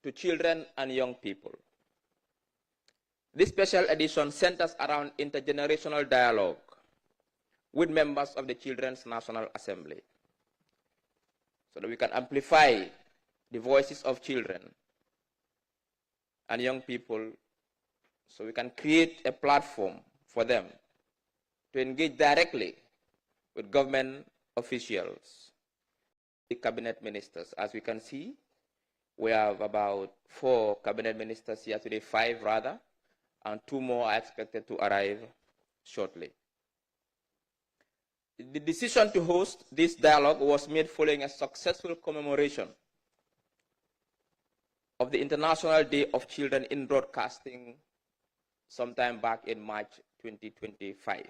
to children and young people. This special edition centers around intergenerational dialogue with members of the Children's National Assembly so that we can amplify the voices of children and young people, so we can create a platform for them to engage directly with government officials, the cabinet ministers. As we can see, we have about 4 cabinet ministers here today, 5 rather, and 2 more are expected to arrive shortly. The decision to host this dialogue was made following a successful commemoration of the International Day of Children in Broadcasting sometime back in March 2025,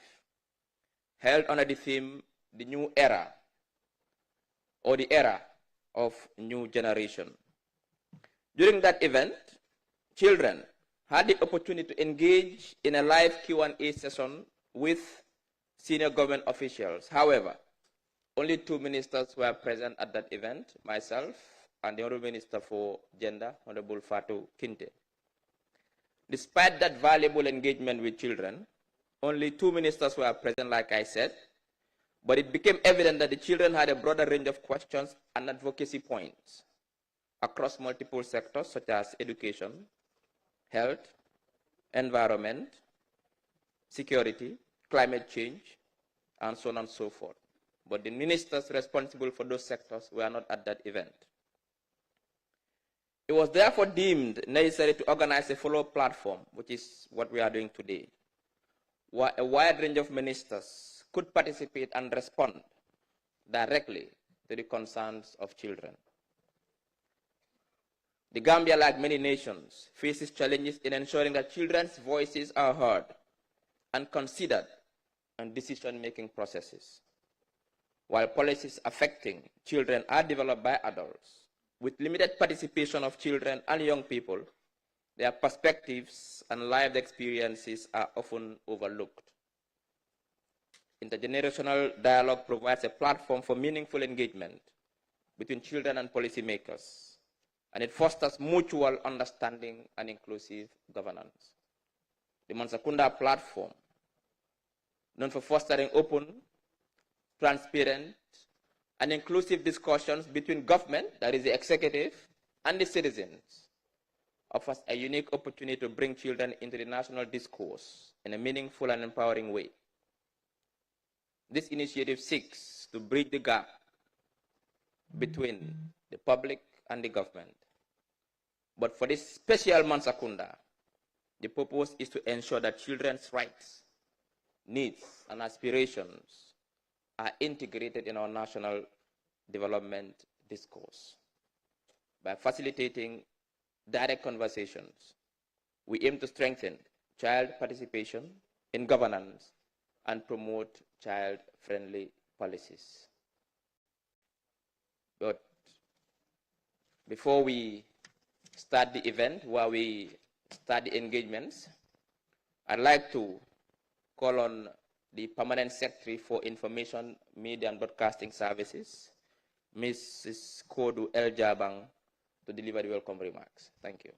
held under the theme, The New Era, or the Era of New Generation. During that event, children had the opportunity to engage in a live Q&A session with senior government officials. However, only 2 ministers were present at that event, myself and the Honorable Minister for Gender, Honorable Fatou Kinte. Despite that valuable engagement with children, only 2 ministers were present, like I said, but it became evident that the children had a broader range of questions and advocacy points across multiple sectors such as education, health, environment, security, climate change, and so on and so forth. But the ministers responsible for those sectors were not at that event. It was therefore deemed necessary to organize a follow-up platform, which is what we are doing today, where a wide range of ministers could participate and respond directly to the concerns of children. The Gambia, like many nations, faces challenges in ensuring that children's voices are heard and considered in decision-making processes. While policies affecting children are developed by adults, with limited participation of children and young people, their perspectives and lived experiences are often overlooked. Intergenerational dialogue provides a platform for meaningful engagement between children and policymakers, and it fosters mutual understanding and inclusive governance. The Mansa Kunda platform, known for fostering open, transparent, and inclusive discussions between government, that is the executive, and the citizens, offers a unique opportunity to bring children into the national discourse in a meaningful and empowering way. This initiative seeks to bridge the gap between the public and the government. But for this special Mansa Kunda, the purpose is to ensure that children's rights, needs, and aspirations are integrated in our national development discourse. By facilitating direct conversations, we aim to strengthen child participation in governance and promote child-friendly policies. But before we start the event, where we start the engagements, I'd like to call on the Permanent Secretary for Information, Media and Broadcasting Services, Mrs. Kodu El Jabang, to deliver the welcome remarks. Thank you.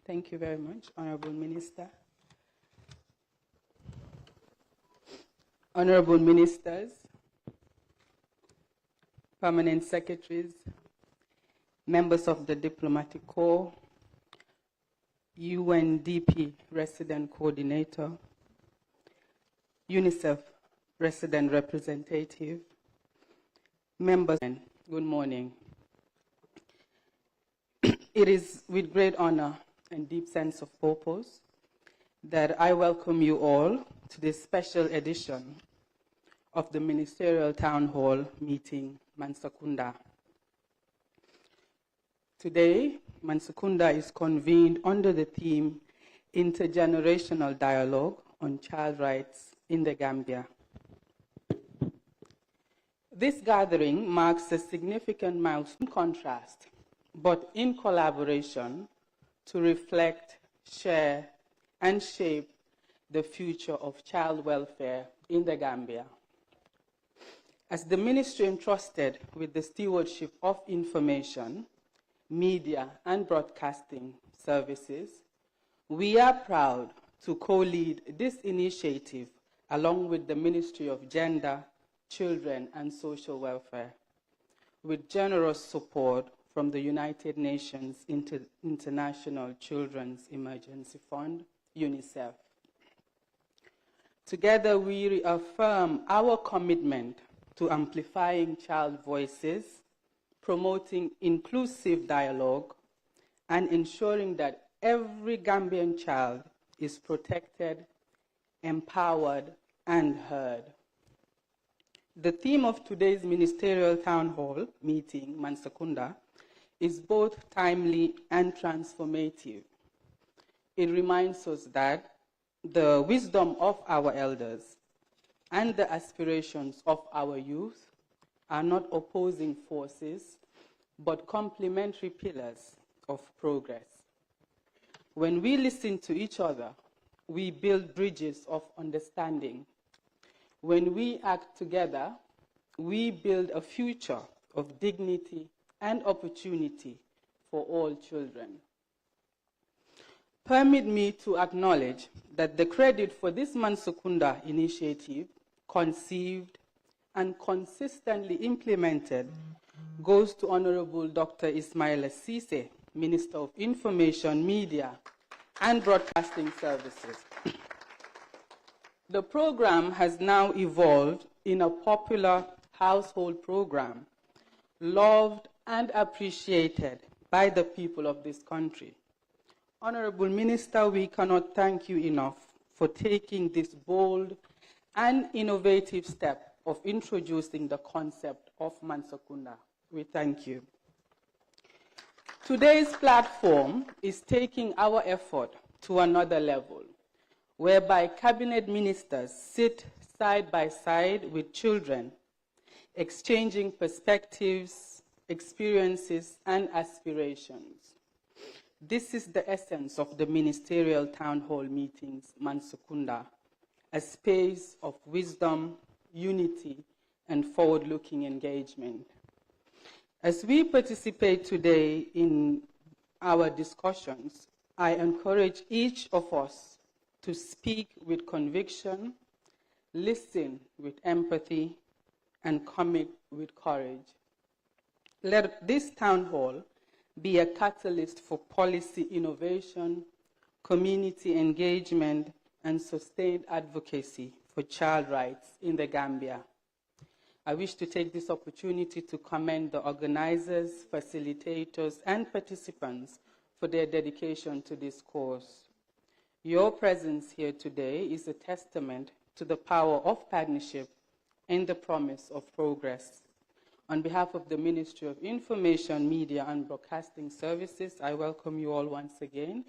Thank you very much, Honorable Minister. Honorable Ministers, Permanent Secretaries, members of the Diplomatic Corps, UNDP Resident Coordinator, UNICEF Resident Representative, members, good morning. It is with great honor and deep sense of purpose that I welcome you all to this special edition of the Ministerial Town Hall meeting, Mansa Kunda. Today, Mansa Kunda is convened under the theme Intergenerational Dialogue on Child Rights in the Gambia. This gathering marks a significant milestone in contrast but in collaboration to reflect, share, and shape the future of child welfare in the Gambia. As the ministry entrusted with the stewardship of information, media, and broadcasting services, we are proud to co-lead this initiative along with the Ministry of Gender, Children, and Social Welfare, with generous support from the United Nations International Children's Emergency Fund, UNICEF. Together, we reaffirm our commitment to amplifying child voices, promoting inclusive dialogue, and ensuring that every Gambian child is protected, empowered, and heard. The theme of today's Ministerial Town Hall meeting, Mansa Kunda, is both timely and transformative. It reminds us that the wisdom of our elders and the aspirations of our youth are not opposing forces, but complementary pillars of progress. When we listen to each other, we build bridges of understanding. When we act together, we build a future of dignity and opportunity for all children. Permit me to acknowledge that the credit for this Mansa Kunda initiative, conceived and consistently implemented, goes to Honorable Dr. Ismaila Cisse, Minister of Information, Media, and Broadcasting Services. The program has now evolved in a popular household program, loved and appreciated by the people of this country. Honorable Minister, we cannot thank you enough for taking this bold and innovative step of introducing the concept of Mansa Kunda. We thank you. Today's platform is taking our effort to another level, whereby cabinet ministers sit side by side with children, exchanging perspectives, experiences, and aspirations. This is the essence of the Ministerial Town Hall meetings, Mansa Kunda, a space of wisdom, unity, and forward-looking engagement. As we participate today in our discussions, I encourage each of us to speak with conviction, listen with empathy, and commit with courage. Let this town hall be a catalyst for policy innovation, community engagement, and sustained advocacy for child rights in the Gambia. I wish to take this opportunity to commend the organizers, facilitators, and participants for their dedication to this cause. Your presence here today is a testament to the power of partnership and the promise of progress. On behalf of the Ministry of Information, Media, and Broadcasting Services, I welcome you all once again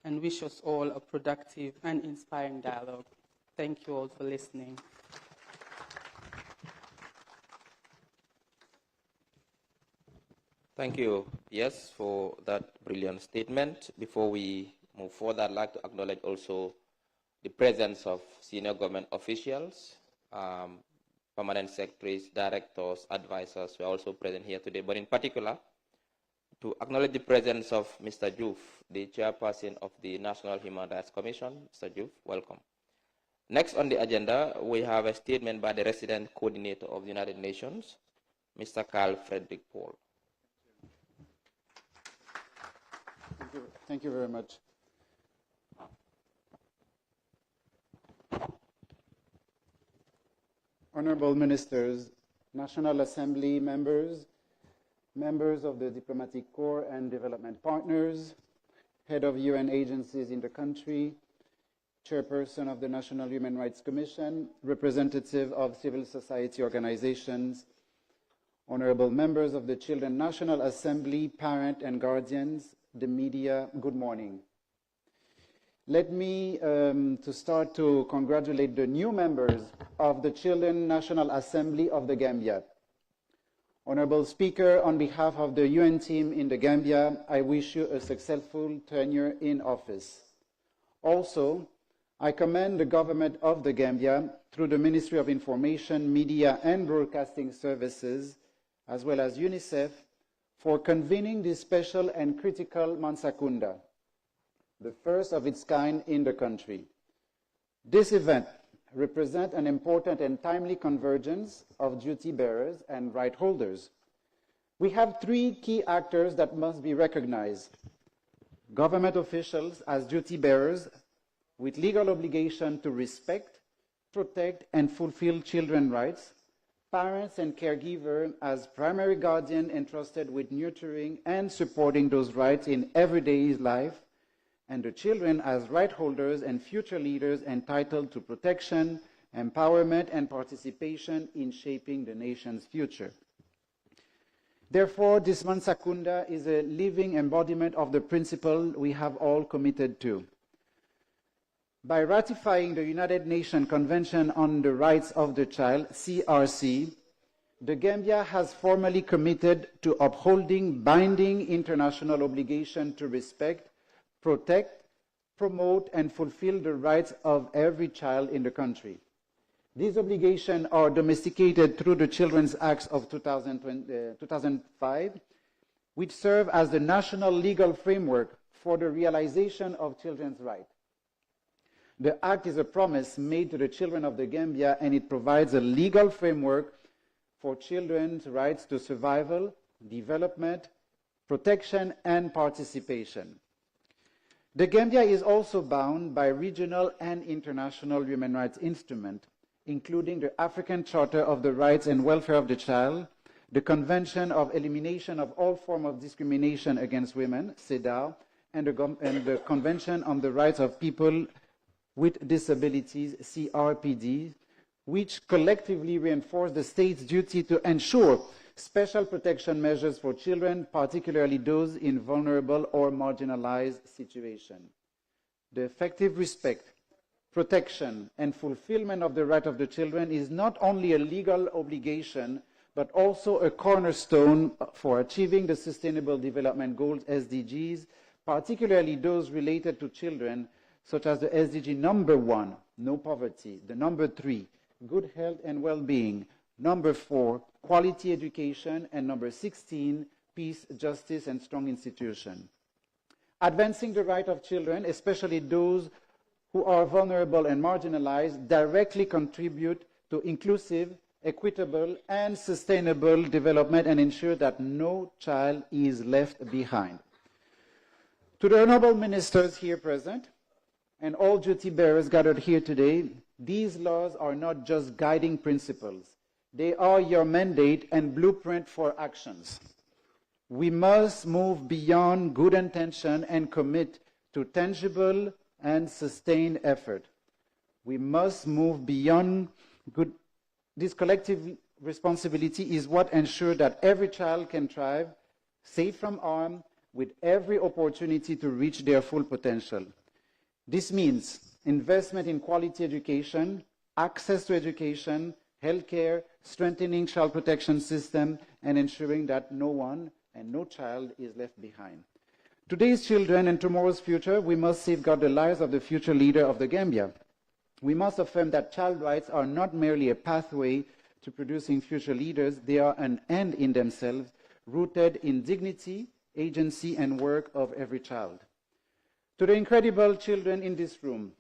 and wish us all a productive and inspiring dialogue. Thank you all for listening. Thank you, yes, for that brilliant statement. Before we move forward, I'd like to acknowledge also the presence of senior government officials, permanent secretaries, directors, advisors who are also present here today, but in particular, to acknowledge the presence of Mr. Juf, the chairperson of the National Human Rights Commission. Mr. Juf, welcome. Next on the agenda, we have a statement by the resident coordinator of the United Nations, Mr. Carl Frederick Paul. Thank you very much. Honorable Ministers, National Assembly members, members of the Diplomatic Corps and development partners, head of UN agencies in the country, chairperson of the National Human Rights Commission, representative of civil society organizations, honorable members of the Children National Assembly, parent and guardians, the media, good morning. Let me, to start, to congratulate the new members of the Children National Assembly of the Gambia. Honorable Speaker, on behalf of the UN team in the Gambia, I wish you a successful tenure in office. Also, I commend the government of the Gambia through the Ministry of Information, Media and Broadcasting Services, as well as UNICEF, for convening this special and critical Mansa Kunda, the first of its kind in the country. This event represents an important and timely convergence of duty bearers and right holders. We have three key actors that must be recognized: government officials as duty bearers with legal obligation to respect, protect, and fulfill children's rights, parents and caregivers as primary guardian entrusted with nurturing and supporting those rights in everyday life, and the children as right holders and future leaders entitled to protection, empowerment, and participation in shaping the nation's future. Therefore, this Mansa Kunda is a living embodiment of the principle we have all committed to. By ratifying the United Nations Convention on the Rights of the Child, CRC, the Gambia has formally committed to upholding binding international obligations to respect, protect, promote, and fulfill the rights of every child in the country. These obligations are domesticated through the Children's Acts of 2005, which serve as the national legal framework for the realization of children's rights. The Act is a promise made to the children of the Gambia, and it provides a legal framework for children's rights to survival, development, protection, and participation. The Gambia is also bound by regional and international human rights instruments, including the African Charter of the Rights and Welfare of the Child, the Convention of Elimination of All Forms of Discrimination Against Women, CEDAW, and the Convention on the Rights of People with Disabilities, CRPD, which collectively reinforce the state's duty to ensure special protection measures for children, particularly those in vulnerable or marginalized situations. The effective respect, protection, and fulfillment of the right of the children is not only a legal obligation, but also a cornerstone for achieving the Sustainable Development Goals, SDGs, particularly those related to children, such as the SDG number 1, no poverty, the number 3, good health and well-being, number 4, quality education, and number 16, peace, justice, and strong institutions. Advancing the right of children, especially those who are vulnerable and marginalized, directly contribute to inclusive, equitable, and sustainable development and ensure that no child is left behind. To the honorable ministers here present, and all duty bearers gathered here today, these laws are not just guiding principles. They are your mandate and blueprint for actions. We must move beyond good intention and commit to tangible and sustained effort. We must move beyond good. This collective responsibility is what ensures that every child can thrive, safe from harm, with every opportunity to reach their full potential. This means investment in quality education, access to education, healthcare, strengthening child protection system, and ensuring that no one and no child is left behind. Today's children and tomorrow's future, we must safeguard the lives of the future leader of the Gambia. We must affirm that child rights are not merely a pathway to producing future leaders, they are an end in themselves, rooted in dignity, agency, and work of every child. To the incredible children in this room,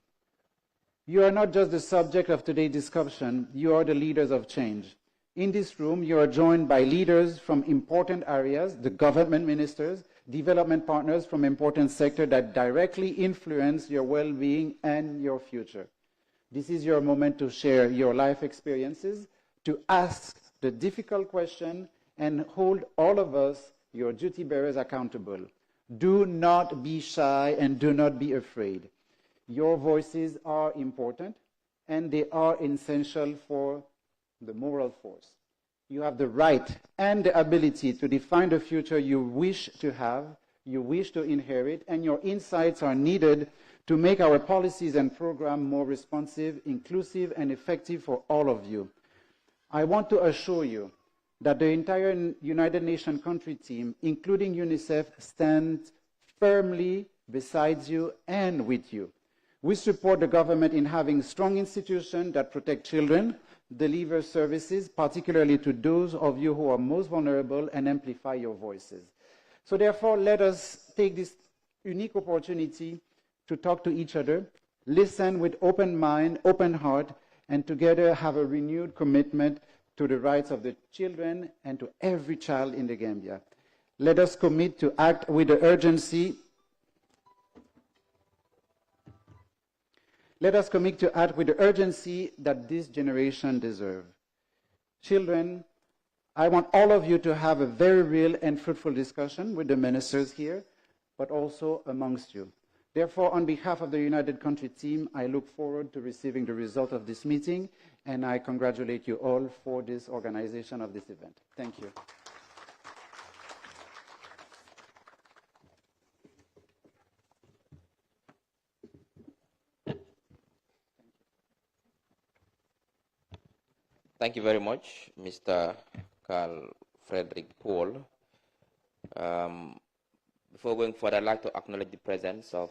you are not just the subject of today's discussion, you are the leaders of change. In this room, you are joined by leaders from important areas, the government ministers, development partners from important sectors that directly influence your well-being and your future. This is your moment to share your life experiences, to ask the difficult question, and hold all of us, your duty bearers, accountable. Do not be shy and do not be afraid. Your voices are important and they are essential for the moral force. You have the right and the ability to define the future you wish to have, you wish to inherit, and your insights are needed to make our policies and programs more responsive, inclusive, and effective for all of you. I want to assure you that the entire United Nations country team, including UNICEF, stands firmly beside you and with you. We support the government in having strong institutions that protect children, deliver services, particularly to those of you who are most vulnerable, and amplify your voices. So therefore, let us take this unique opportunity to talk to each other, listen with open mind, open heart, and together have a renewed commitment to the rights of the children and to every child in the Gambia. Let us commit to act with the urgency. Let us commit to act with the urgency that this generation deserves. Children, I want all of you to have a very real and fruitful discussion with the ministers here, but also amongst you. Therefore, on behalf of the United Country team, I look forward to receiving the result of this meeting, and I congratulate you all for this organization of this event. Thank you. Thank you very much, Mr. Carl Frederick Paul. Before going further, I'd like to acknowledge the presence of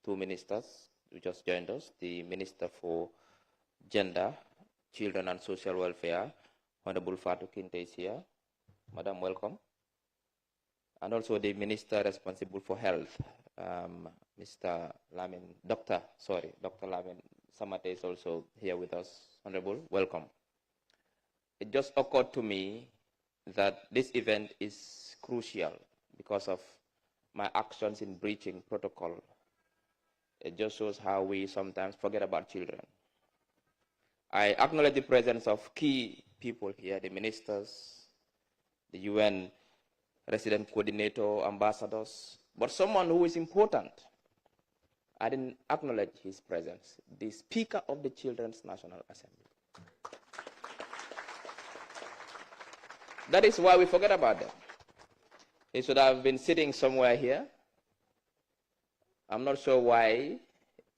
two ministers who just joined us. The Minister for Gender, Children and Social Welfare, Honorable Fatou Kinte is here. Madam, welcome. And also the Minister responsible for Health, Dr. Lamin Samate is also here with us. Honorable, welcome. It just occurred to me that this event is crucial because of my actions in breaching protocol. It just shows how we sometimes forget about children. I acknowledge the presence of key people here, the ministers, the UN resident coordinator, ambassadors, but someone who is important. I didn't acknowledge his presence, the Speaker of the Children's National Assembly. That is why we forget about them. He should have been sitting somewhere here. I'm not sure why.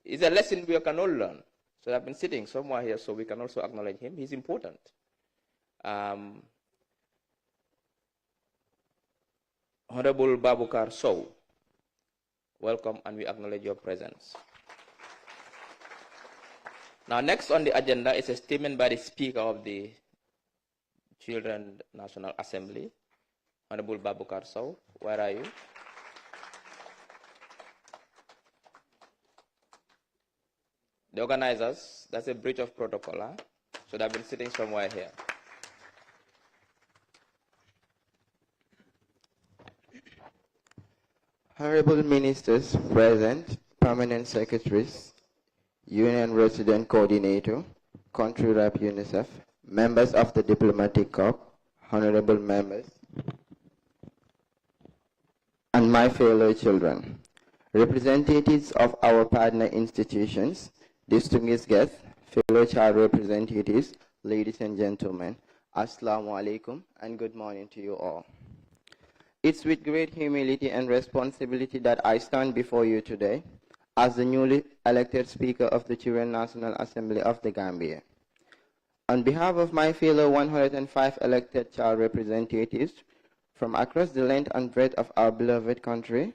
It's a lesson we can all learn. So I've been sitting somewhere here so we can also acknowledge him. He's important. Honorable Babukar Sow, welcome, and we acknowledge your presence. Now, next on the agenda is a statement by the Speaker of the Children's National Assembly, Honorable Babukar Sow. Where are you? The organizers, that's a breach of protocol, huh? Should have been sitting somewhere here. Honorable Ministers present, Permanent Secretaries, Union Resident Coordinator, Country Rep UNICEF, members of the Diplomatic Corps, honorable members, and my fellow children, representatives of our partner institutions, distinguished guests, fellow child representatives, ladies and gentlemen, Assalamu alaikum and good morning to you all. It's with great humility and responsibility that I stand before you today as the newly elected Speaker of the Children's National Assembly of the Gambia. On behalf of my fellow 105 elected child representatives from across the length and breadth of our beloved country,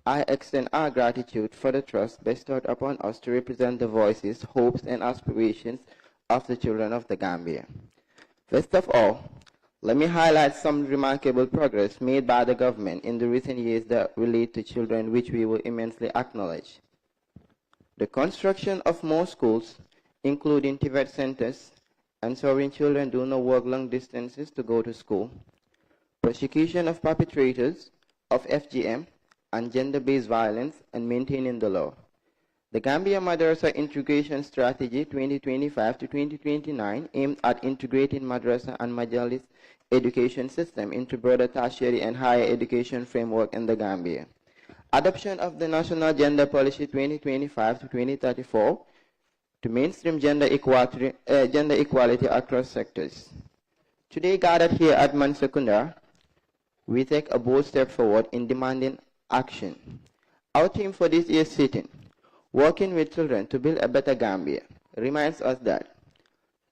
I extend our gratitude for the trust bestowed upon us to represent the voices, hopes, and aspirations of the children of the Gambia. First of all, let me highlight some remarkable progress made by the government in the recent years that relate to children, which we will immensely acknowledge. The construction of more schools, including TVET centers, ensuring children do not walk long distances to go to school. Prosecution of perpetrators of FGM and gender-based violence and maintaining the law. The Gambia Madrasa Integration Strategy 2025 to 2029 aimed at integrating madrasa and majalis education system into broader tertiary and higher education framework in the Gambia. Adoption of the National Gender Policy 2025 to 2034 to mainstream gender equality across sectors. Today, gathered here at Mansa Kunda, we take a bold step forward in demanding action. Our theme for this year's sitting, Working with Children to Build a Better Gambia, reminds us that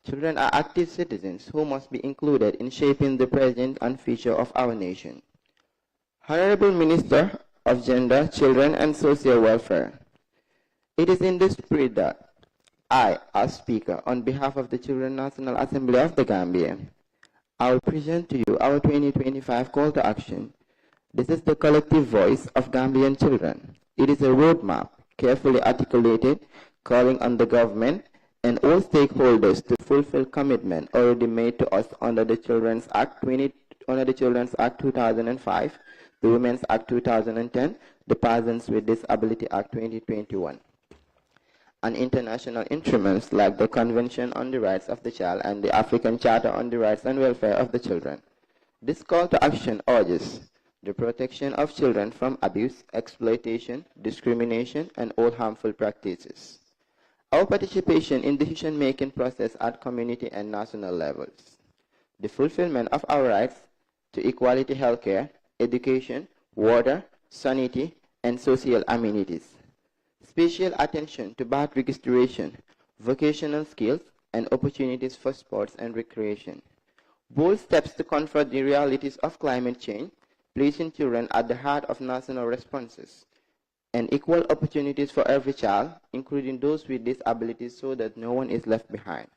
Children are active citizens who must be included in shaping the present and future of our nation. Honorable Minister of Gender, Children and Social Welfare, it is in this spirit that I, as Speaker, on behalf of the Children National Assembly of the Gambia, I will present to you our 2025 call to action. This is the collective voice of Gambian children. It is a roadmap, carefully articulated, calling on the government and all stakeholders to fulfill commitment already made to us under the Children's Act 2005, the Women's Act 2010, the Persons with Disability Act 2021, and international instruments like the Convention on the Rights of the Child and the African Charter on the Rights and Welfare of the Children. This call to action urges the protection of children from abuse, exploitation, discrimination, and all harmful practices. Our participation in decision-making process at community and national levels. The fulfillment of our rights to equality healthcare, education, water, sanity, and social amenities. Special attention to birth registration, vocational skills, and opportunities for sports and recreation. Bold steps to confront the realities of climate change, placing children at the heart of national responses, and equal opportunities for every child, including those with disabilities, so that no one is left behind.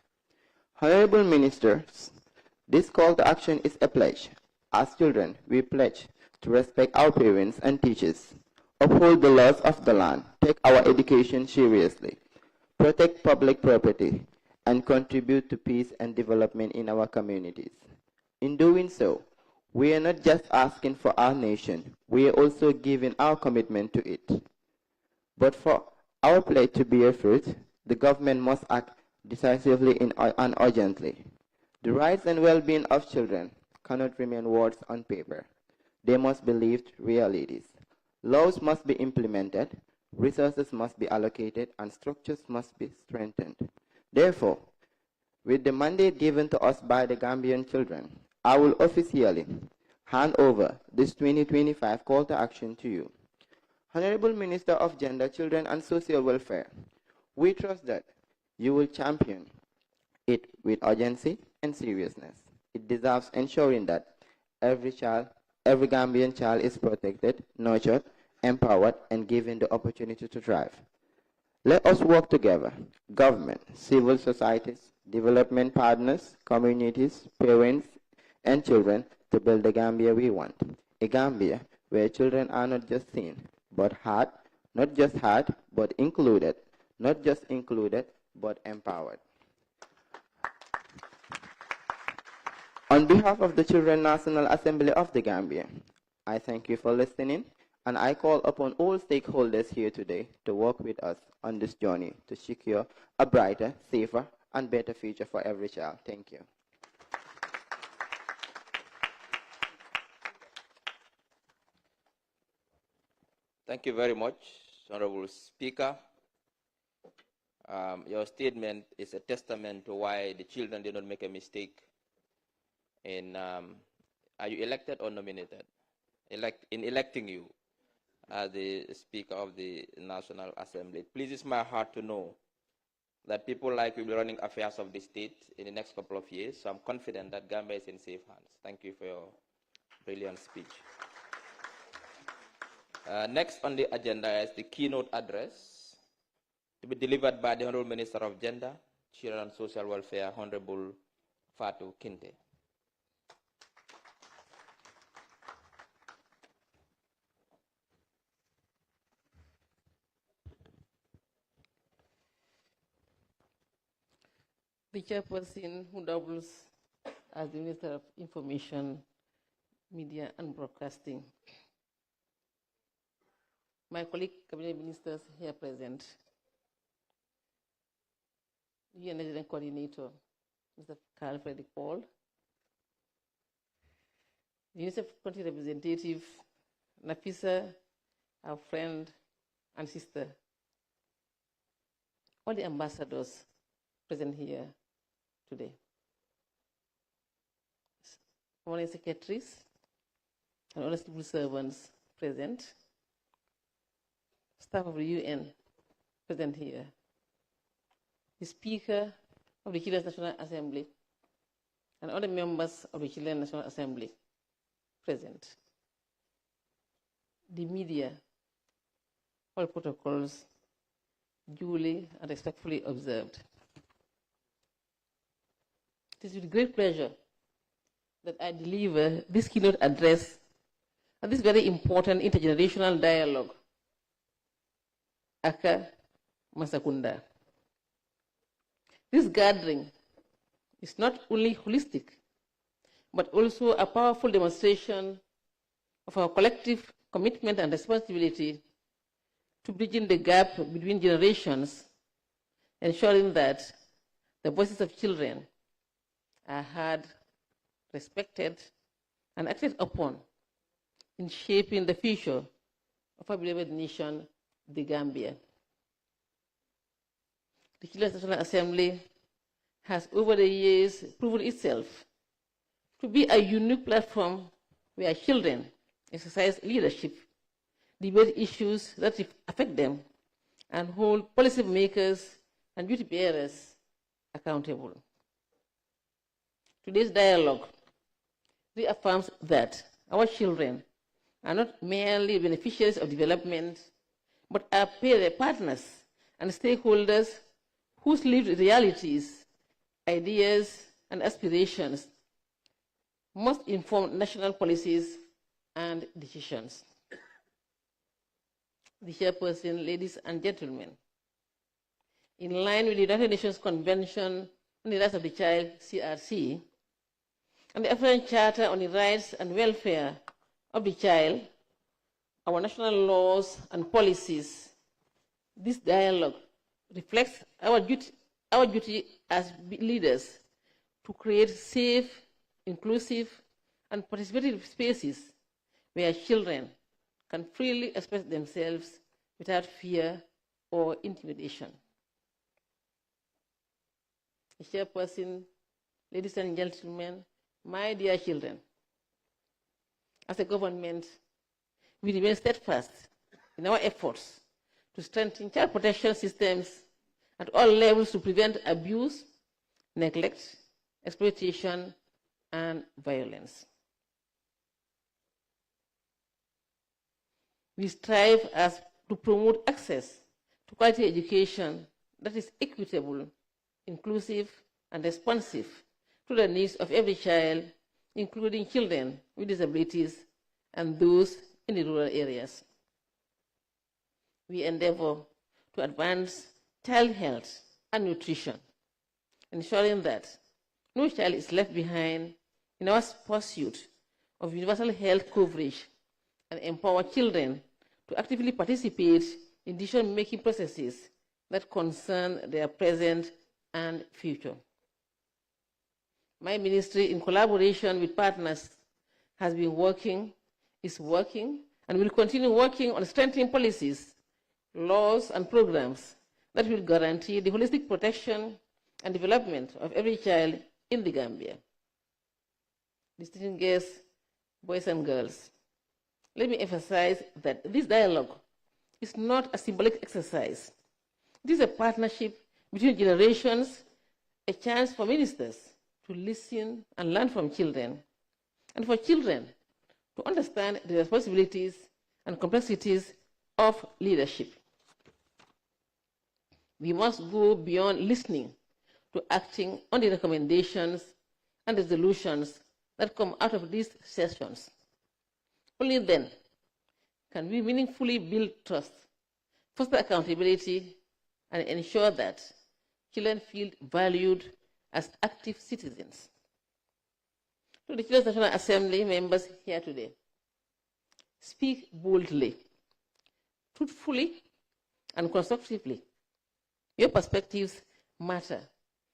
Honorable Ministers, this call to action is a pledge. As children, we pledge to respect our parents and teachers, uphold the laws of the land, take our education seriously, protect public property, and contribute to peace and development in our communities. In doing so, we are not just asking for our nation, we are also giving our commitment to it. But for our pledge to bear fruit, the government must act decisively and urgently. The rights and well-being of children cannot remain words on paper. They must be lived realities. Laws must be implemented, resources must be allocated, and structures must be strengthened. Therefore, with the mandate given to us by the Gambian children, I will officially hand over this 2025 call to action to you. Honorable Minister of Gender, Children and Social Welfare, we trust that you will champion it with urgency and seriousness. It deserves ensuring that every Gambian child is protected, nurtured, empowered, and given the opportunity to thrive. Let us work together, government, civil societies, development partners, communities, parents, and children to build the Gambia we want. A Gambia where children are not just seen, but heard, not just heard, but included, not just included, but empowered. On behalf of the Children National Assembly of the Gambia, I thank you for listening, and I call upon all stakeholders here today to work with us on this journey to secure a brighter, safer, and better future for every child. Thank you. Thank you very much, Honorable Speaker. Your statement is a testament to why the children did not make a mistake. In, are you elected or nominated? In electing you as the Speaker of the National Assembly. It pleases my heart to know that people like you will be running affairs of the state in the next couple of years. So I'm confident that Gambia is in safe hands. Thank you for your brilliant speech. Next on the agenda is the keynote address to be delivered by the Honorable Minister of Gender, Children and Social Welfare, Honorable Fatu Kinte. The chairperson who doubles as the Minister of Information, Media and Broadcasting. My colleague cabinet ministers here present. UN Coordinator, Mr. Carl Frederick Paul. The UNICEF country representative, Nafisa, our friend and sister. All the ambassadors present here today. Foreign secretaries and other civil servants present. Staff of the UN present here. The Speaker of the Children's National Assembly and other members of the Children's National Assembly present, the media, all protocols duly and respectfully observed. It is with great pleasure that I deliver this keynote address at this very important intergenerational dialogue, Aka Mansa Kunda. This gathering is not only holistic, but also a powerful demonstration of our collective commitment and responsibility to bridging the gap between generations, ensuring that the voices of children are heard, respected, and acted upon in shaping the future of our beloved nation, the Gambia. The Children's National Assembly has over the years proven itself to be a unique platform where children exercise leadership, debate issues that affect them, and hold policy makers and duty bearers accountable. Today's dialogue reaffirms that our children are not merely beneficiaries of development, but are partners and stakeholders whose lived realities, ideas, and aspirations must inform national policies and decisions. The chairperson, ladies and gentlemen, in line with the United Nations Convention on the Rights of the Child, CRC, and the African Charter on the Rights and Welfare of the Child, our national laws and policies, this dialogue reflects our duty as leaders to create safe, inclusive, and participative spaces where children can freely express themselves without fear or intimidation. Chairperson, ladies and gentlemen, my dear children, as a government, we remain steadfast in our efforts to strengthen child protection systems at all levels to prevent abuse, neglect, exploitation, and violence. We strive to promote access to quality education that is equitable, inclusive, and responsive to the needs of every child, including children with disabilities and those in the rural areas. We endeavor to advance child health and nutrition, ensuring that no child is left behind in our pursuit of universal health coverage, and empower children to actively participate in decision-making processes that concern their present and future. My ministry, in collaboration with partners, is working, and will continue working on strengthening policies, laws, and programs that will guarantee the holistic protection and development of every child in the Gambia. Distinguished guests, boys and girls, let me emphasize that this dialogue is not a symbolic exercise. It is a partnership between generations, a chance for ministers to listen and learn from children, and for children to understand the responsibilities and complexities of leadership. We must go beyond listening to acting on the recommendations and resolutions that come out of these sessions. Only then can we meaningfully build trust, foster accountability, and ensure that children feel valued as active citizens. To the Children's National Assembly members here today, speak boldly, truthfully, and constructively. Your perspectives matter,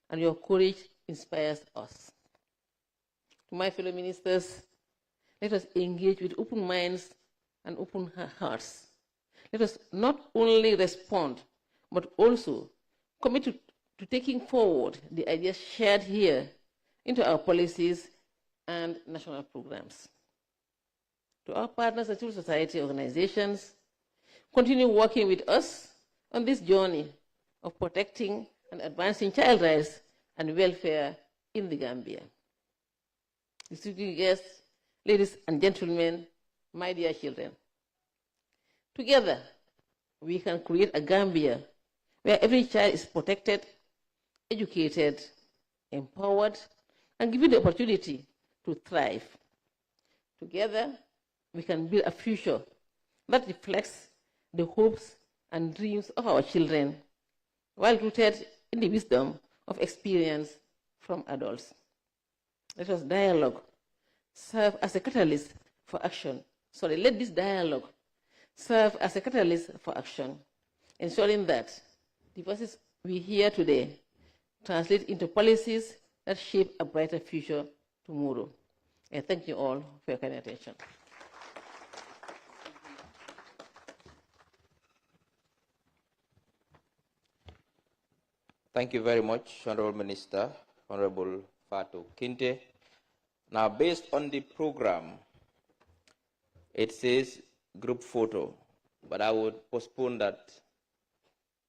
and your courage inspires us. To my fellow ministers, let us engage with open minds and open hearts. Let us not only respond, but also commit to taking forward the ideas shared here into our policies and national programs. To our partners and civil society organizations, continue working with us on this journey of protecting and advancing child rights and welfare in the Gambia. Distinguished guests, ladies and gentlemen, my dear children, together we can create a Gambia where every child is protected, educated, empowered, and given the opportunity to thrive. Together, we can build a future that reflects the hopes and dreams of our children, while rooted in the wisdom of experience from adults. Let us dialogue serve as a catalyst for action. Let this dialogue serve as a catalyst for action, ensuring that the voices we hear today translate into policies that shape a brighter future tomorrow. And thank you all for your kind attention. Thank you very much, Honorable Minister, Honorable Fatou Kinte. Now, based on the program, it says group photo, but I would postpone that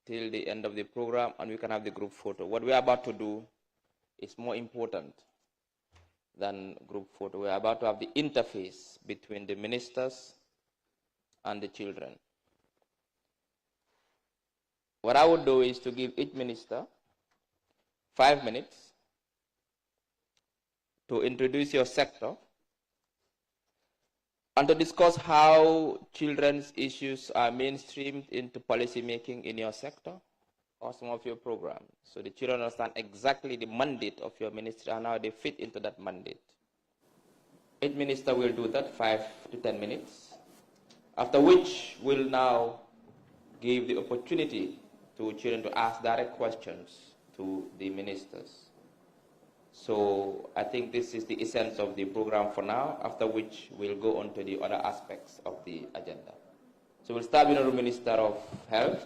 till the end of the program and we can have the group photo. What we are about to do is more important than group photo. We are about to have the interface between the ministers and the children. What I would do is to give each minister 5 minutes to introduce your sector and to discuss how children's issues are mainstreamed into policy making in your sector or some of your programs. So the children understand exactly the mandate of your ministry and how they fit into that mandate. Each minister will do that 5 to 10 minutes, after which we'll now give the opportunity to children to ask direct questions to the ministers. So I think this is the essence of the program for now, after which we'll go on to the other aspects of the agenda. So we'll start with the Minister of Health.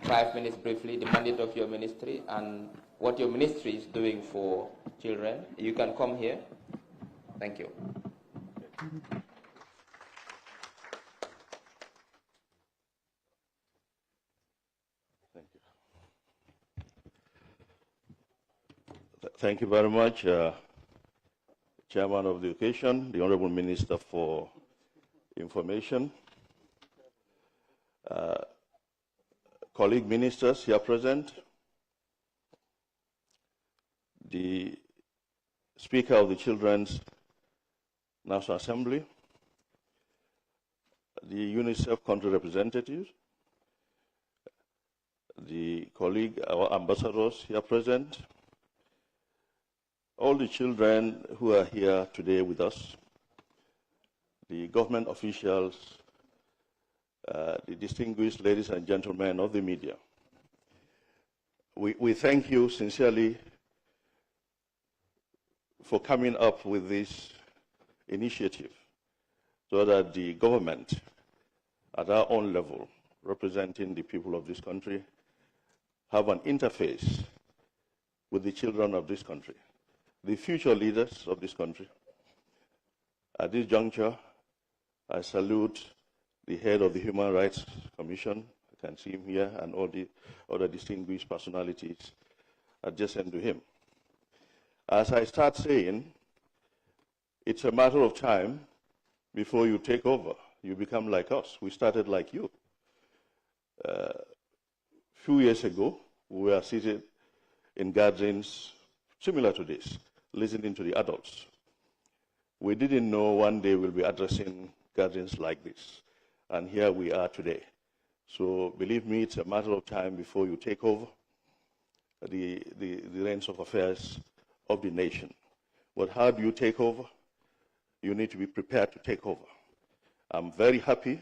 5 minutes briefly, the mandate of your ministry and what your ministry is doing for children. You can come here. Thank you. Thank you very much, Chairman of the occasion, the Honorable Minister for Information, colleague ministers here present, the Speaker of the Children's National Assembly, the UNICEF country representatives, the colleague, our ambassadors here present, all the children who are here today with us, the government officials, the distinguished ladies and gentlemen of the media. We thank you sincerely for coming up with this initiative so that the government at our own level, representing the people of this country, have an interface with the children of this country, the future leaders of this country. At this juncture, I salute the head of the Human Rights Commission, I can see him here, and all the other distinguished personalities adjacent to him. As I start saying, it's a matter of time before you take over. You become like us. We started like you. A few years ago, we were seated in gatherings similar to this, listening to the adults. We didn't know one day we'll be addressing gatherings like this. And here we are today. So believe me, it's a matter of time before you take over the reins of affairs of the nation. But how do you take over? You need to be prepared to take over. I'm very happy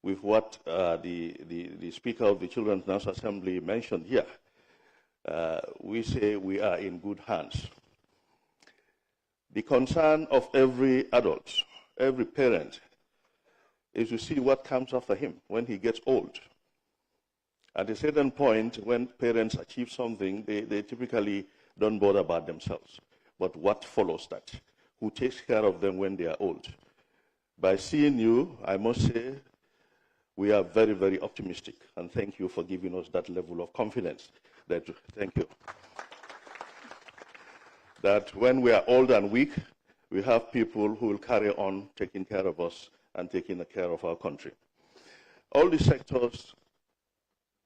with what the Speaker of the Children's National Assembly mentioned here. We say we are in good hands. The concern of every adult, every parent, is to see what comes after him when he gets old. At a certain point, when parents achieve something, they typically don't bother about themselves. But what follows that? Who takes care of them when they are old? By seeing you, I must say, we are very, very optimistic, and thank you for giving us that level of confidence that, thank you, that when we are old and weak, we have people who will carry on taking care of us and taking care of our country. All these sectors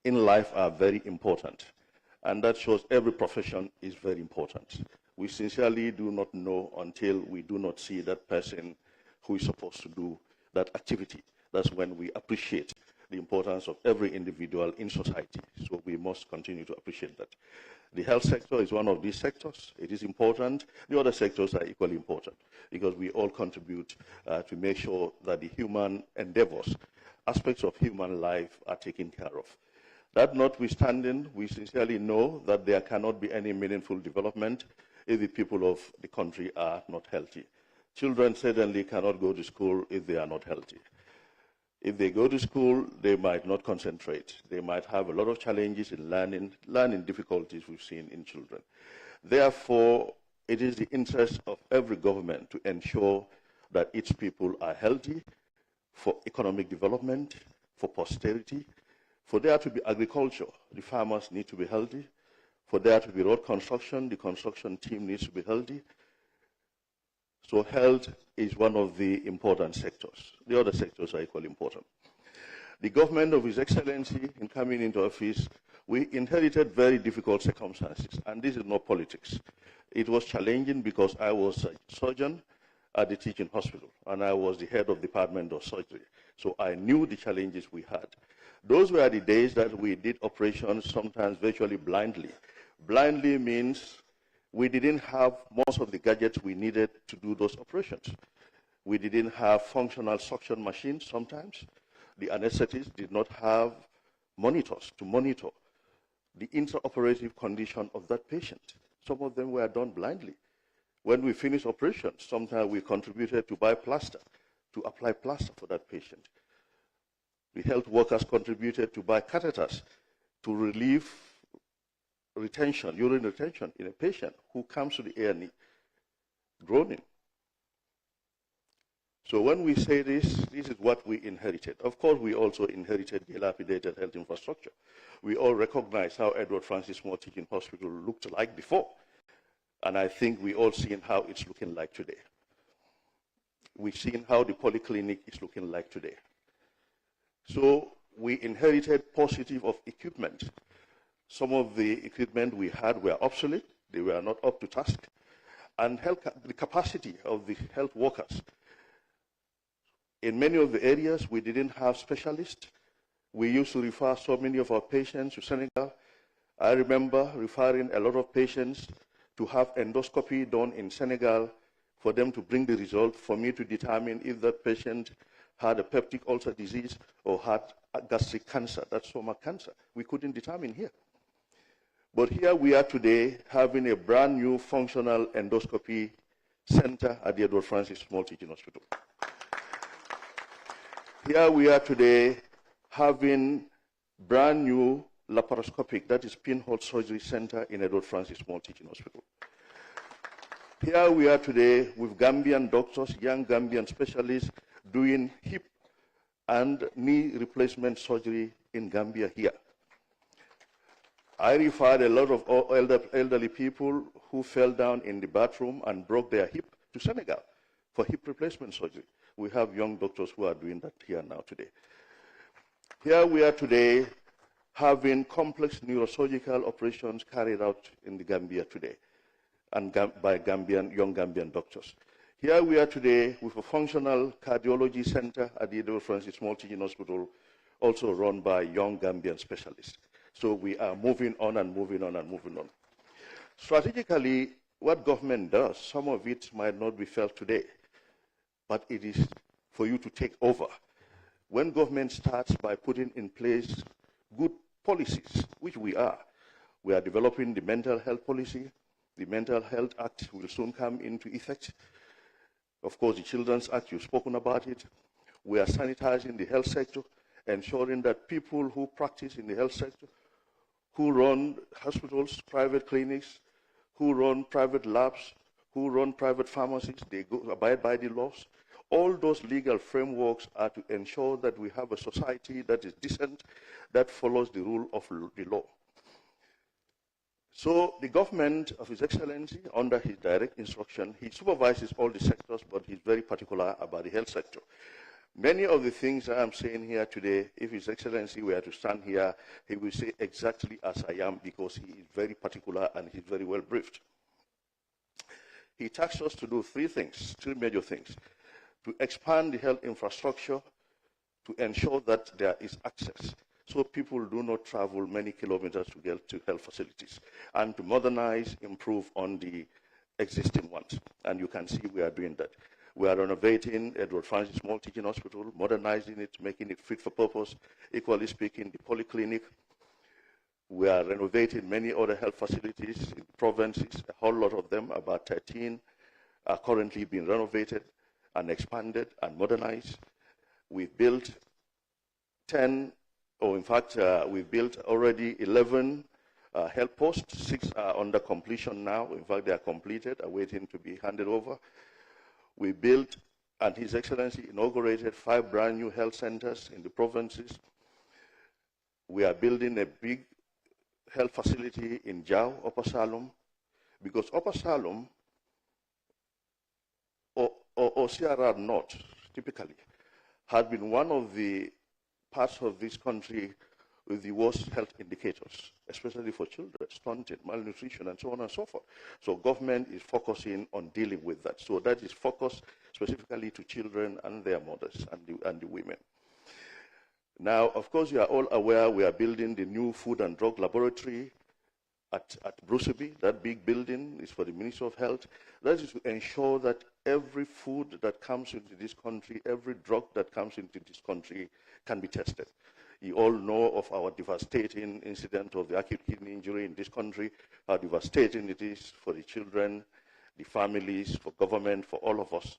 in life are very important, and that shows every profession is very important. We sincerely do not know until we do not see that person who is supposed to do that activity. That's when we appreciate the importance of every individual in society. So we must continue to appreciate that. The health sector is one of these sectors. It is important. The other sectors are equally important because we all contribute to make sure that the human endeavors, aspects of human life are taken care of. That notwithstanding, we sincerely know that there cannot be any meaningful development if the people of the country are not healthy. Children certainly cannot go to school if they are not healthy. If they go to school, they might not concentrate. They might have a lot of challenges in learning difficulties we've seen in children. Therefore, it is the interest of every government to ensure that its people are healthy for economic development, for posterity. For there to be agriculture, the farmers need to be healthy. For there to be road construction, the construction team needs to be healthy. So health is one of the important sectors. The other sectors are equally important. The government of His Excellency, in coming into office, we inherited very difficult circumstances, and this is not politics. It was challenging because I was a surgeon at the teaching hospital, and I was the head of the department of surgery. So I knew the challenges we had. Those were the days that we did operations sometimes virtually blindly. Blindly means we didn't have most of the gadgets we needed to do those operations. We didn't have functional suction machines sometimes. The anesthetists did not have monitors to monitor the intraoperative condition of that patient. Some of them were done blindly. When we finished operations, sometimes we contributed to buy plaster, to apply plaster for that patient. The health workers contributed to buy catheters to relieve retention, urine retention in a patient who comes to the A&E groaning. So when we say this is what we inherited. Of course, we also inherited dilapidated health infrastructure. We all recognize how Edward Francis Moore Teaching Hospital looked like before. And I think we all seen how it's looking like today. We've seen how the polyclinic is looking like today. So we inherited positive of equipment. Some of the equipment we had were obsolete. They were not up to task. And the capacity of the health workers. In many of the areas, we didn't have specialists. We used to refer so many of our patients to Senegal. I remember referring a lot of patients to have endoscopy done in Senegal for them to bring the result for me to determine if that patient had a peptic ulcer disease or had a gastric cancer, that's stomach cancer. We couldn't determine here. But here we are today having a brand new functional endoscopy center at the Edward Francis Small Teaching Hospital. Here we are today having brand new laparoscopic, that is pinhole surgery center in Edward Francis Small Teaching Hospital. Here we are today with Gambian doctors, young Gambian specialists doing hip and knee replacement surgery in Gambia here. I referred a lot of elderly people who fell down in the bathroom and broke their hip to Senegal for hip replacement surgery. We have young doctors who are doing that here now today. Here we are today having complex neurosurgical operations carried out in the Gambia today and by young Gambian doctors. Here we are today with a functional cardiology center at the Edward Francis Small Teaching Hospital, also run by young Gambian specialists. So we are moving on and moving on and moving on. Strategically, what government does, some of it might not be felt today, but it is for you to take over. When government starts by putting in place good policies, which we are developing the mental health policy. The Mental Health Act will soon come into effect. Of course, the Children's Act, you've spoken about it. We are sanitizing the health sector, ensuring that people who practice in the health sector, who run hospitals, private clinics, who run private labs, who run private pharmacies, they abide by the laws. All those legal frameworks are to ensure that we have a society that is decent, that follows the rule of the law. So the government of His Excellency, under his direct instruction, he supervises all the sectors, but he's very particular about the health sector. Many of the things I am saying here today, if His Excellency were to stand here, he will say exactly as I am, because he is very particular and he's very well briefed. He tasked us to do three major things: to expand the health infrastructure, to ensure that there is access, so people do not travel many kilometers to get to health facilities, and to modernize, improve on the existing ones. And you can see we are doing that. We are renovating Edward Francis Small Teaching Hospital, modernizing it, making it fit for purpose. Equally speaking, the polyclinic. We are renovating many other health facilities in provinces. A whole lot of them, about 13, are currently being renovated and expanded and modernized. We've built 10, or in fact, we've built already 11 health posts. 6 are under completion now. In fact, they are completed, are waiting to be handed over. We built, and His Excellency inaugurated, 5 brand new health centers in the provinces. We are building a big health facility in Jau, Upper Salom, because Upper Salom, or CRR North, typically, has been one of the parts of this country with the worst health indicators, especially for children, stunting, malnutrition, and so on and so forth. So government is focusing on dealing with that. So that is focused specifically to children and their mothers and the women. Now, of course, you are all aware we are building the new Food and Drug Laboratory at Bruceby. That big building is for the Ministry of Health. That is to ensure that every food that comes into this country, every drug that comes into this country can be tested. You all know of our devastating incident of the acute kidney injury in this country, how devastating it is for the children, the families, for government, for all of us.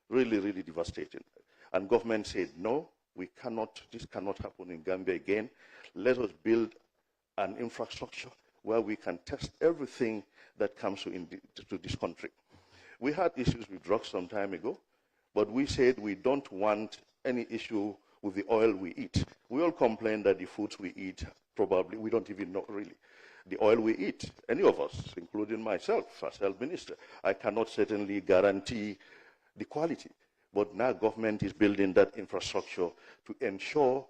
Really, really devastating. And government said, no, we cannot, this cannot happen in Gambia again. Let us build an infrastructure where we can test everything that comes to this country. We had issues with drugs some time ago, but we said we don't want any issue with the oil we eat. We all complain that the foods we eat, probably, we don't even know really. The oil we eat, any of us, including myself as health minister, I cannot certainly guarantee the quality. But now government is building that infrastructure to ensure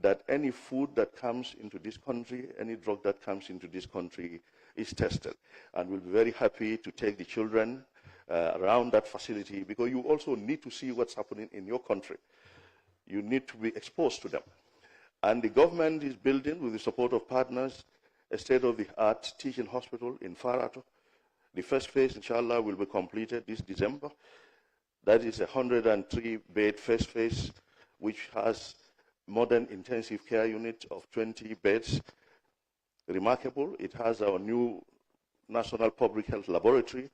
that any food that comes into this country, any drug that comes into this country is tested. And we'll be very happy to take the children around that facility, because you also need to see what's happening in your country. You need to be exposed to them. And the government is building, with the support of partners, a state-of-the-art teaching hospital in Farato. The first phase, inshallah, will be completed this December. That is a 103-bed first phase, which has modern intensive care unit of 20 beds. Remarkable. It has our new National Public Health Laboratory,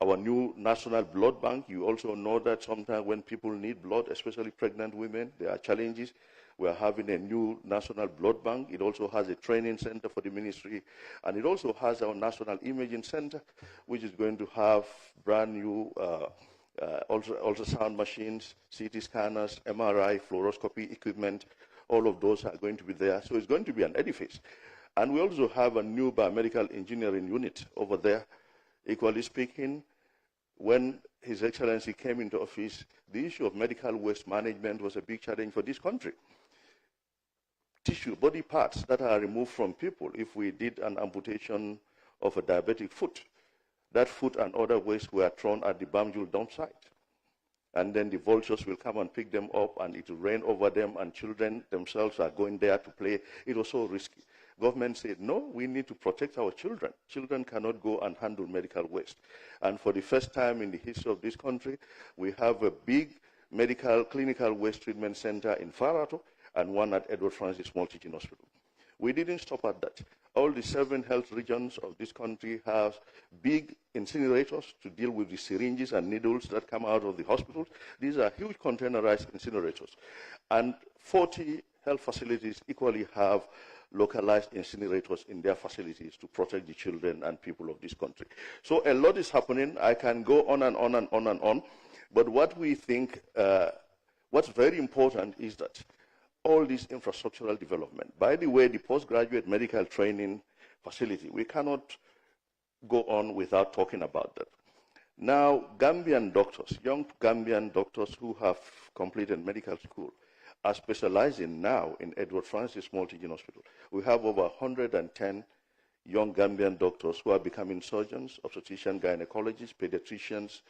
our new National Blood Bank. You also know that sometimes when people need blood, especially pregnant women, there are challenges. We are having a new National Blood Bank. It also has a training center for the ministry. And it also has our National Imaging Center, which is going to have brand new ultrasound machines, CT scanners, MRI, fluoroscopy equipment. All of those are going to be there. So it's going to be an edifice. And we also have a new biomedical engineering unit over there. Equally speaking, when His Excellency came into office, the issue of medical waste management was a big challenge for this country. Tissue, body parts that are removed from people, if we did an amputation of a diabetic foot, that foot and other waste were thrown at the Bamjul dump site. And then the vultures will come and pick them up, and it will rain over them, and children themselves are going there to play. It was so risky. Government said, no, we need to protect our children. Children cannot go and handle medical waste. And for the first time in the history of this country, we have a big medical clinical waste treatment center in Farato and one at Edward Francis Small Teaching Hospital. We didn't stop at that. All the 7 health regions of this country have big incinerators to deal with the syringes and needles that come out of the hospitals. These are huge containerized incinerators. And 40 health facilities equally have localized incinerators in their facilities to protect the children and people of this country. So a lot is happening. I can go on and on and on and on. But what we think, what's very important is that all this infrastructural development, by the way, the postgraduate medical training facility. We cannot go on without talking about that. Now, Gambian doctors, young Gambian doctors who have completed medical school, are specializing now in Edward Francis Multi-Gen Hospital. We have over 110 young Gambian doctors who are becoming surgeons, obstetricians, gynecologists, pediatricians,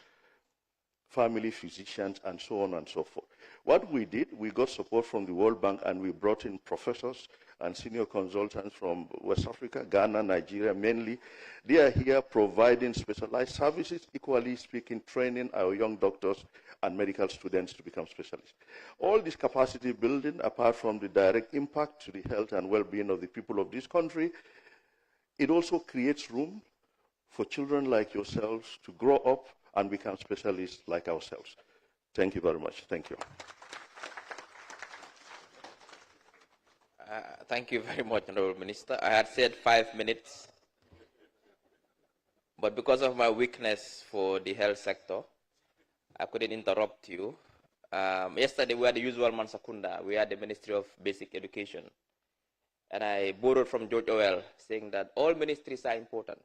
family physicians, and so on and so forth. What we did, we got support from the World Bank, and we brought in professors and senior consultants from West Africa, Ghana, Nigeria mainly. They are here providing specialized services, equally speaking, training our young doctors and medical students to become specialists. All this capacity building, apart from the direct impact to the health and well-being of the people of this country, it also creates room for children like yourselves to grow up and become specialists like ourselves. Thank you very much. Thank you. Thank you very much, Honorable Minister. I had said 5 minutes, but because of my weakness for the health sector, I couldn't interrupt you. Yesterday, we had the usual Mansa Kunda. We had the Ministry of Basic Education. And I borrowed from George Orwell, saying that all ministries are important,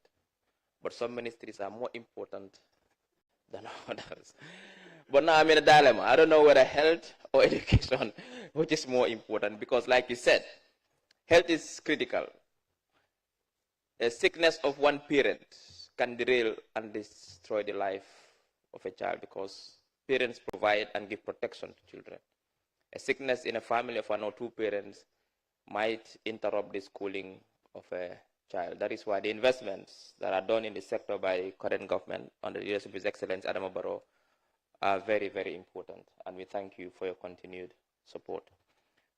but some ministries are more important than others. But now I'm in a dilemma. I don't know whether health or education, which is more important, because like you said, health is critical. A sickness of one parent can derail and destroy the life of a child, because parents provide and give protection to children. A sickness in a family of 1 or 2 parents might interrupt the schooling of a child. That is why the investments that are done in the sector by the current government under the leadership of His Excellency Adam Barrow are very, very important, and we thank you for your continued support.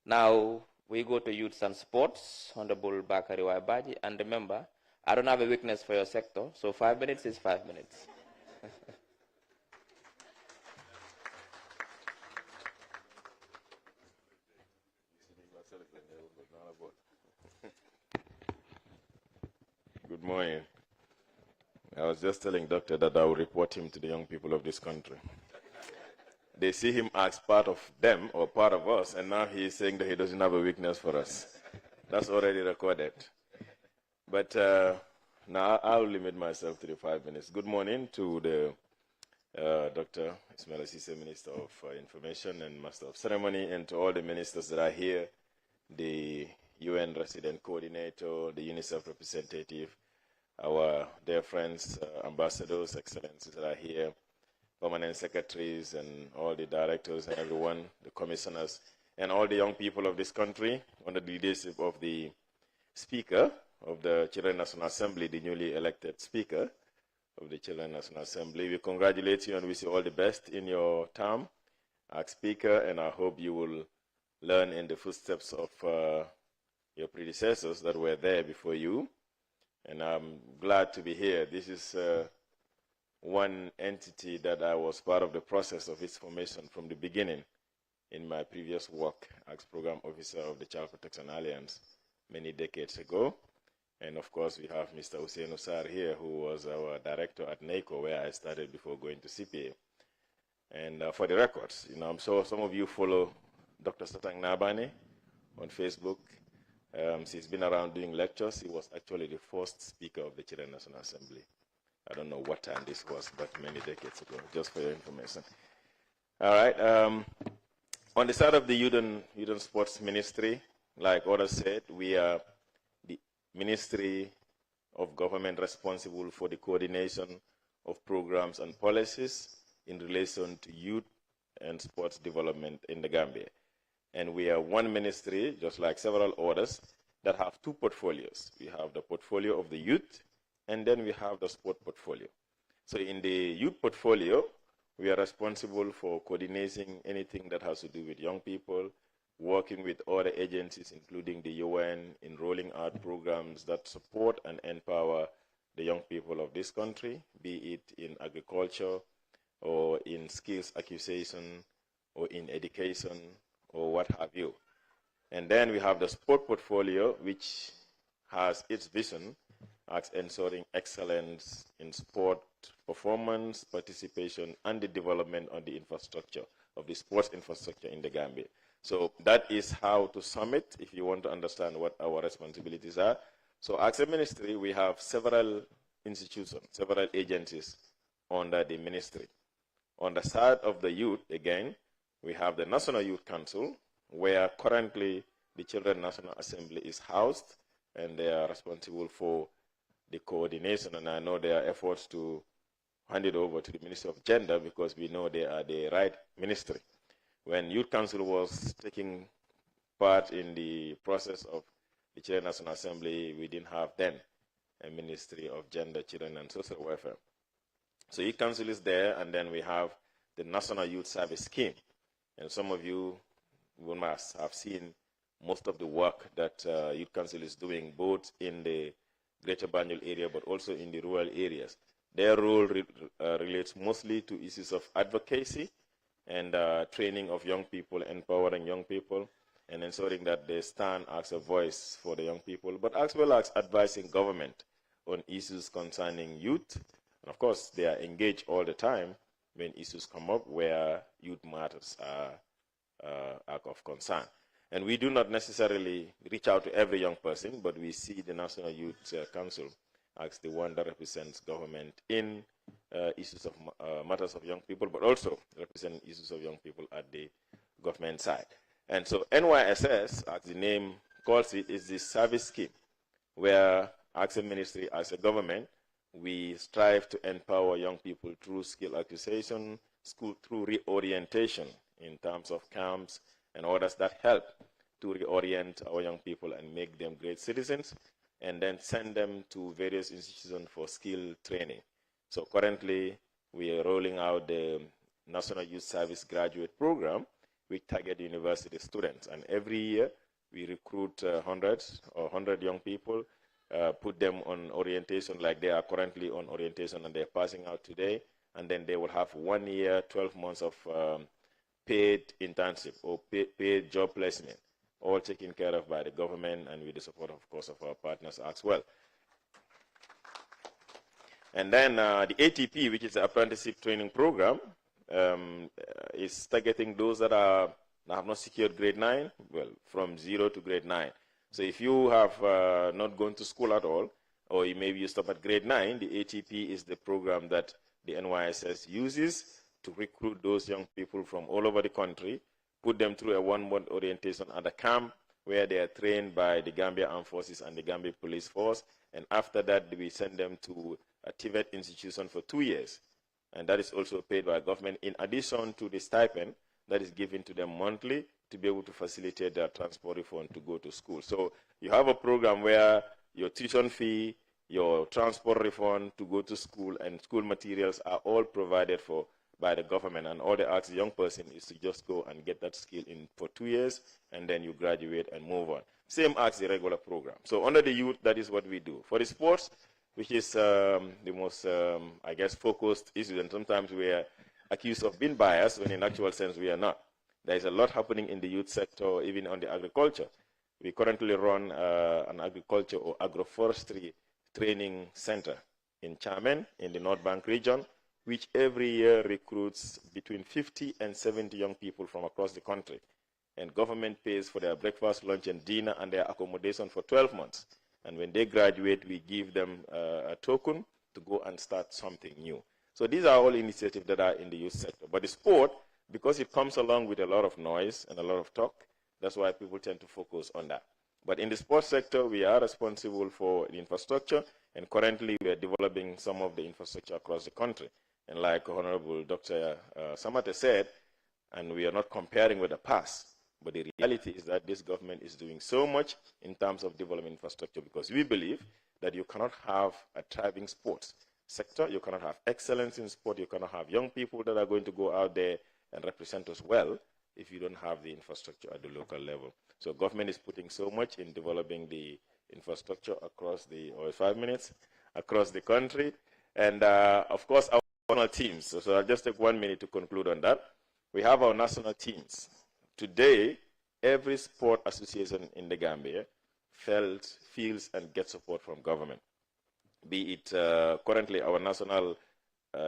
Now, we go to youths and sports, Honorable Bakari Waibaji, and remember, I don't have a weakness for your sector, so 5 minutes is 5 minutes. Good morning. I was just telling Doctor that I will report him to the young people of this country. They see him as part of them or part of us, and now he is saying that he doesn't have a weakness for us. That's already recorded. But now I'll limit myself to the 5 minutes. Good morning to the Dr. Ismail Assise, Minister of Information and Master of Ceremony, and to all the ministers that are here, the UN Resident Coordinator, the UNICEF representative, our dear friends, ambassadors, excellencies that are here, permanent secretaries, and all the directors and everyone, the commissioners, and all the young people of this country, under the leadership of the Speaker of the Children National Assembly, the newly elected Speaker of the Children National Assembly. We congratulate you and wish you all the best in your term as Speaker, and I hope you will learn in the footsteps of your predecessors that were there before you. And I'm glad to be here. This is one entity that I was part of the process of its formation from the beginning in my previous work as Program Officer of the Child Protection Alliance many decades ago. And of course, we have Mr. Hussein Usar here, who was our director at NACO, where I started before going to CPA. And for the records, I'm sure some of you follow Dr. Satang Nabane on Facebook. He's been around doing lectures. He was actually the first Speaker of the Children National Assembly. I don't know what time this was, but many decades ago, just for your information. All right. On the side of the Youth and Sports Ministry, like others said, we are the ministry of government responsible for the coordination of programs and policies in relation to youth and sports development in the Gambia. And we are one ministry, just like several others, that have 2 portfolios. We have the portfolio of the youth, and then we have the sport portfolio. So in the youth portfolio, we are responsible for coordinating anything that has to do with young people, working with other agencies, including the UN, in rolling out programs that support and empower the young people of this country, be it in agriculture, or in skills acquisition, or in education, or what have you. And then we have the sport portfolio, which has its vision as ensuring excellence in sport performance, participation, and the development of the infrastructure, of the sports infrastructure in the Gambia. So that is how to sum it, if you want to understand what our responsibilities are. So as a ministry, we have several institutions, several agencies under the ministry. On the side of the youth, again, we have the National Youth Council, where currently the Children National Assembly is housed, and they are responsible for the coordination, and I know there are efforts to hand it over to the Ministry of Gender because we know they are the right ministry. When Youth Council was taking part in the process of the Children National Assembly, we didn't have then a Ministry of Gender, Children and Social Welfare. So Youth Council is there, and then we have the National Youth Service Scheme. And some of you must have seen most of the work that Youth Council is doing, both in the Greater Banjul area, but also in the rural areas. Their role relates mostly to issues of advocacy and training of young people, empowering young people, and ensuring that they stand as a voice for the young people, but as well as advising government on issues concerning youth. And of course, they are engaged all the time when issues come up where youth matters are of concern. And we do not necessarily reach out to every young person, but we see the National Youth Council as the one that represents government in issues of matters of young people, but also represent issues of young people at the government side. And so NYSS, as the name calls it, is this service scheme where as a ministry, as a government, we strive to empower young people through skill acquisition, through reorientation in terms of camps and others that help to reorient our young people and make them great citizens, and then send them to various institutions for skill training. So currently, we are rolling out the National Youth Service Graduate Program, which target university students. And every year, we recruit 100 young people, put them on orientation like they are currently on orientation and they're passing out today. And then they will have 1 year, 12 months of paid internship or paid job placement, all taken care of by the government and with the support, of course, of our partners as well. And then the ATP, which is the Apprenticeship Training Program, is targeting those that have not secured grade 9, well, from 0 to grade 9. So if you have not gone to school at all, or maybe you stop at grade 9, the ATP is the program that the NYSS uses to recruit those young people from all over the country, put them through a 1-month orientation at a camp where they are trained by the Gambia Armed Forces and the Gambia Police Force. And after that, we send them to a TVET institution for 2 years. And that is also paid by government in addition to the stipend that is given to them monthly to be able to facilitate their transport refund to go to school. So you have a program where your tuition fee, your transport refund to go to school, and school materials are all provided for by the government, and all they ask the young person is to just go and get that skill in for 2 years, and then you graduate and move on. Same as the regular program. So under the youth, that is what we do. For the sports, which is the most, I guess, focused issue, and sometimes we are accused of being biased when in actual sense we are not. There is a lot happening in the youth sector, even on the agriculture. We currently run an agriculture or agroforestry training center in Chamen, in the North Bank region, which every year recruits between 50 and 70 young people from across the country. And government pays for their breakfast, lunch, and dinner, and their accommodation for 12 months. And when they graduate, we give them a token to go and start something new. So these are all initiatives that are in the youth sector. But the sport, because it comes along with a lot of noise and a lot of talk, that's why people tend to focus on that. But in the sports sector, we are responsible for the infrastructure, and currently we are developing some of the infrastructure across the country. And like Honorable Dr. Samate said, and we are not comparing with the past, but the reality is that this government is doing so much in terms of development infrastructure, because we believe that you cannot have a thriving sports sector, you cannot have excellence in sport, you cannot have young people that are going to go out there and represent us well if you don't have the infrastructure at the local level. So government is putting so much in developing the infrastructure across the, across the country. And of course, our national teams. So I'll just take 1 minute to conclude on that. We have our national teams. Today, every sport association in the Gambia feels and gets support from government. Be it currently our national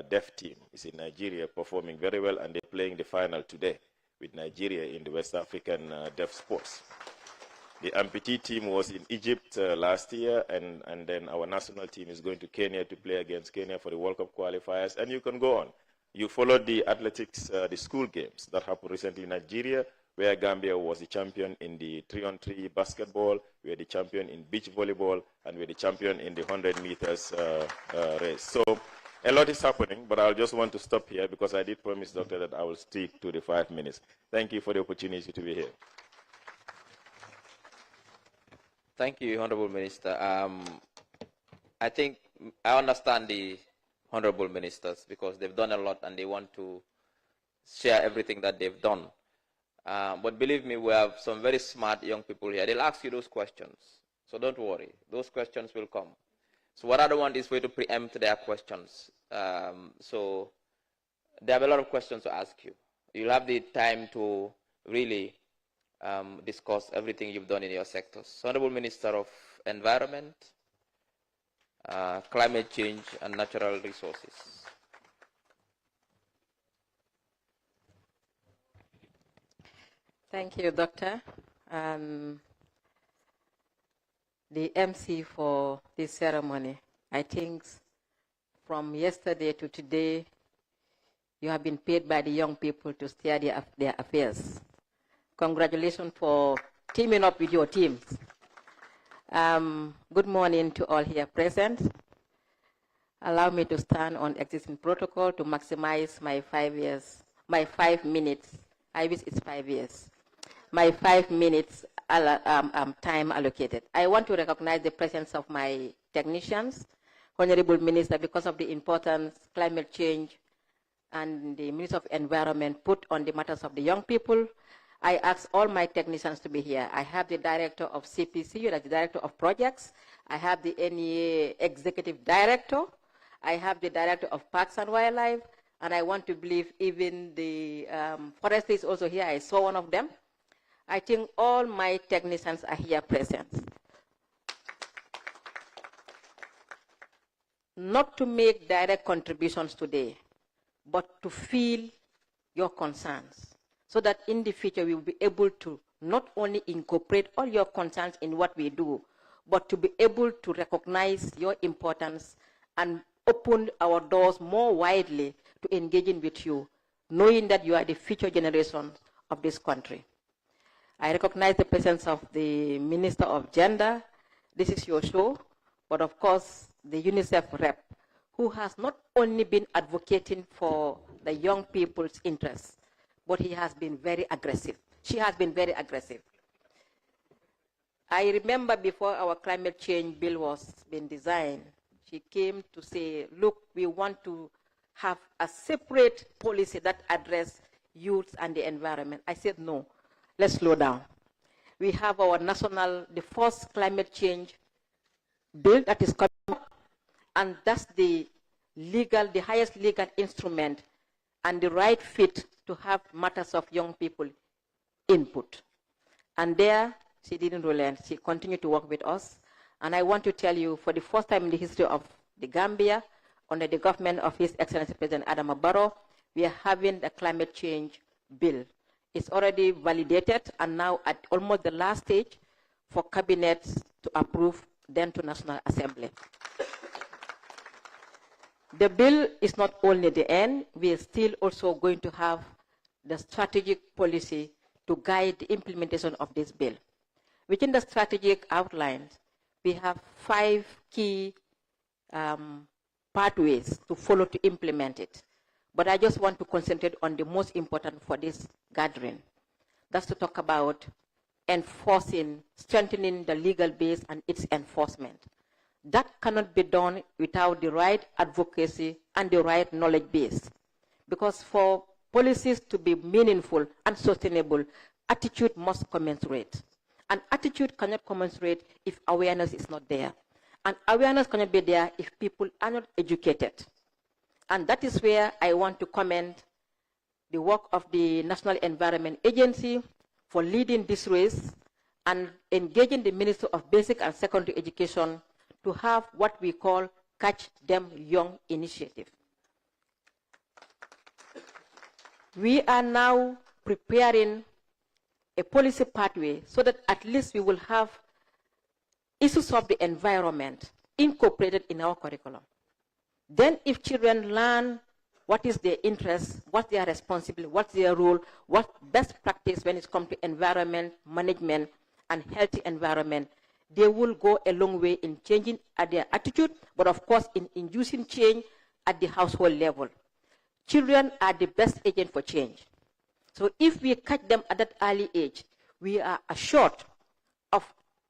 deaf team is in Nigeria performing very well, and they're playing the final today with Nigeria in the West African deaf sports. The amputee team was in Egypt last year, and then our national team is going to Kenya to play against Kenya for the World Cup qualifiers, and you can go on. You followed the athletics, the school games that happened recently in Nigeria, where Gambia was the champion in the 3-on-3 basketball, we were the champion in beach volleyball, and we were the champion in the 100 meters race. So a lot is happening, but I'll just want to stop here because I did promise, Doctor, that I will stick to the 5 minutes. Thank you for the opportunity to be here. Thank you, Honorable Minister. I think I understand the Honorable Ministers because they've done a lot and they want to share everything that they've done. But believe me, we have some very smart young people here. They'll ask you those questions. So don't worry. Those questions will come. So what I don't want is for you to preempt their questions. So they have a lot of questions to ask you. You'll have the time to really discuss everything you've done in your sectors. Honorable Minister of Environment, Climate Change and Natural Resources. Thank you, Doctor. The MC for this ceremony, I think from yesterday to today, you have been paid by the young people to steer their affairs. Congratulations for teaming up with your teams. Good morning to all here present. Allow me to stand on existing protocol to maximize my 5 minutes. I wish it's 5 years. My 5 minutes time allocated. I want to recognize the presence of my technicians, Honorable Minister, because of the importance climate change and the Minister of Environment put on the matters of the young people. I ask all my technicians to be here. I have the Director of CPC, that's the Director of Projects. I have the NEA Executive Director. I have the Director of Parks and Wildlife. And I want to believe even the forestry is also here. I saw one of them. I think all my technicians are here present. Not to make direct contributions today, but to feel your concerns, so that in the future we will be able to not only incorporate all your concerns in what we do, but to be able to recognize your importance and open our doors more widely to engaging with you, knowing that you are the future generation of this country. I recognize the presence of the Minister of Gender. This is your show, but of course, the UNICEF rep, who has not only been advocating for the young people's interests, but he has been very aggressive. She has been very aggressive. I remember before our climate change bill was being designed, she came to say, look, we want to have a separate policy that addresses youth and the environment. I said, no, let's slow down. We have our the first climate change bill that is coming up, and that's the highest legal instrument and the right fit to have matters of young people input. And there, she didn't relent. She continued to work with us. And I want to tell you, for the first time in the history of the Gambia, under the government of His Excellency President Adama Barrow, we are having the climate change bill. It's already validated and now at almost the last stage for Cabinet to approve, then to National Assembly. The bill is not only the end, we are still also going to have the strategic policy to guide the implementation of this bill. Within the strategic outlines, we have 5 key pathways to follow to implement it. But I just want to concentrate on the most important for this gathering. That's to talk about enforcing, strengthening the legal base and its enforcement. That cannot be done without the right advocacy and the right knowledge base. Because for policies to be meaningful and sustainable, attitude must commensurate. And attitude cannot commensurate if awareness is not there. And awareness cannot be there if people are not educated. And that is where I want to commend the work of the National Environment Agency for leading this race and engaging the Minister of Basic and Secondary Education to have what we call Catch Them Young initiative. We are now preparing a policy pathway so that at least we will have issues of the environment incorporated in our curriculum. Then if children learn what is their interest, what they are responsible, what's their role, what best practice when it comes to environment management and healthy environment, they will go a long way in changing their attitude, but of course in inducing change at the household level. Children are the best agent for change. So if we catch them at that early age, we are assured of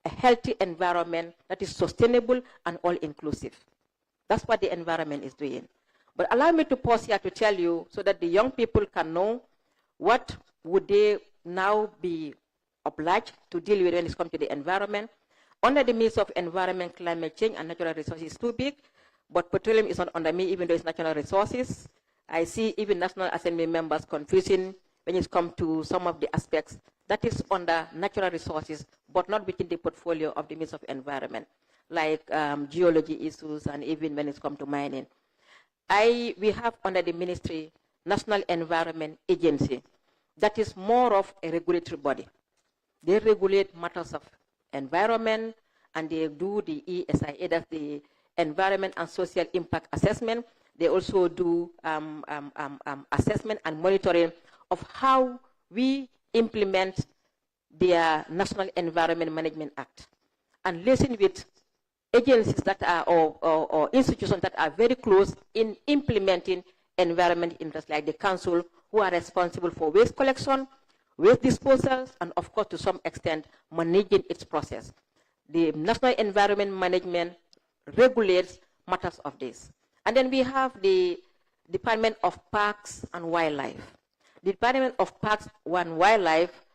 a healthy environment that is sustainable and all-inclusive. That's what the environment is doing. But allow me to pause here to tell you so that the young people can know what would they now be obliged to deal with when it comes to the environment. Under the Ministry of Environment, Climate Change and Natural Resources is too big, but petroleum is not under me even though it's natural resources. I see even National Assembly members confusing when it comes to some of the aspects that is under natural resources, but not within the portfolio of the Ministry of Environment, like geology issues and even when it comes to mining. We have under the ministry National Environment Agency that is more of a regulatory body. They regulate matters of environment and they do the ESIA, that's the Environment and Social Impact Assessment. They also do assessment and monitoring of how we implement their National Environment Management Act and listen with agencies that are or institutions that are very close in implementing environment interests, like the council, who are responsible for waste collection, waste disposals, and of course to some extent managing its process. The National Environment Management regulates matters of this. And then we have the Department of Parks and Wildlife. The Department of Parks and Wildlife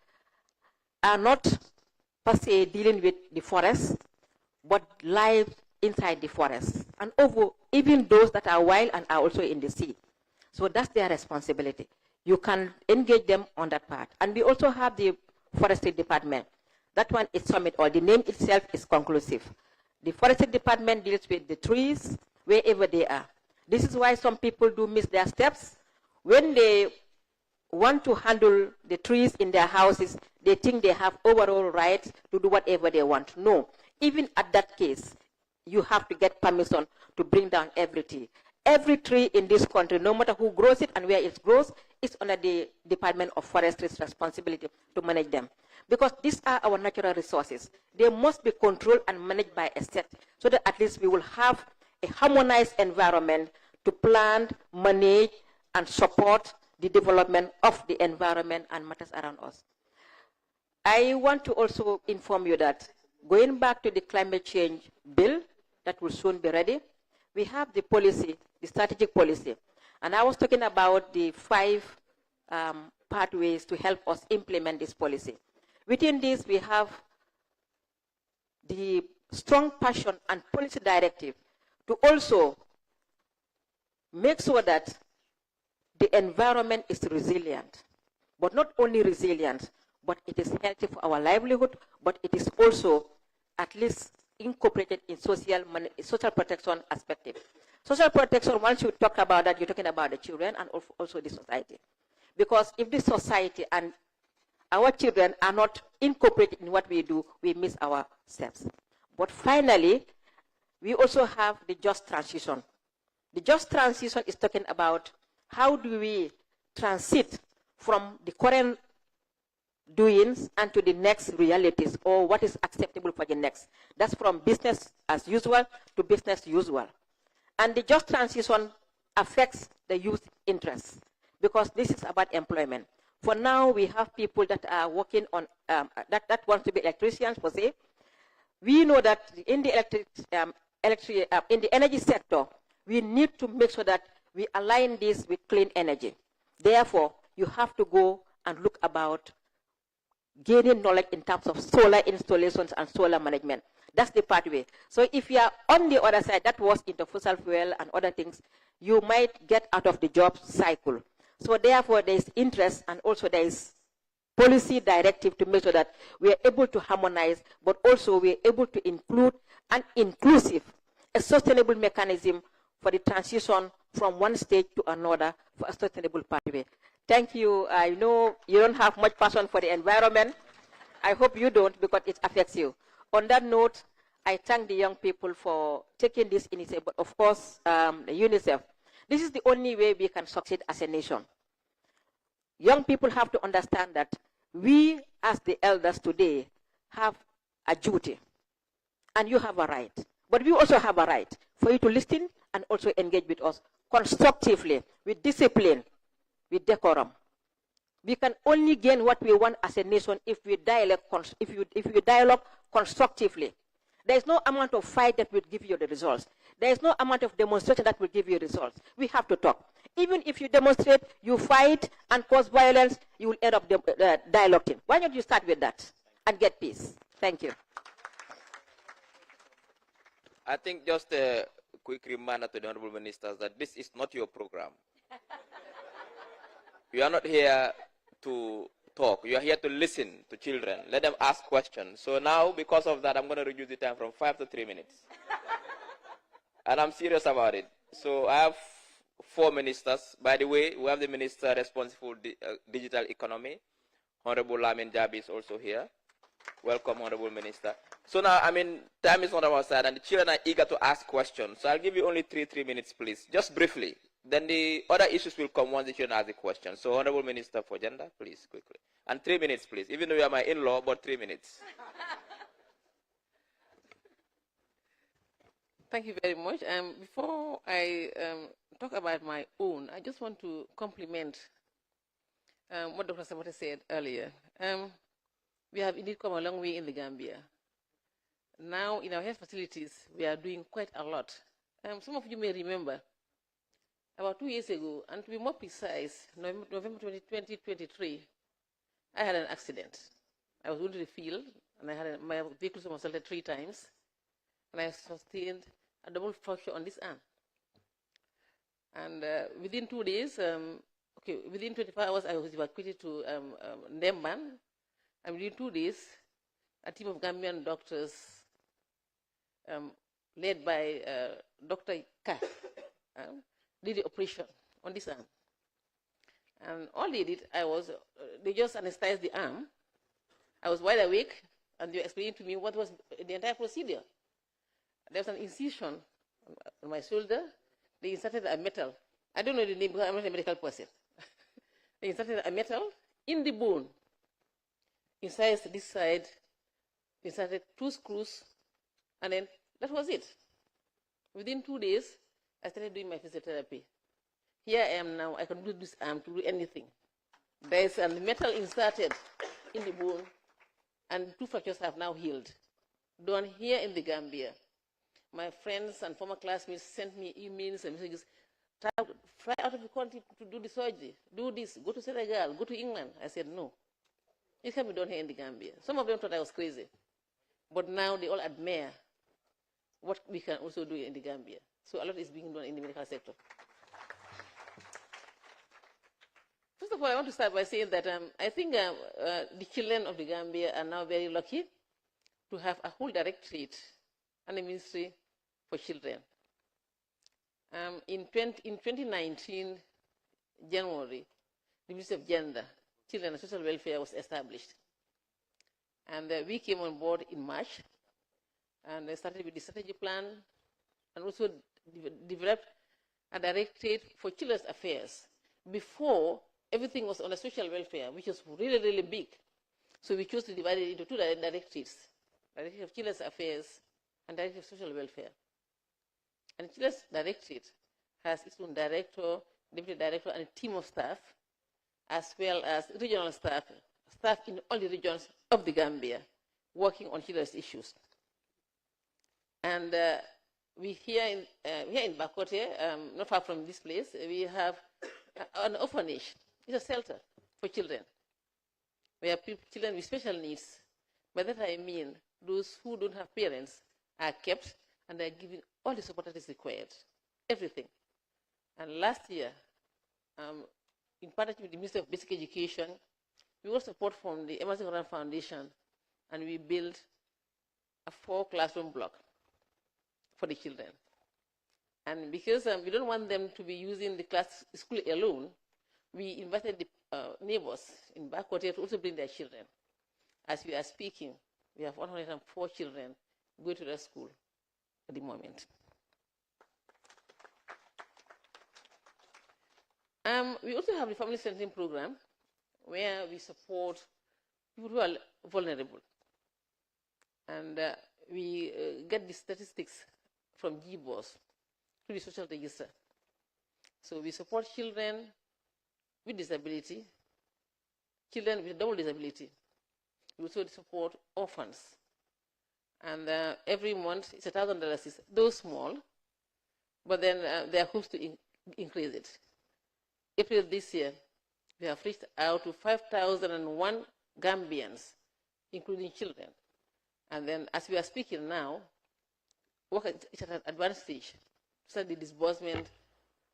are not per se dealing with the forest, but live inside the forest, and even those that are wild and are also in the sea. So that's their responsibility. You can engage them on that part. And we also have the Forestry Department. That one is summit, or the name itself is conclusive. The Forestry Department deals with the trees wherever they are. This is why some people do miss their steps. When they want to handle the trees in their houses, they think they have overall rights to do whatever they want. No. Even at that case, you have to get permission to bring down every tree. Every tree in this country, no matter who grows it and where it grows, is under the Department of Forestry's responsibility to manage them. Because these are our natural resources. They must be controlled and managed by a set so that at least we will have a harmonized environment to plan, manage, and support the development of the environment and matters around us. I want to also inform you that going back to the climate change bill that will soon be ready, we have the policy, the strategic policy. And I was talking about the 5 pathways to help us implement this policy. Within this, we have the strong passion and policy directive to also make sure that the environment is resilient, but not only resilient, but it is healthy for our livelihood, but it is also at least incorporated in social protection aspect. Social protection, once you talk about that, you're talking about the children and also the society. Because if the society and our children are not incorporated in what we do, we miss our steps. But finally, we also have the just transition. The just transition is talking about how do we transit from the current doings and to the next realities, or what is acceptable for the next. That's from business as usual to business usual. And the just transition affects the youth interests because this is about employment. For now, we have people that are working on, that want to be electricians, per se. We know that in the in the energy sector, we need to make sure that we align this with clean energy. Therefore, you have to go and look about gaining knowledge in terms of solar installations and solar management. That's the pathway. So if you are on the other side, that was into fossil fuel and other things, you might get out of the job cycle. So therefore, there is interest and also there is policy directive to make sure that we are able to harmonize, but also we are able to include an inclusive, a sustainable mechanism for the transition from one stage to another for a sustainable pathway. Thank you. I know you don't have much passion for the environment. I hope you don't, because it affects you. On that note, I thank the young people for taking this initiative, but of course, UNICEF. This is the only way we can succeed as a nation. Young people have to understand that we, as the elders today, have a duty, and you have a right. But we also have a right for you to listen and also engage with us constructively, with discipline, with decorum. We can only gain what we want as a nation if we dialogue constructively. There is no amount of fight that will give you the results. There is no amount of demonstration that will give you results. We have to talk. Even if you demonstrate, you fight and cause violence, you will end up dialoguing. Why don't you start with that and get peace? Thank you. I think just a quick reminder to the honorable ministers that this is not your program. You are not here to talk. You are here to listen to children. Let them ask questions. So now, because of that, I'm going to reduce the time from 5 to 3 minutes. And I'm serious about it. So I have 4 ministers. By the way, we have the minister responsible for digital economy. Honorable Lamin Jabi is also here. Welcome, Honorable Minister. So now, I mean, time is on our side, and the children are eager to ask questions. So I'll give you only 3 minutes, please, just briefly. Then the other issues will come once the children ask the question. So, Honorable Minister for Gender, please, quickly. And 3 minutes, please. Even though you are my in-law, but 3 minutes. Thank you very much. Before I talk about my own, I just want to compliment what Dr. Samote said earlier. We have indeed come a long way in the Gambia. Now, in our health facilities, we are doing quite a lot. Some of you may remember, about 2 years ago, and to be more precise, November 2023, I had an accident. I was going to the field, and my vehicle was assaulted 3 times, and I sustained a double fracture on this arm. And within 2 days, within 24 hours, I was evacuated to Ndemban, and within 2 days, a team of Gambian doctors, led by Dr. Ka, did the operation on this arm. And all they did, they just anesthetized the arm. I was wide awake, and they were explaining to me what was the entire procedure. There was an incision on my shoulder. They inserted a metal. I don't know the name because I'm not a medical person. They inserted a metal in the bone. Inside this side, they inserted 2 screws, and then that was it. Within 2 days, I started doing my physiotherapy. Here I am now. I can do this arm to do anything. There is a metal inserted in the bone, and 2 fractures have now healed. Done here in the Gambia. My friends and former classmates sent me emails and messages. Fly out of the country to do the surgery. Do this. Go to Senegal. Go to England. I said no. It can be done here in the Gambia. Some of them thought I was crazy, but now they all admire what we can also do in the Gambia. So a lot is being done in the medical sector. First of all, I want to start by saying that I think the children of the Gambia are now very lucky to have a whole directorate and a ministry for children. In 2019, January, the Ministry of Gender, Children and Social Welfare was established. And we came on board in March, and I started with the strategy plan, and also developed a directorate for children's affairs. Before, everything was on the social welfare, which was really, really big. So we chose to divide it into 2 directorates, Directorate of Children's Affairs and Directorate of Social Welfare. And Children's Directorate has its own director, deputy director, and a team of staff, as well as regional staff in all the regions of the Gambia, working on children's issues. And we here in Bakote, not far from this place, we have an orphanage. It's a shelter for children, where children with special needs, by that I mean those who don't have parents, are kept and they are given all the support that is required, everything. And last year, in partnership with the Ministry of Basic Education, we got support from the Mansa Kunda Foundation, and we built a 4-classroom block for the children. And because we don't want them to be using the school alone, we invited the neighbors in Bakote to also bring their children. As we are speaking, we have 104 children going to the school at the moment. We also have the family centering program where we support people who are vulnerable. And we get the statistics from GBOS to the social register. So we support children with disability, children with double disability. We also support orphans. And every month it's $1,000, though small, but then there are hopes to increase it. April this year, we have reached out to 5,001 Gambians, including children. And then as we are speaking now, work at an advanced stage to start the disbursement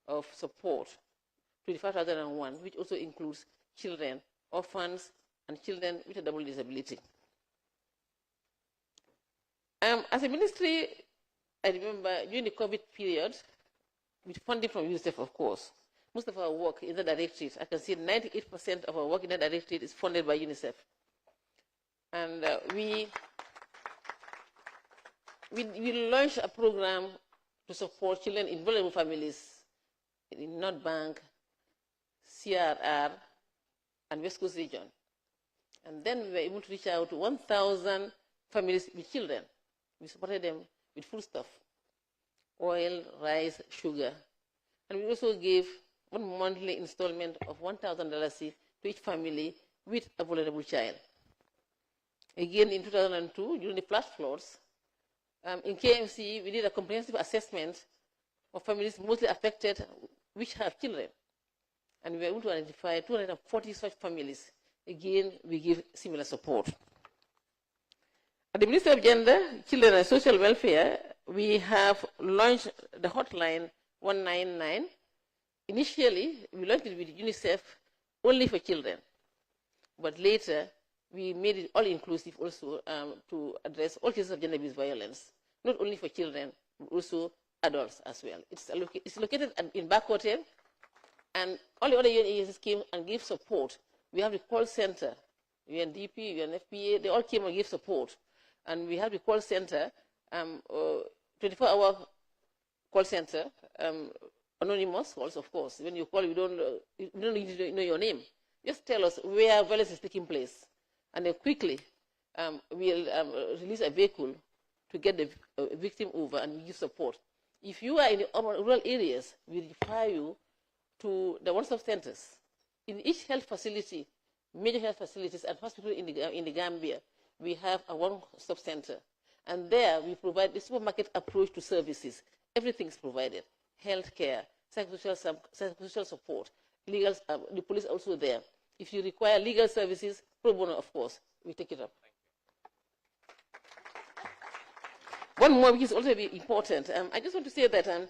of support to the 5,001, which also includes children, orphans, and children with a double disability. As a ministry, I remember during the COVID period, with funding from UNICEF, of course, most of our work in the directorate, I can see 98% of our work in the directorate is funded by UNICEF. And we launched a program to support children in vulnerable families in North Bank, CRR, and West Coast region. And then we were able to reach out to 1,000 families with children. We supported them with foodstuff, oil, rice, sugar. And we also gave one monthly installment of $1,000 to each family with a vulnerable child. Again, in 2002, during the flash floods, in KMC, we did a comprehensive assessment of families mostly affected which have children. And we were able to identify 240 such families. Again, we give similar support. At the Ministry of Gender, Children and Social Welfare, we have launched the hotline 199. Initially, we launched it with UNICEF only for children. But later, we made it all-inclusive also to address all cases of gender-based violence, not only for children, but also adults as well. It's located in Bakote, and all the other UN agencies came and gave support. We have the call center, UNDP, UNFPA, they all came and gave support. And we have the call center, 24-hour call center, anonymous calls, of course. When you call, you don't need to know your name. Just tell us where violence is taking place. And then quickly, we'll release a vehicle to get the victim over and give support. If you are in the rural areas, we refer you to the one-stop centers. In each health facility, major health facilities and hospitals in the Gambia, we have a one-stop center. And there we provide the supermarket approach to services. Everything is provided. Healthcare, psychosocial support, legal, the police also there. If you require legal services, pro bono, of course, we take it up. One more, which is also very important. I just want to say that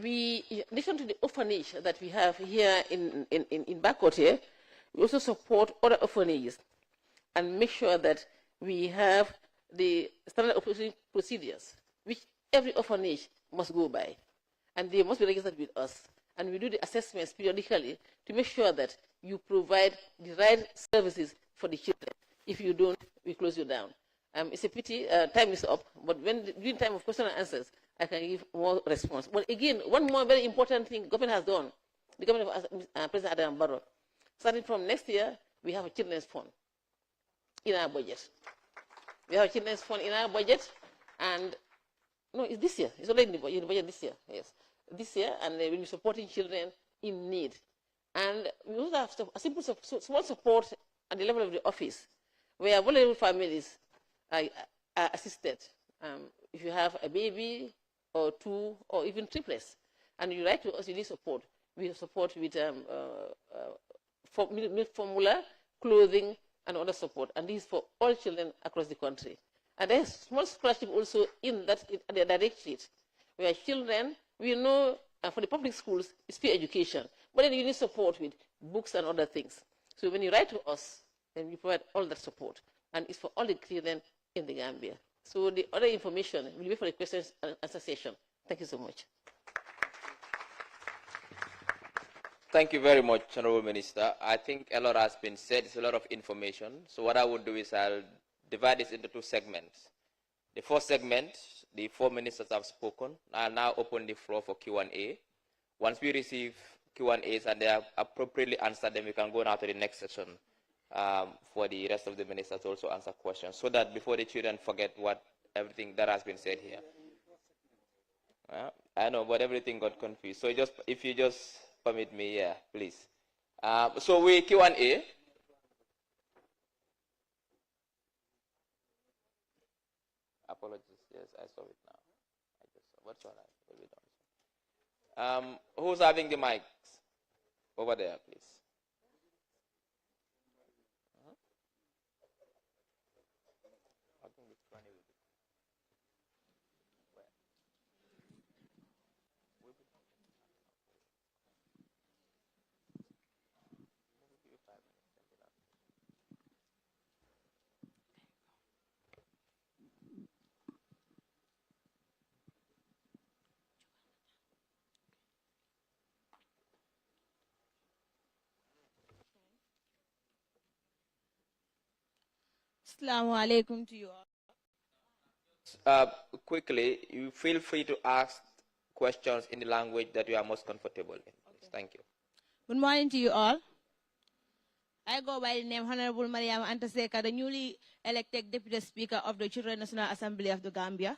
we, in addition to the orphanage that we have here in Bakote, we also support other orphanages and make sure that we have the standard operating procedures, which every orphanage must go by. And they must be registered with us. And we do the assessments periodically to make sure that you provide the right services for the children. If you don't, we close you down. It's a pity, time is up, but during time of question and answers, I can give more response. But again, one more very important thing government has done, the government of President Adam Barrow, starting from next year, we have a children's fund in our budget. We have a children's fund in our budget, and no, it's this year. It's already in the budget this year, yes. This year, and we'll be supporting children in need. And we also have a simple small support at the level of the office, where vulnerable families are assisted. If you have a baby or two or even triplets, and you write to us, you need support. We support with milk formula, clothing, and other support. And this is for all children across the country. And there's small scholarship also in the directorate, where children, we know for the public schools, it's free education. But then you need support with books and other things. So when you write to us, then we provide all that support. And it's for all the children in the Gambia. So the other information will be for the questions and answer session. Thank you so much. Thank you very much, Honorable Minister. I think a lot has been said. It's a lot of information. So what I would do is I'll divide this into two segments. The first segment, the 4 ministers have spoken. I'll now open the floor for Q&A. Once we receive Q&As and they have appropriately answered them, we can go now to the next session for the rest of the ministers to also answer questions, so that before the children forget everything that has been said here. I know, but everything got confused. So if you just permit me, yeah, please. So we Q&A. Apologies. Yes, I saw it now. What's all right? Who's having the mics? Over there, please. Assalamu alaikum to you all. Quickly, you feel free to ask questions in the language that you are most comfortable in. Okay. Thank you. Good morning to you all. I go by the name Honorable Mariam Antaseka, the newly elected Deputy Speaker of the Children's National Assembly of the Gambia.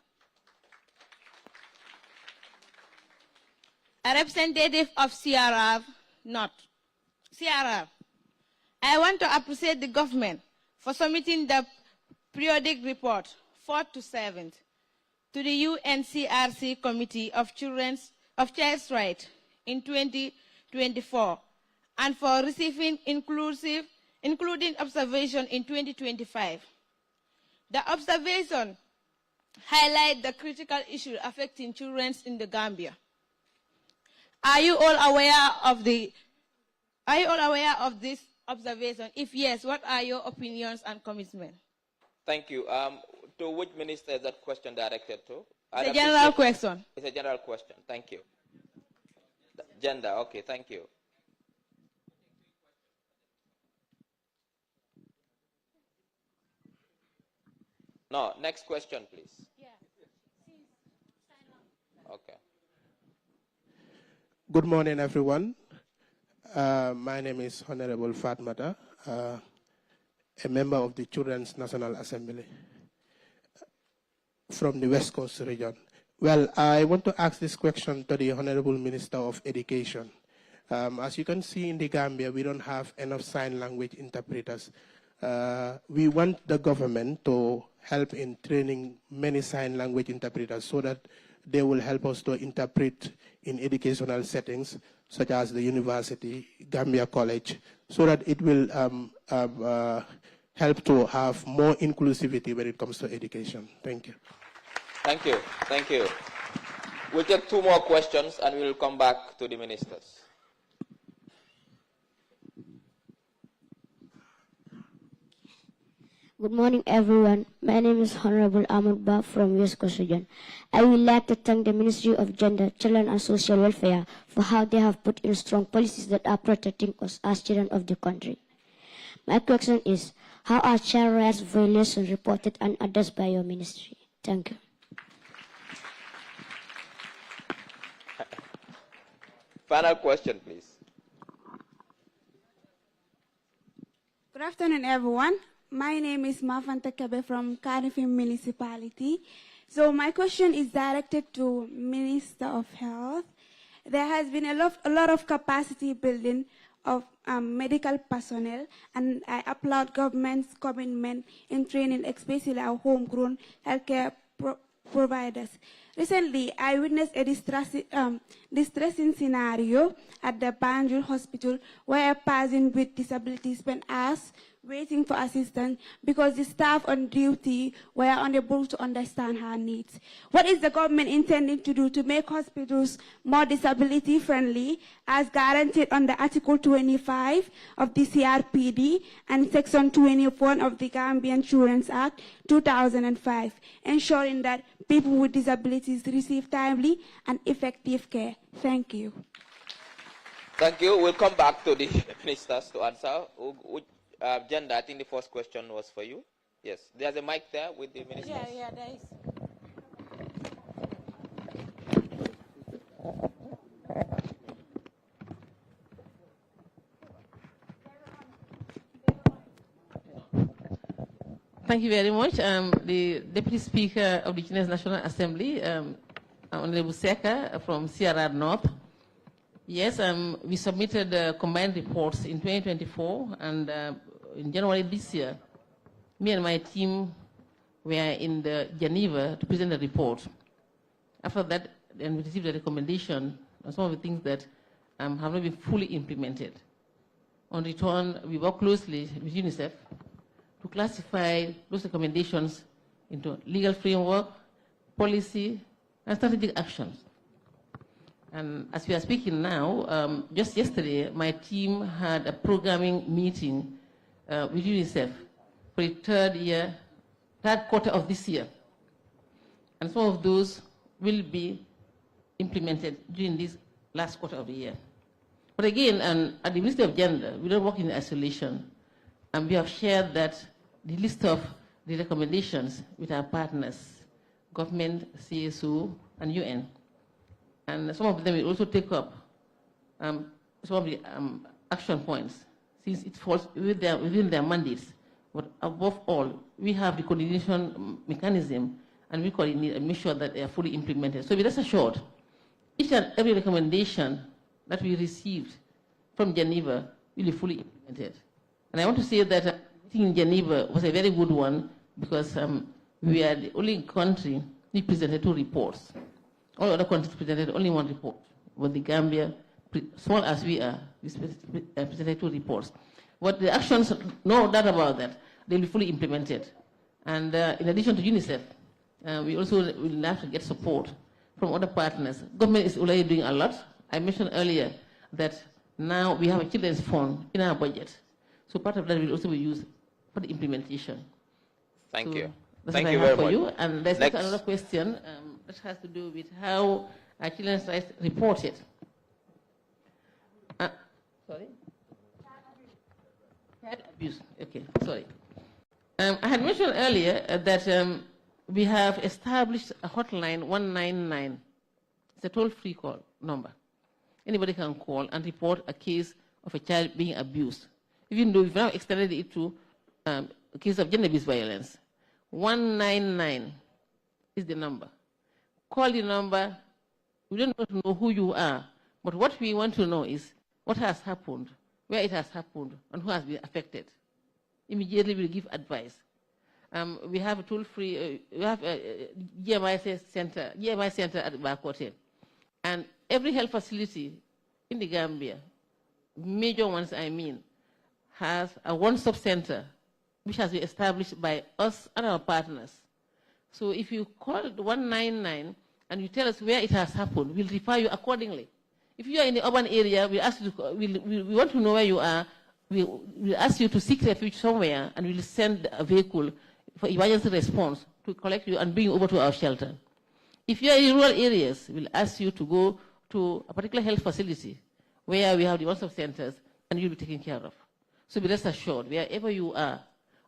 A representative of CRR, CRR. I want to appreciate the government for submitting the periodic report 4th to 7th to the UNCRC Committee of Child's Rights in 2024 and for receiving including observation in 2025. The observation highlight the critical issue affecting children in the Gambia. Are you all aware of this observation? If yes, what are your opinions and commitments? Thank you. To which minister is that question directed to? It's a general question. It's a general question. Thank you. Gender. Okay. Thank you. No. Next question, please. Yeah. Okay. Good morning, everyone. My name is Honorable Fatmata, a member of the Children's National Assembly from the West Coast region. Well, I want to ask this question to the Honorable Minister of Education. As you can see in the Gambia, we don't have enough sign language interpreters. We want the government to help in training many sign language interpreters so that they will help us to interpret in educational settings, such as the university, Gambia College, so that it will help to have more inclusivity when it comes to education. Thank you. Thank you. Thank you. We'll take 2 more questions and we'll come back to the ministers. Good morning, everyone. My name is Honorable Ahmed Ba from West Coast Region. I would like to thank the Ministry of Gender, Children and Social Welfare for how they have put in strong policies that are protecting us as children of the country. My question is, how are child rights violations reported and addressed by your ministry? Thank you. Final question, please. Good afternoon, everyone. My name is Mafanta Kebe from Cardiff Municipality. So my question is directed to Minister of Health. There has been a lot of capacity building of medical personnel, and I applaud government's commitment in training, especially our homegrown healthcare providers. Recently, I witnessed a distressing scenario at the Banjul Hospital where a person with disabilities spent hours waiting for assistance because the staff on duty were unable to understand her needs. What is the government intending to do to make hospitals more disability friendly as guaranteed under Article 25 of the CRPD and Section 21 of the Gambian Children's Act 2005, ensuring that people with disabilities receive timely and effective care? Thank you. Thank you. We'll come back to the ministers to answer. Gender, I think the first question was for you. Yes, there's a mic there with the ministers. Yeah, there is. Thank you very much. The Deputy Speaker of the Chinese National Assembly, Honorable Seka from CRR North. Yes, we submitted combined reports in 2024, and in January this year, me and my team were in Geneva to present the report. After that, then we received a recommendation on some of the things that have not been fully implemented. On return, we work closely with UNICEF to classify those recommendations into legal framework, policy, and strategic actions. And as we are speaking now, just yesterday, my team had a programming meeting with UNICEF for the third quarter of this year. And some of those will be implemented during this last quarter of the year. But again, at the Ministry of Gender, we don't work in isolation. And we have shared that the list of the recommendations with our partners, government, CSO, and UN. And some of them will also take up some of the action points, since it falls within their mandates. But above all, we have the coordination mechanism, and we coordinate and make sure that they are fully implemented. So be rest assured, each and every recommendation that we received from Geneva will be fully implemented. And I want to say that meeting in Geneva was a very good one, because we are the only country that presented 2 reports. All other countries presented only 1 report. But the Gambia, small as we are, we presented 2 reports. But the actions, no doubt about that, they'll be fully implemented. And in addition to UNICEF, we also will have to get support from other partners. Government is already doing a lot. I mentioned earlier that now we have a children's fund in our budget. So part of that will also be used for the implementation. Thank you. That's Thank what you I have very for much. you. And there's another question that has to do with how children's rights reported. Sorry? Child abuse. Okay, sorry. I had mentioned earlier that we have established a hotline 199. It's a toll-free call number. Anybody can call and report a case of a child being abused, even though we've now extended it to a case of gender-based violence. 199 is the number. Call the number. We don't want to know who you are, but what we want to know is what has happened, where it has happened, and who has been affected. Immediately we'll give advice. We have a toll-free, we have a GMI center at the Back Hotel. And every health facility in the Gambia, major ones I mean, has a one-stop center which has been established by us and our partners. So if you call 199 and you tell us where it has happened, we'll refer you accordingly. If you are in the urban area, we'll ask you to, we want to know where you are. We'll ask you to seek refuge somewhere, and we'll send a vehicle for emergency response to collect you and bring you over to our shelter. If you are in rural areas, we'll ask you to go to a particular health facility where we have the one-stop centers, and you'll be taken care of. So be rest assured, wherever you are,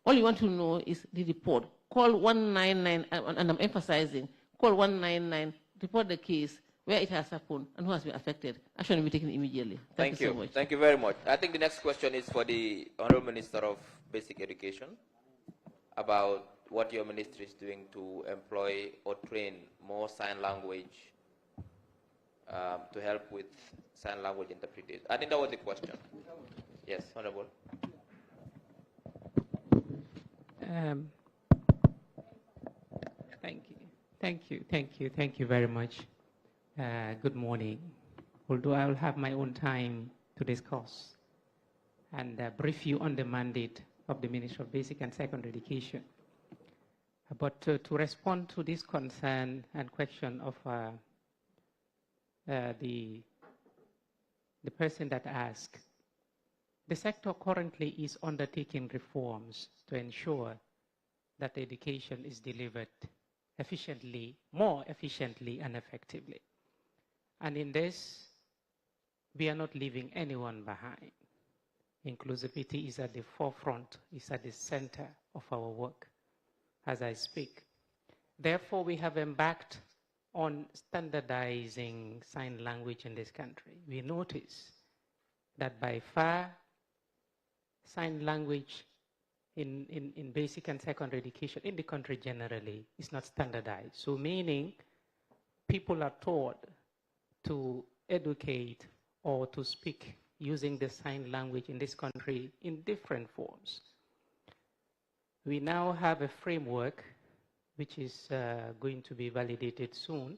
all you want to know is the report. Call 199, and I'm emphasizing, call 199, report the case, where it has happened, and who has been affected. Action will be taken immediately. Thank you so much. Thank you very much. I think the next question is for the Honorable Minister of Basic Education, about what your ministry is doing to employ or train more sign language to help with sign language interpretation. I think that was the question. Yes, Honorable. Thank you very much. Good morning. Although I will have my own time to discuss and brief you on the mandate of the Ministry of Basic and Secondary Education. But to respond to this concern and question of the person that asked, the sector currently is undertaking reforms to ensure that education is delivered efficiently, more efficiently and effectively. And in this, we are not leaving anyone behind. Inclusivity is at the forefront, is at the center of our work as I speak. Therefore, we have embarked on standardizing sign language in this country. We notice that by far, sign language in basic and secondary education in the country generally is not standardized. So meaning people are taught to educate or to speak using the sign language in this country in different forms. We now have a framework which is going to be validated soon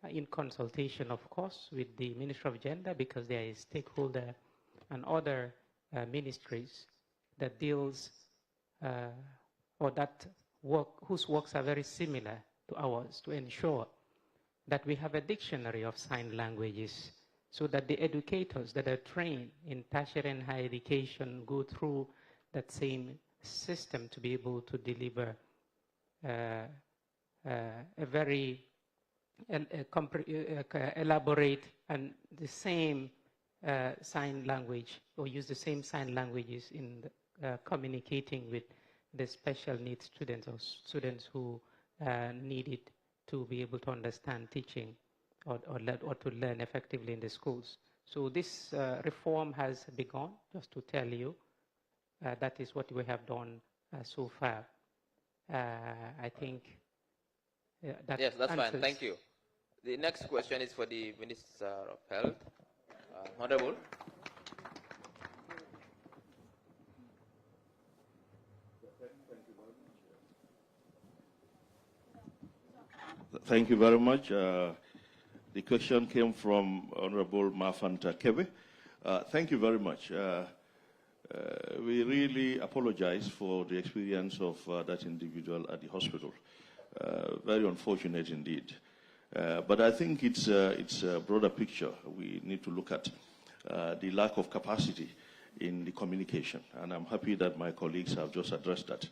in consultation, of course, with the Ministry of Gender, because there is stakeholder and other ministries that deals or that work, whose works are very similar to ours, to ensure that we have a dictionary of sign languages so that the educators that are trained in tertiary and higher education go through that same system to be able to deliver a very elaborate and the same sign language, or use the same sign languages in communicating with the special needs students or students who need it to be able to understand teaching or to learn effectively in the schools. So this reform has begun, just to tell you. That is what we have done so far. I think that yes, that's answers. fine. Thank you. The next question is for the Minister of Health. Honorable. Thank you very much. The question came from Honorable Mafanta Kebe. Thank you very much. We really apologize for the experience of that individual at the hospital. Very unfortunate indeed. But I think it's a broader picture we need to look at. The lack of capacity in the communication. And I'm happy that my colleagues have just addressed that.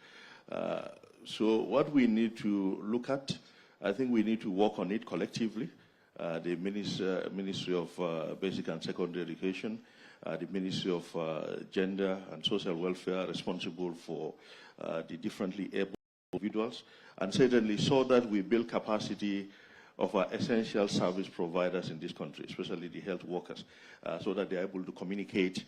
So what we need to look at, I think we need to work on it collectively. The Ministry of Basic and Secondary Education, the Ministry of Gender and Social Welfare, responsible for the differently able individuals, and certainly so that we build capacity of our essential service providers in this country, especially the health workers, so that they're able to communicate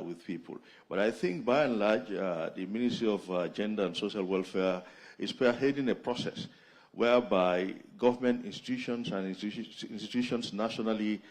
with people. But I think by and large, the Ministry of Gender and Social Welfare is spearheading a process whereby government institutions and institutions nationally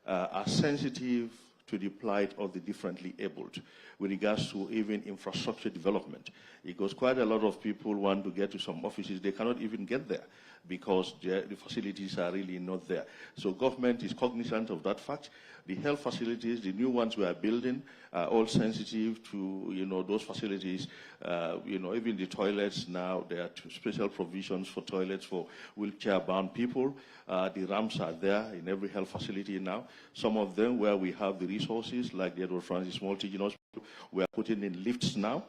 are sensitive to the plight of the differently abled with regards to even infrastructure development. Because quite a lot of people want to get to some offices, they cannot even get there because the facilities are really not there. So government is cognizant of that fact. The health facilities, the new ones we are building, are all sensitive to, those facilities. Even the toilets now, there are special provisions for toilets for wheelchair-bound people. The ramps are there in every health facility now. Some of them where we have the resources, like the Edward Francis Small Teaching Hospital, we are putting in lifts now.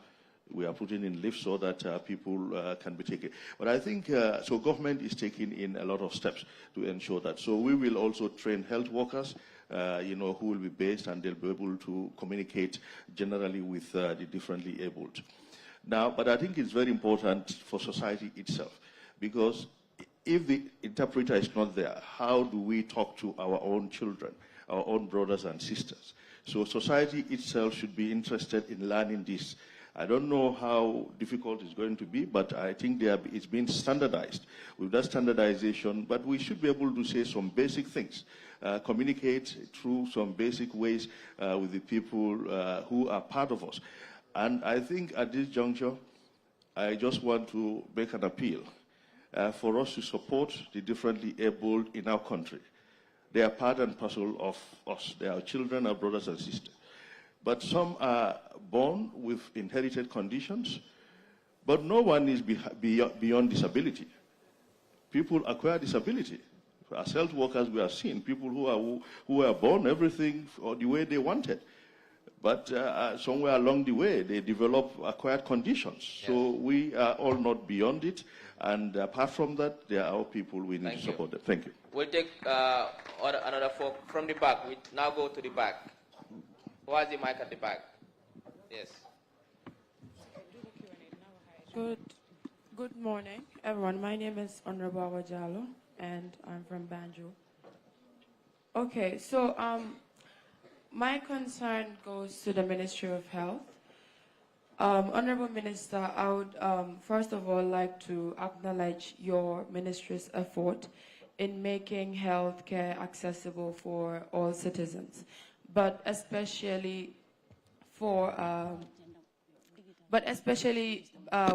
We are putting in lifts so that people can be taken. But I think, so government is taking in a lot of steps to ensure that. So we will also train health workers, who will be based, and they'll be able to communicate generally with the differently abled. Now, but I think it's very important for society itself, because if the interpreter is not there, how do we talk to our own children, our own brothers and sisters? So society itself should be interested in learning this. I don't know how difficult it's going to be, but I think it's been standardized. With that standardization, but we should be able to say some basic things, communicate through some basic ways with the people who are part of us. And I think at this juncture, I just want to make an appeal for us to support the differently abled in our country. They are part and parcel of us. They are children, our brothers and sisters. But some are born with inherited conditions, but no one is beyond disability. People acquire disability. As health workers, we have seen people who are born everything the way they wanted. But somewhere along the way, they develop acquired conditions. Yes. So we are all not beyond it. And apart from that, there are our people we need to support them. Thank you. We'll take another 4 from the back. We now go to the back. Who has the mic at the back? Yes. Good morning, everyone. My name is Honorable Awajalo, and I'm from Banjul. Okay, so my concern goes to the Ministry of Health. Honorable Minister, I would first of all like to acknowledge your ministry's effort in making health care accessible for all citizens, but especially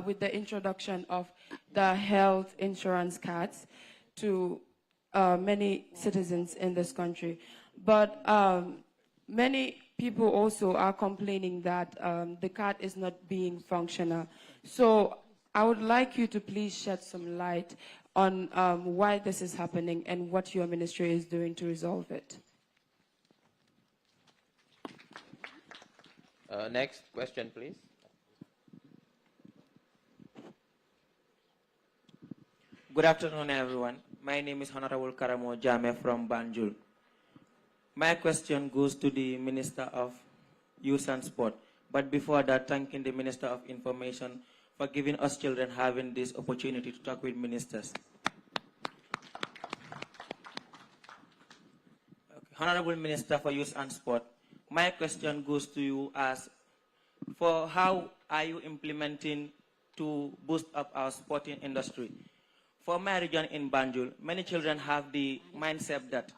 with the introduction of the health insurance cards to many citizens in this country. But many people also are complaining that the card is not being functional. So I would like you to please shed some light on why this is happening and what your ministry is doing to resolve it. Next question, please. Good afternoon, everyone. My name is Honorable Karamo Jame from Banjul. My question goes to the Minister of Youth and Sport. But before that, thanking the Minister of Information for giving us children having this opportunity to talk with ministers. Honorable Minister for Youth and Sport, my question goes to you as for how are you implementing to boost up our sporting industry? For my region in Banjul, many children have the mindset that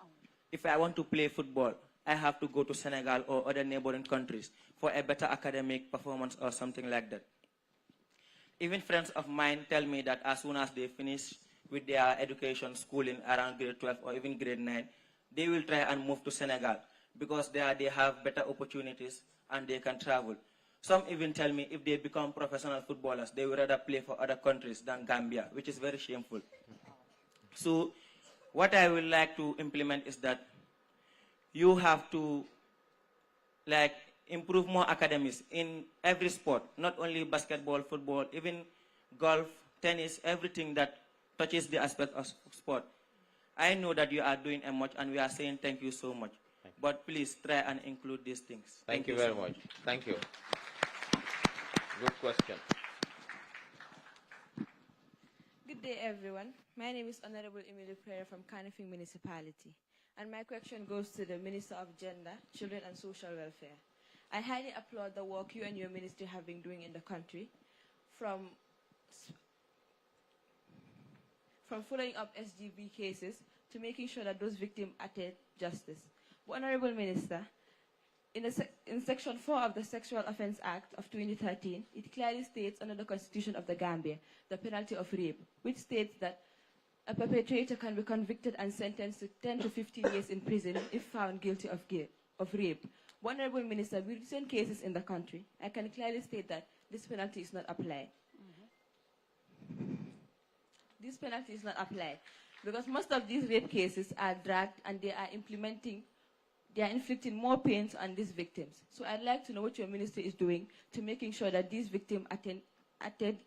if I want to play football, I have to go to Senegal or other neighboring countries for a better academic performance or something like that. Even friends of mine tell me that as soon as they finish with their education, schooling around grade 12 or even grade 9, they will try and move to Senegal because there they have better opportunities and they can travel. Some even tell me if they become professional footballers, they would rather play for other countries than Gambia, which is very shameful. So what I would like to implement is that you have to improve more academies in every sport, not only basketball, football, even golf, tennis, everything that touches the aspect of sport. I know that you are doing a much and we are saying thank you so much. But please try and include these things. Thank you very much. Thank you. Good question. Good day, everyone. My name is Honorable Emily Pereira from Carnifing Municipality. And my question goes to the Minister of Gender, Children and Social Welfare. I highly applaud the work you and your ministry have been doing in the country, from following up SGB cases to making sure that those victims attain justice. But Honorable Minister, in Section 4 of the Sexual Offence Act of 2013, it clearly states under the Constitution of the Gambia the penalty of rape, which states that a perpetrator can be convicted and sentenced to 10 to 15 years in prison if found guilty of rape. Honorable Minister, with recent cases in the country, I can clearly state that this penalty is not applied. This penalty is not applied because most of these rape cases are dragged and they are inflicting more pains on these victims. So I'd like to know what your ministry is doing to making sure that these victims attain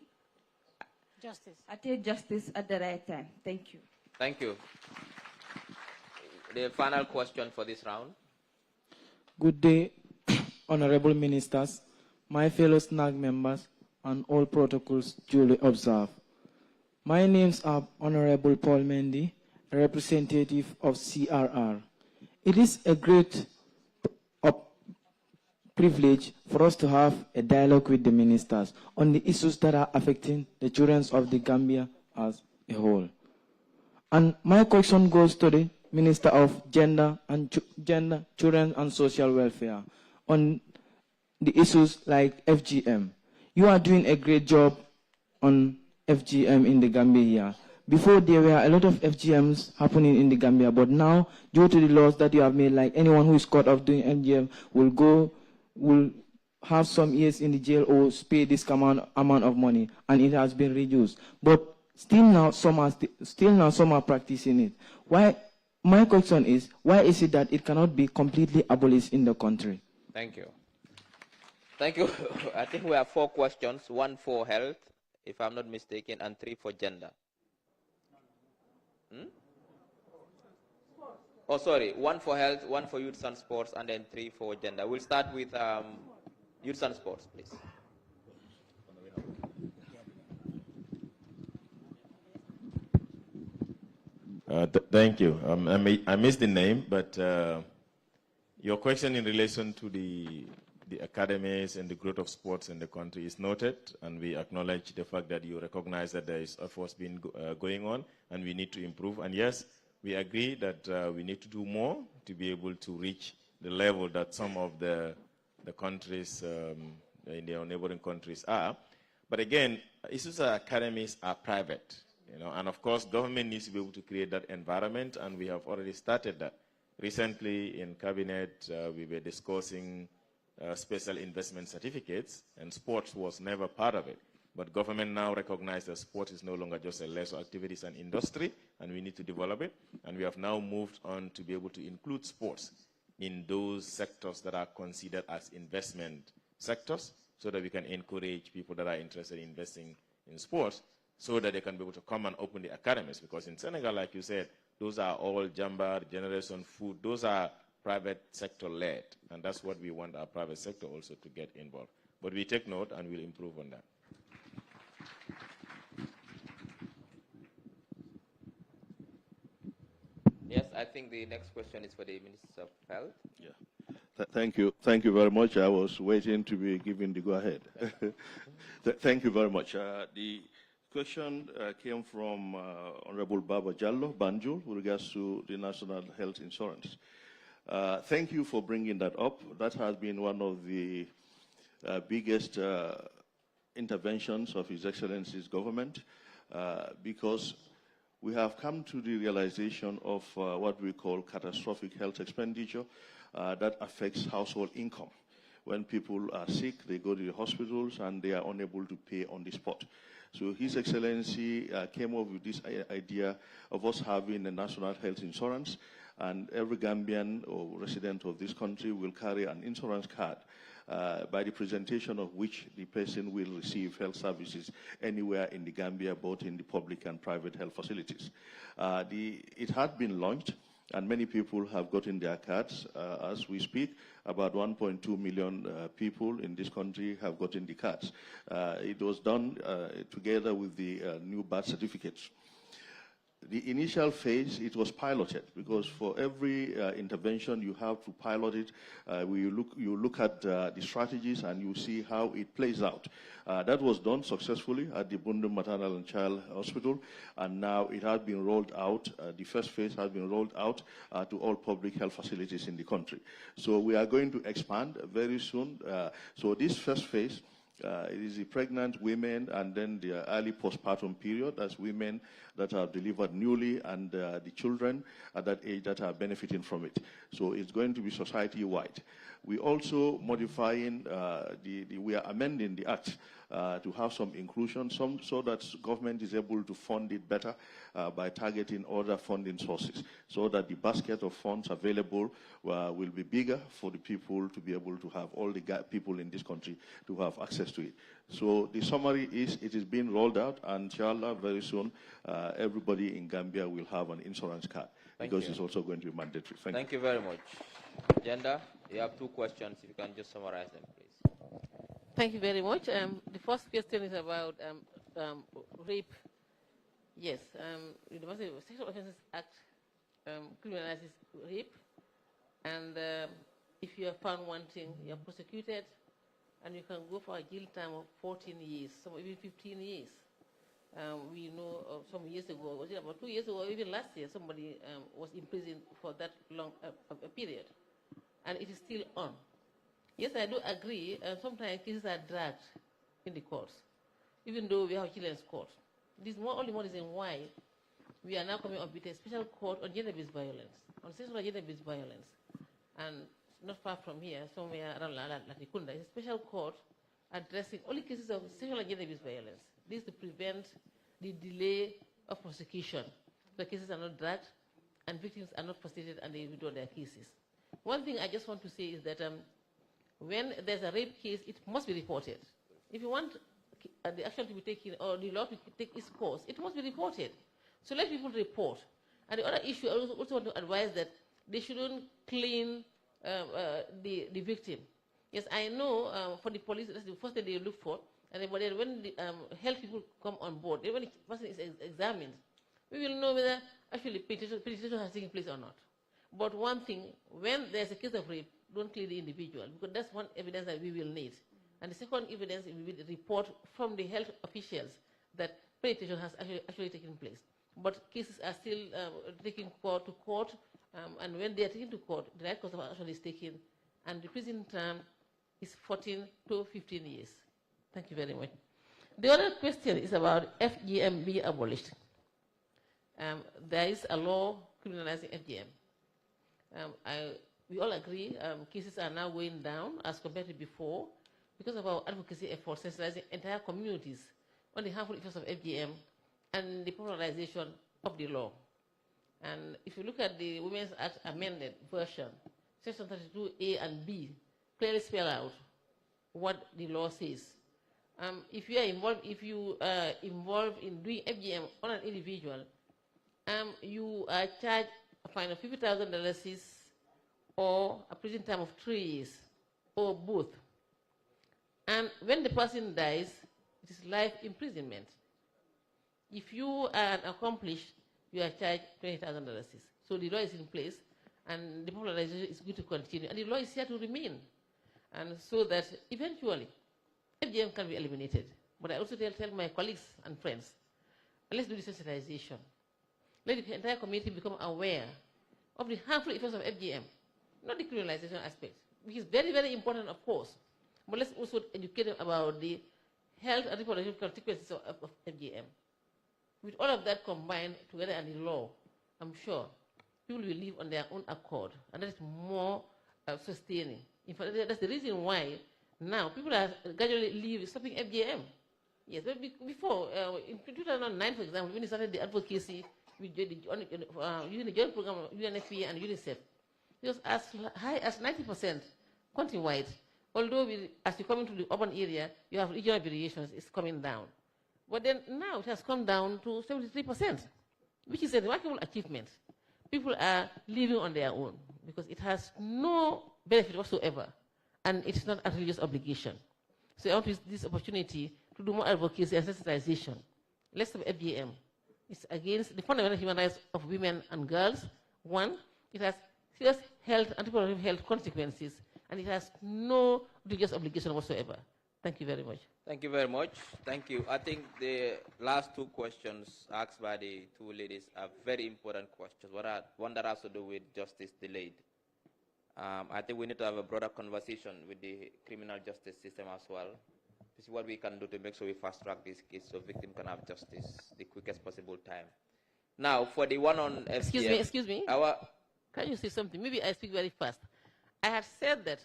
justice at the right time. Thank you. Thank you. The final question for this round. Good day, Honorable Ministers, my fellow SNAG members, and all protocols duly observed. My names are Honorable Paul Mendy, a representative of CRR. It is a great privilege for us to have a dialogue with the ministers on the issues that are affecting the children of the Gambia as a whole. And my question goes to the Minister of Gender, Children and Social Welfare on the issues like FGM. You are doing a great job on FGM in the Gambia here. Before, there were a lot of FGMs happening in the Gambia, but now, due to the laws that you have made, like anyone who is caught of doing FGM will have some years in the jail or pay this amount of money, and it has been reduced. But still now, some are practicing it. Why? My question is, why is it that it cannot be completely abolished in the country? Thank you. Thank you. I think we have 4 questions, one for health, if I'm not mistaken, and 3 for gender. Oh, sorry, 1 for health, 1 for youth and sports, and then 3 for gender. We'll start with youth and sports, please. Thank you. I missed the name, but your question in relation to the academies and the growth of sports in the country is noted, and we acknowledge the fact that you recognize that there is efforts been going on, and we need to improve. And yes, we agree that we need to do more to be able to reach the level that some of the countries in their neighboring countries are. But again, issues of academies are private, and of course, government needs to be able to create that environment, and we have already started that. Recently in cabinet, we were discussing special investment certificates, and sports was never part of it. But government now recognizes that sport is no longer just a leisure activity, it's an industry, and we need to develop it. And we have now moved on to be able to include sports in those sectors that are considered as investment sectors, so that we can encourage people that are interested in investing in sports, so that they can be able to come and open the academies. Because in Senegal, like you said, those are all Jambar, Generation Food, those are private sector led, and that's what we want our private sector also to get involved. But we take note and we'll improve on that. Yes, I think the next question is for the Minister of Health. Yeah. Thank you. Thank you very much. I was waiting to be given the go-ahead. Thank you very much. The question came from Honorable Baba Jallo, Banjul, with regards to the National Health Insurance. Thank you for bringing that up. That has been one of the biggest interventions of His Excellency's government, because we have come to the realization of what we call catastrophic health expenditure that affects household income. When people are sick, they go to the hospitals and they are unable to pay on the spot. So His Excellency came up with this idea of us having a national health insurance, and every Gambian or resident of this country will carry an insurance card by the presentation of which the person will receive health services anywhere in the Gambia, both in the public and private health facilities. It had been launched, and many people have gotten their cards as we speak. About 1.2 million people in this country have gotten the cards. It was done together with the new birth certificates. The initial phase, it was piloted, because for every intervention you have to pilot it. You look at the strategies and you see how it plays out. That was done successfully at the Bundu Maternal and Child Hospital, and now it has been rolled out. The first phase has been rolled out to all public health facilities in the country. So we are going to expand very soon. So this first phase, it is the pregnant women and then the early postpartum period, as women that are delivered newly, and the children at that age that are benefiting from it. So it's going to be society-wide. We also modifying, we are amending the Act to have some inclusion, so that government is able to fund it better by targeting other funding sources, so that the basket of funds available will be bigger for the people to be able to have, all the people in this country to have access to it. So the summary is, it is being rolled out, and inshallah very soon everybody in Gambia will have an insurance card, because it's also going to be mandatory. Thank you very much. Agenda, you have 2 questions. If you can just summarize them, please. Thank you very much. The first question is about rape. Yes, the Sexual Offences Act criminalizes rape, and if you are found wanting, you are prosecuted, and you can go for a jail time of 14 years, some even 15 years. We know some years ago, was it about 2 years ago, or even last year, somebody was imprisoned for that long a period, and it is still on. Yes, I do agree. Sometimes cases are dragged in the courts, even though we have children's court. This is only one reason why we are now coming up with a special court on gender-based violence, on sexual gender-based violence. And not far from here, somewhere around Kunda, is a special court addressing only cases of sexual and gender-based violence. This is to prevent the delay of prosecution. The cases are not dragged, and victims are not frustrated, and they withdraw their cases. One thing I just want to say is that when there's a rape case, it must be reported. If you want the action to be taken or the law to take its course, it must be reported. So let people report. And the other issue, I also want to advise that they shouldn't clean the victim. Yes, I know for the police, that's the first thing they look for. And then when the health people come on board, when the person is examined, we will know whether actually penetration has taken place or not. But one thing, when there's a case of rape, don't clear the individual, because that's one evidence that we will need. And the second evidence will be the report from the health officials that penetration has actually taken place. But cases are still taken to court, and when they are taken to court, the right course of action is taken, and the prison term is 14 to 15 years. Thank you very much. The other question is about FGM being abolished. There is a law criminalizing FGM. We all agree cases are now going down as compared to before because of our advocacy efforts sensitizing entire communities on the harmful effects of FGM and the popularization of the law. And if you look at the Women's Act amended version, Section 32A and B clearly spell out what the law says. If you are involved in doing FGM on an individual, you are charged a fine of $50,000 or a prison term of 3 years, or both. And when the person dies, it is life imprisonment. If you are an accomplice, you are charged $20,000. So the law is in place, and the popularization is going to continue, and the law is here to remain. And so that eventually, FGM can be eliminated. But I also tell my colleagues and friends, let's do the sensitization. Let the entire community become aware of the harmful effects of FGM, not the criminalization aspect, which is very, very important, of course. But let's also educate them about the health and reproductive consequences of FGM. With all of that combined together and the law, I'm sure people will live on their own accord, and that is more sustaining. In fact, that's the reason why now people are gradually stopping FGM. Yes, but before, in 2009, for example, when we started the advocacy with the joint program of UNFPA and UNICEF, it was as high as 90% countrywide. Although as you come into the urban area, you have regional variations, it's coming down. But then now it has come down to 73%, which is a remarkable achievement. People are living on their own because it has no benefit whatsoever, and it's not a religious obligation. So I want to use this opportunity to do more advocacy and sensitization. Let's have FGM. It's against the fundamental human rights of women and girls. One, it has serious health and reproductive health consequences, and it has no religious obligation whatsoever. Thank you very much. Thank you very much. Thank you. I think the last two questions asked by the two ladies are very important questions. One that has to do with justice delayed. I think we need to have a broader conversation with the criminal justice system as well. This is what we can do to make sure we fast track this case so victim can have justice the quickest possible time. Now, for the one on FGM. Excuse me. Can you say something? Maybe I speak very fast. I have said that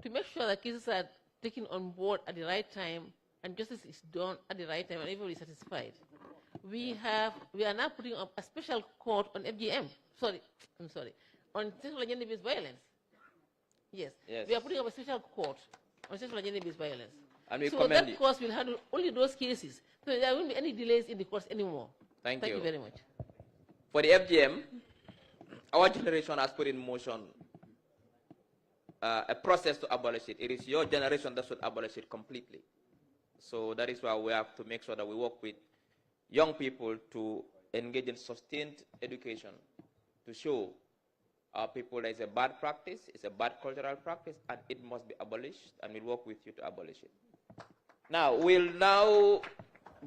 to make sure that cases are taken on board at the right time and justice is done at the right time and everybody is satisfied, we are now putting up a special court on FGM. On sexual and gender-based violence. Yes. We are putting up a special court on sexual and gender-based violence. And so that court will handle only those cases. So there won't be any delays in the courts anymore. Thank you very much. For the FGM, our generation has put in motion a process to abolish it. It is your generation that should abolish it completely. So that is why we have to make sure that we work with young people to engage in sustained education to show our people that it's a bad practice, it's a bad cultural practice, and it must be abolished, and we'll work with you to abolish it. Now, we'll now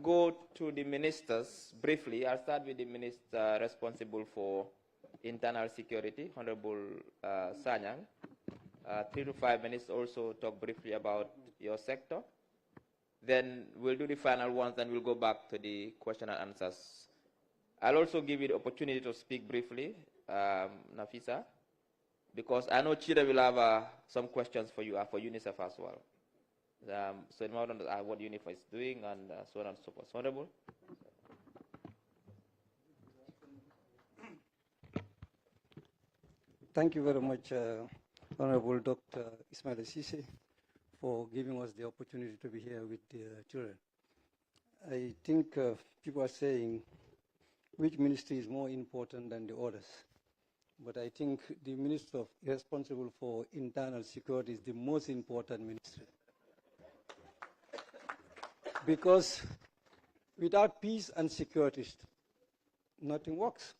go to the ministers briefly. I'll start with the minister responsible for internal security, Honorable Sanyang. 3 to 5 minutes also talk briefly about your sector. Then we'll do the final ones, then we'll go back to the question and answers. I'll also give you the opportunity to speak briefly, Nafisa, because I know Chida will have some questions for you, for UNICEF as well. So in order to what UNICEF is doing and so on and so forth. Honorable. Thank you very much, Honorable Dr. Ismail Sisi, for giving us the opportunity to be here with the children. I think people are saying which ministry is more important than the others. But I think the minister responsible for internal security is the most important ministry. Because without peace and security, nothing works.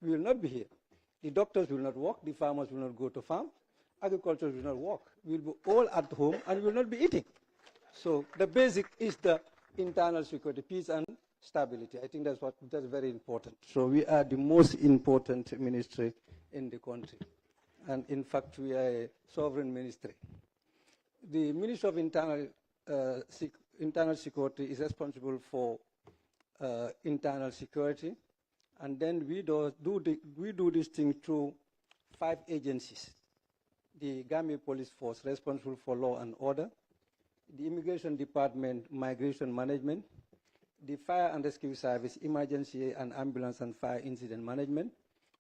We will not be here. The doctors will not work, the farmers will not go to farm, agriculture will not work. We will be all at home and we will not be eating. So the basic is the internal security, peace and stability. I think that's very important. So we are the most important ministry in the country. And in fact, we are a sovereign ministry. The Ministry of Internal Security is responsible for internal security. And then we do this thing through 5 agencies. The Gambia Police Force, responsible for law and order. The Immigration Department, Migration Management. The Fire and Rescue Service, Emergency and Ambulance and Fire Incident Management.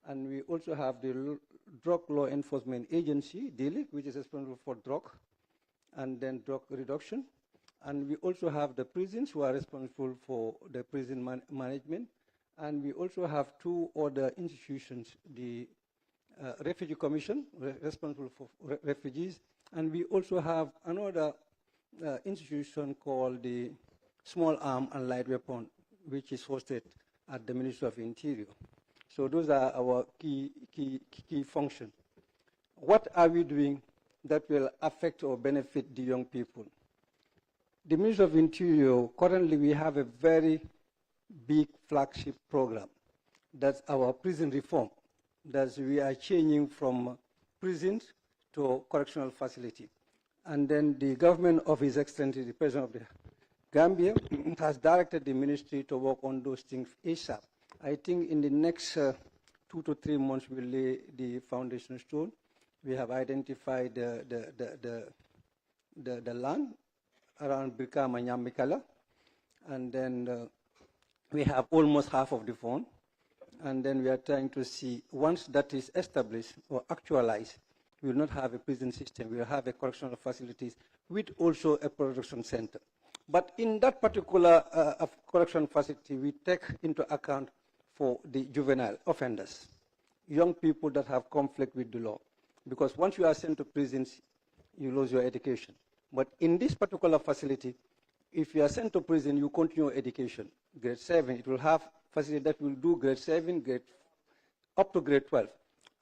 And we also have the Drug Law Enforcement Agency, DILIC, which is responsible for drug and then drug reduction. And we also have the prisons, who are responsible for the prison management. And we also have 2 other institutions, the Refugee Commission, responsible for refugees. And we also have another institution called the Small Arm and Light Weapon, which is hosted at the Ministry of Interior. So those are our key functions. What are we doing that will affect or benefit the young people? The Ministry of Interior, currently we have a very big flagship program. That's our prison reform. That we are changing from prisons to correctional facility. And then the government of His Excellency, the President of the Gambia, has directed the ministry to work on those things ASAP. I think in the next 2 to 3 months we'll lay the foundation stone. We have identified the land around Brikama Nyamikala, and then we have almost half of the fund. And then we are trying to see, once that is established or actualized, we will not have a prison system, we will have a correctional facilities with also a production center. But in that particular correction facility, we take into account for the juvenile offenders, young people that have conflict with the law. Because once you are sent to prisons, you lose your education. But in this particular facility, if you are sent to prison, you continue education. Grade 7, it will have facility that will do grade 7, up to grade 12.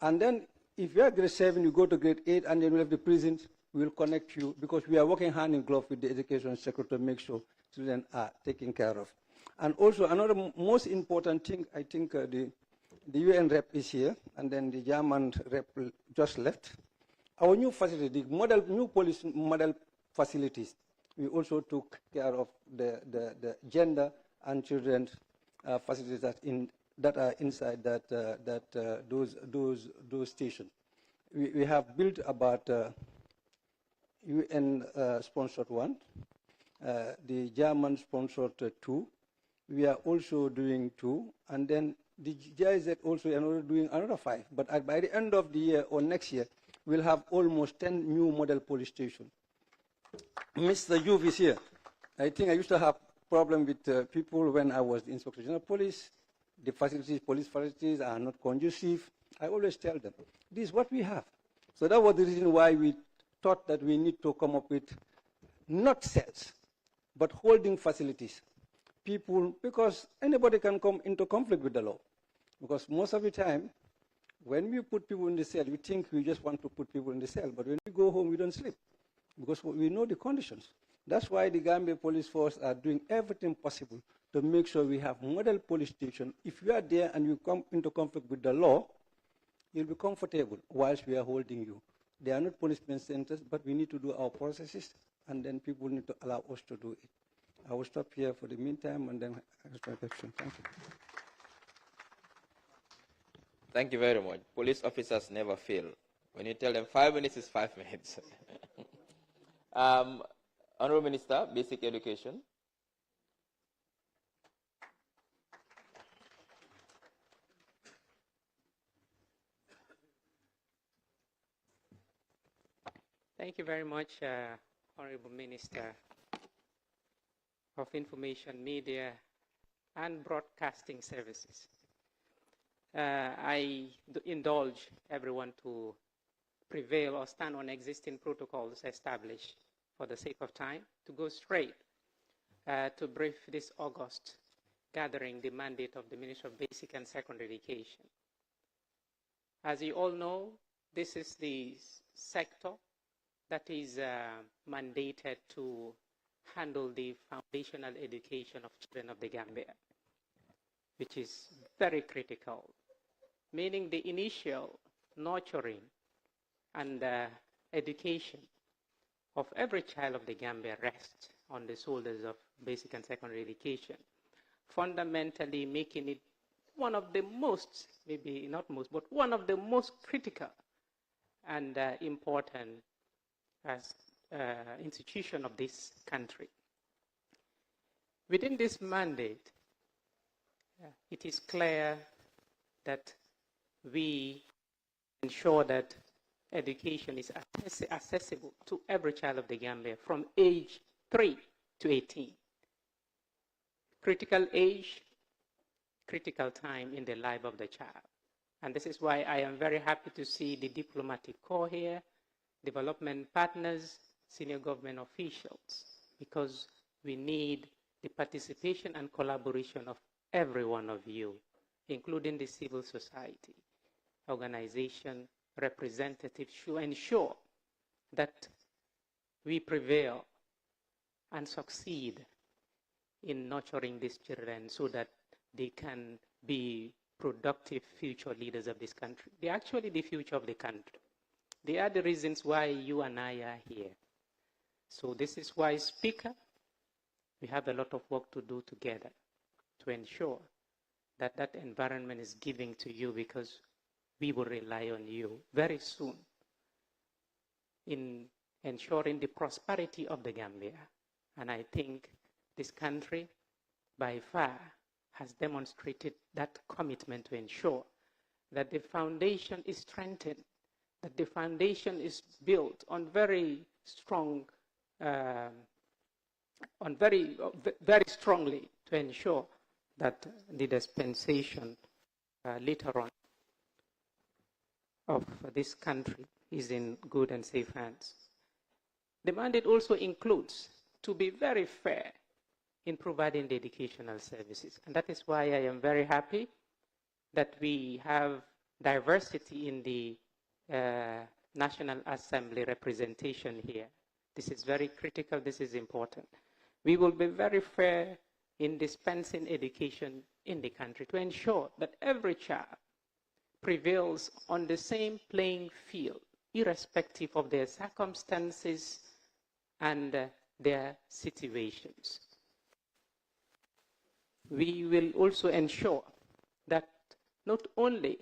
And then if you are grade 7, you go to grade 8, and then we have the prisons, we will connect you, because we are working hand in glove with the education sector to make sure children are taken care of. And also another most important thing, I think the UN rep is here, and then the German rep just left. Our new facility, the new police model facilities, we also took care of the gender and children's facilities that are inside those stations. We have built about UN sponsored 1, the German sponsored 2. We are also doing 2, and then the GIZ also are doing another 5. But by the end of the year or next year, we'll have almost 10 new model police stations. Mr. Juve is here. I think I used to have problem with people when I was the Inspector General of Police. The facilities, police facilities are not conducive. I always tell them, this is what we have. So that was the reason why we thought that we need to come up with not cells, but holding facilities. People, because anybody can come into conflict with the law. Because most of the time, when we put people in the cell, we think we just want to put people in the cell, but when we go home, we don't sleep, because we know the conditions. That's why the Gambia Police Force are doing everything possible to make sure we have model police station. If you are there and you come into conflict with the law, you'll be comfortable whilst we are holding you. They are not punishment centers, but we need to do our processes, and then people need to allow us to do it. I will stop here for the meantime, and then ask my question. Thank you. Thank you very much. Police officers never fail. When you tell them 5 minutes is 5 minutes. Honorable Minister, Basic Education. Thank you very much, Honorable Minister. of Information, Media, and Broadcasting Services. I indulge everyone to prevail or stand on existing protocols established for the sake of time, to go straight to brief this August gathering the mandate of the Ministry of Basic and Secondary Education. As you all know, this is the sector that is mandated to handle the foundational education of children of the Gambia, which is very critical, meaning the initial nurturing and education of every child of the Gambia rests on the shoulders of basic and secondary education, fundamentally making it one of the most, maybe not most, but one of the most critical and important as institution of this country. Within this mandate, it is clear that we ensure that education is accessible to every child of the Gambia from age 3 to 18. Critical age, critical time in the life of the child. And this is why I am very happy to see the diplomatic corps here, development partners, senior government officials, because we need the participation and collaboration of every one of you, including the civil society, organization, representatives, to ensure that we prevail and succeed in nurturing these children so that they can be productive future leaders of this country. They're actually the future of the country. They are the reasons why you and I are here. So this is why, Speaker, we have a lot of work to do together to ensure that that environment is given to you, because we will rely on you very soon in ensuring the prosperity of the Gambia. And I think this country, by far, has demonstrated that commitment to ensure that the foundation is strengthened, that the foundation is built on very strong, very strongly to ensure that the dispensation later on of this country is in good and safe hands. The mandate also includes to be very fair in providing the educational services. And that is why I am very happy that we have diversity in the National Assembly representation here. This is very critical, this is important. We will be very fair in dispensing education in the country to ensure that every child prevails on the same playing field, irrespective of their circumstances and their situations. We will also ensure that not only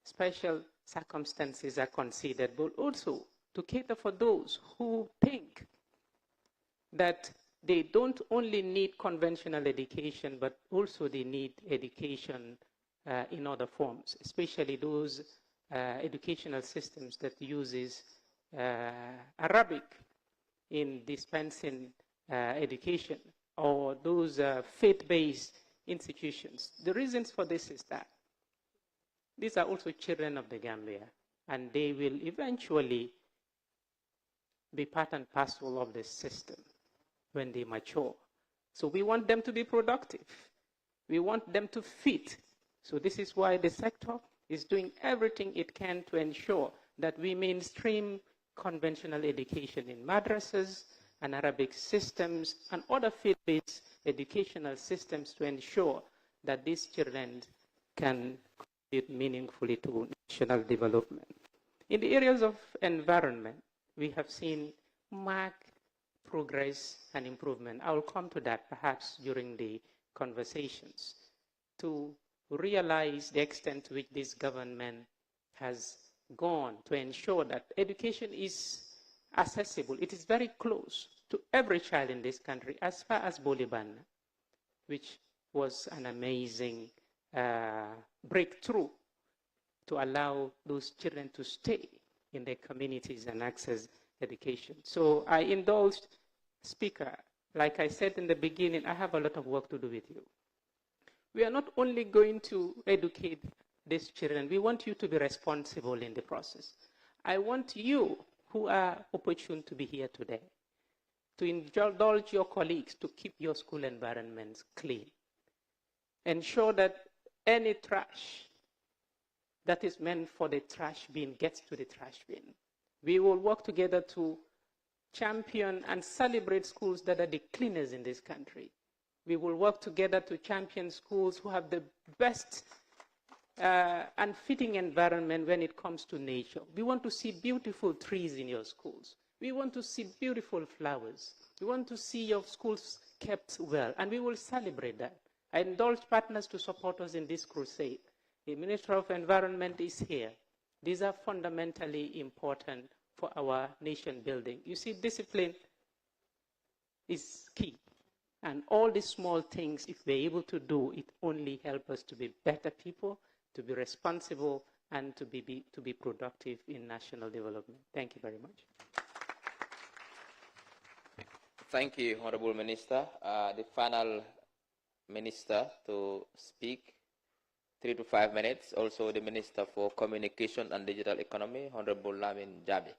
special circumstances are considered, but also to cater for those who think that they don't only need conventional education, but also they need education in other forms, especially those educational systems that uses Arabic in dispensing education, or those faith-based institutions. The reasons for this is that these are also children of the Gambia, and they will eventually be part and parcel of the system when they mature. So we want them to be productive. We want them to fit. So this is why the sector is doing everything it can to ensure that we mainstream conventional education in madrasas and Arabic systems and other field-based educational systems to ensure that these children can contribute meaningfully to national development. In the areas of environment, we have seen marked progress and improvement. I will come to that perhaps during the conversations to realize the extent to which this government has gone to ensure that education is accessible. It is very close to every child in this country, as far as Boliban, which was an amazing breakthrough to allow those children to stay in their communities and access education. So I indulged, Speaker, Like I said in the beginning, I have a lot of work to do with you. We are not only going to educate these children, we want you to be responsible in the process. I want you, who are opportune to be here today, to indulge your colleagues to keep your school environments clean. Ensure that any trash that is meant for the trash bin gets to the trash bin. We will work together to champion and celebrate schools that are the cleanest in this country. We will work together to champion schools who have the best and fitting environment when it comes to nature. We want to see beautiful trees in your schools. We want to see beautiful flowers. We want to see your schools kept well, and we will celebrate that. I indulge partners to support us in this crusade. The Minister of Environment is here. These are fundamentally important for our nation building. You see, discipline is key. And all these small things, if we're able to do, it only helps us to be better people, to be responsible, and to be productive in national development. Thank you very much. Thank you, Honorable Minister. The final minister to speak, 3 to 5 minutes. Also the Minister for Communication and Digital Economy, Honorable Lamin Jabi.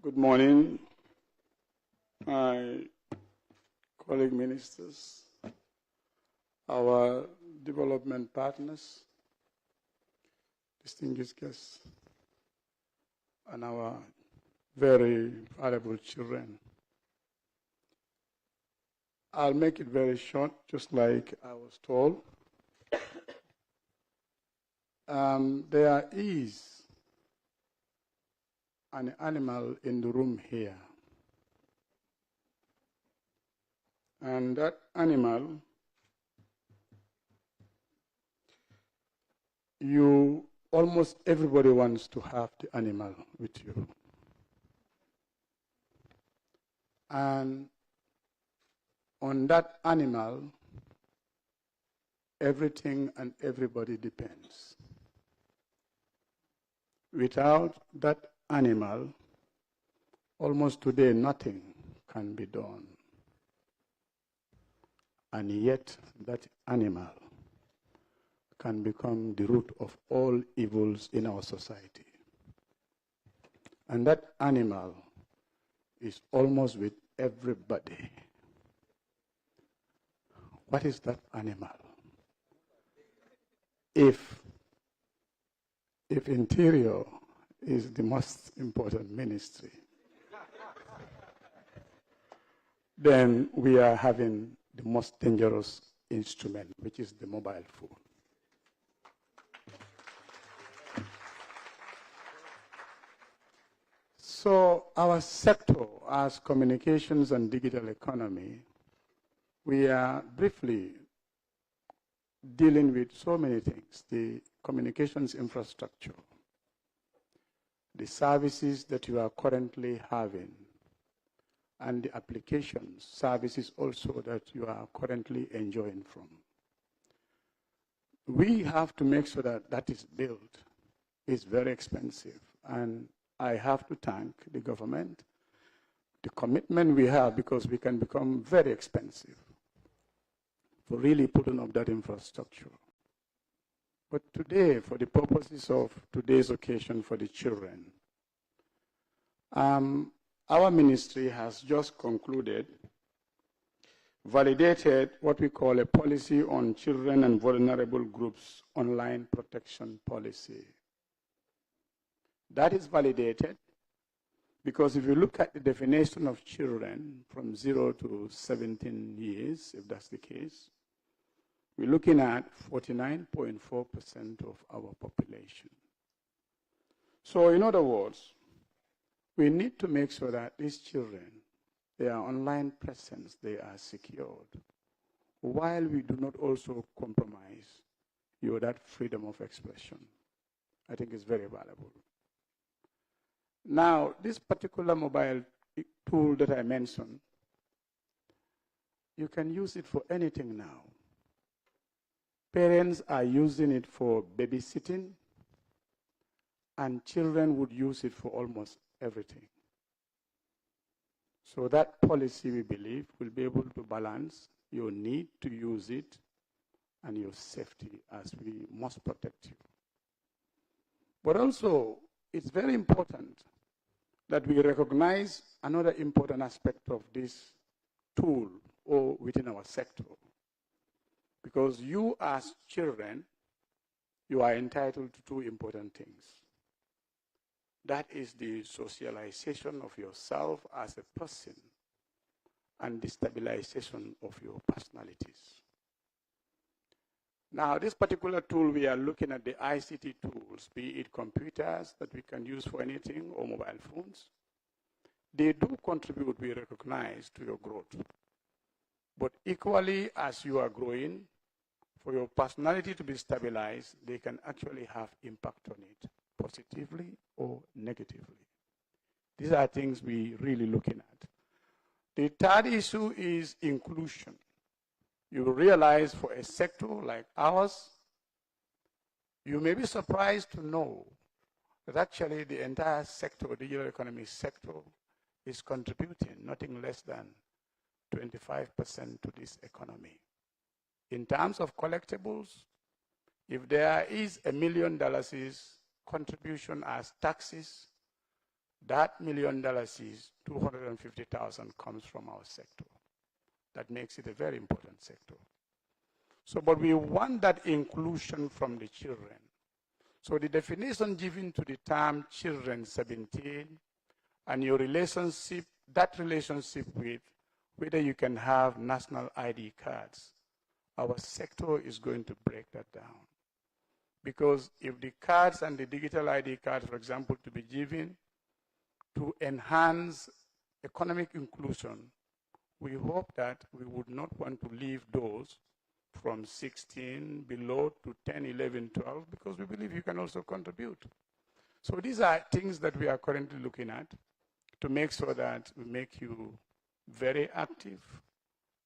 Good morning, my colleague ministers, our development partners, distinguished guests, and our very valuable children. I'll make it very short, just like I was told. There is an animal in the room here. And that animal, almost everybody wants to have the animal with you. And on that animal, everything and everybody depends. Without that animal, almost today nothing can be done. And yet that animal can become the root of all evils in our society. And that animal is almost with everybody. What is that animal? If Interior is the most important ministry, then we are having the most dangerous instrument, which is the mobile phone. So our sector, as communications and digital economy, we are briefly dealing with so many things: the communications infrastructure, the services that you are currently having, and the applications, services also that you are currently enjoying from. We have to make sure that that is built. It's very expensive, and I have to thank the government, the commitment we have, because we can become very expensive for really putting up that infrastructure. But today, for the purposes of today's occasion for the children, our ministry has just concluded, validated what we call a policy on children and vulnerable groups online protection policy. That is validated because if you look at the definition of children from 0 to 17 years, if that's the case, we're looking at 49.4% of our population. So in other words, we need to make sure that these children, their online presence, they are secured, while we do not also compromise that freedom of expression. I think it's very valuable. Now, this particular mobile tool that I mentioned, you can use it for anything now. Parents are using it for babysitting, and children would use it for almost everything. So that policy, we believe, will be able to balance your need to use it and your safety, as we must protect you. But also, it's very important that we recognize another important aspect of this tool or within our sector. Because you as children, you are entitled to two important things. That is the socialization of yourself as a person and the stabilization of your personalities. Now, this particular tool, we are looking at the ICT tools, be it computers that we can use for anything or mobile phones. They do contribute, we recognize, to your growth. But equally, as you are growing, for your personality to be stabilized, they can actually have impact on it, positively or negatively. These are things we're really looking at. The third issue is inclusion. You realize for a sector like ours, you may be surprised to know that actually the entire sector, the digital economy sector, is contributing nothing less than 25% to this economy. In terms of collectibles, if there is $1 million contribution as taxes, that $1 million is $250,000 comes from our sector. That makes it a very important sector. So, but we want that inclusion from the children. So the definition given to the term children 17 and your relationship, that relationship with whether you can have national ID cards, our sector is going to break that down. Because if the cards and the digital ID cards, for example, to be given to enhance economic inclusion, we hope that we would not want to leave those from 16 below to 10, 11, 12, because we believe you can also contribute. So these are things that we are currently looking at to make sure that we make you very active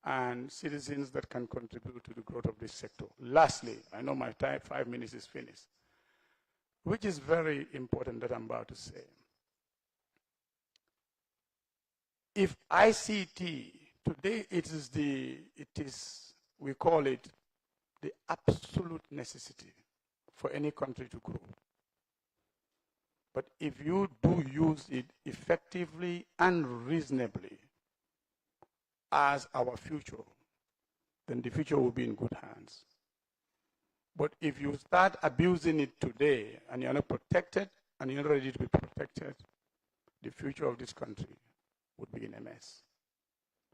and citizens that can contribute to the growth of this sector. Lastly, I know my time, 5 minutes is finished, which is very important that I'm about to say. If ICT, today we call it the absolute necessity for any country to grow. But if you do use it effectively and reasonably as our future, then the future will be in good hands. But if you start abusing it today and you're not protected and you're not ready to be protected, the future of this country would be in a mess.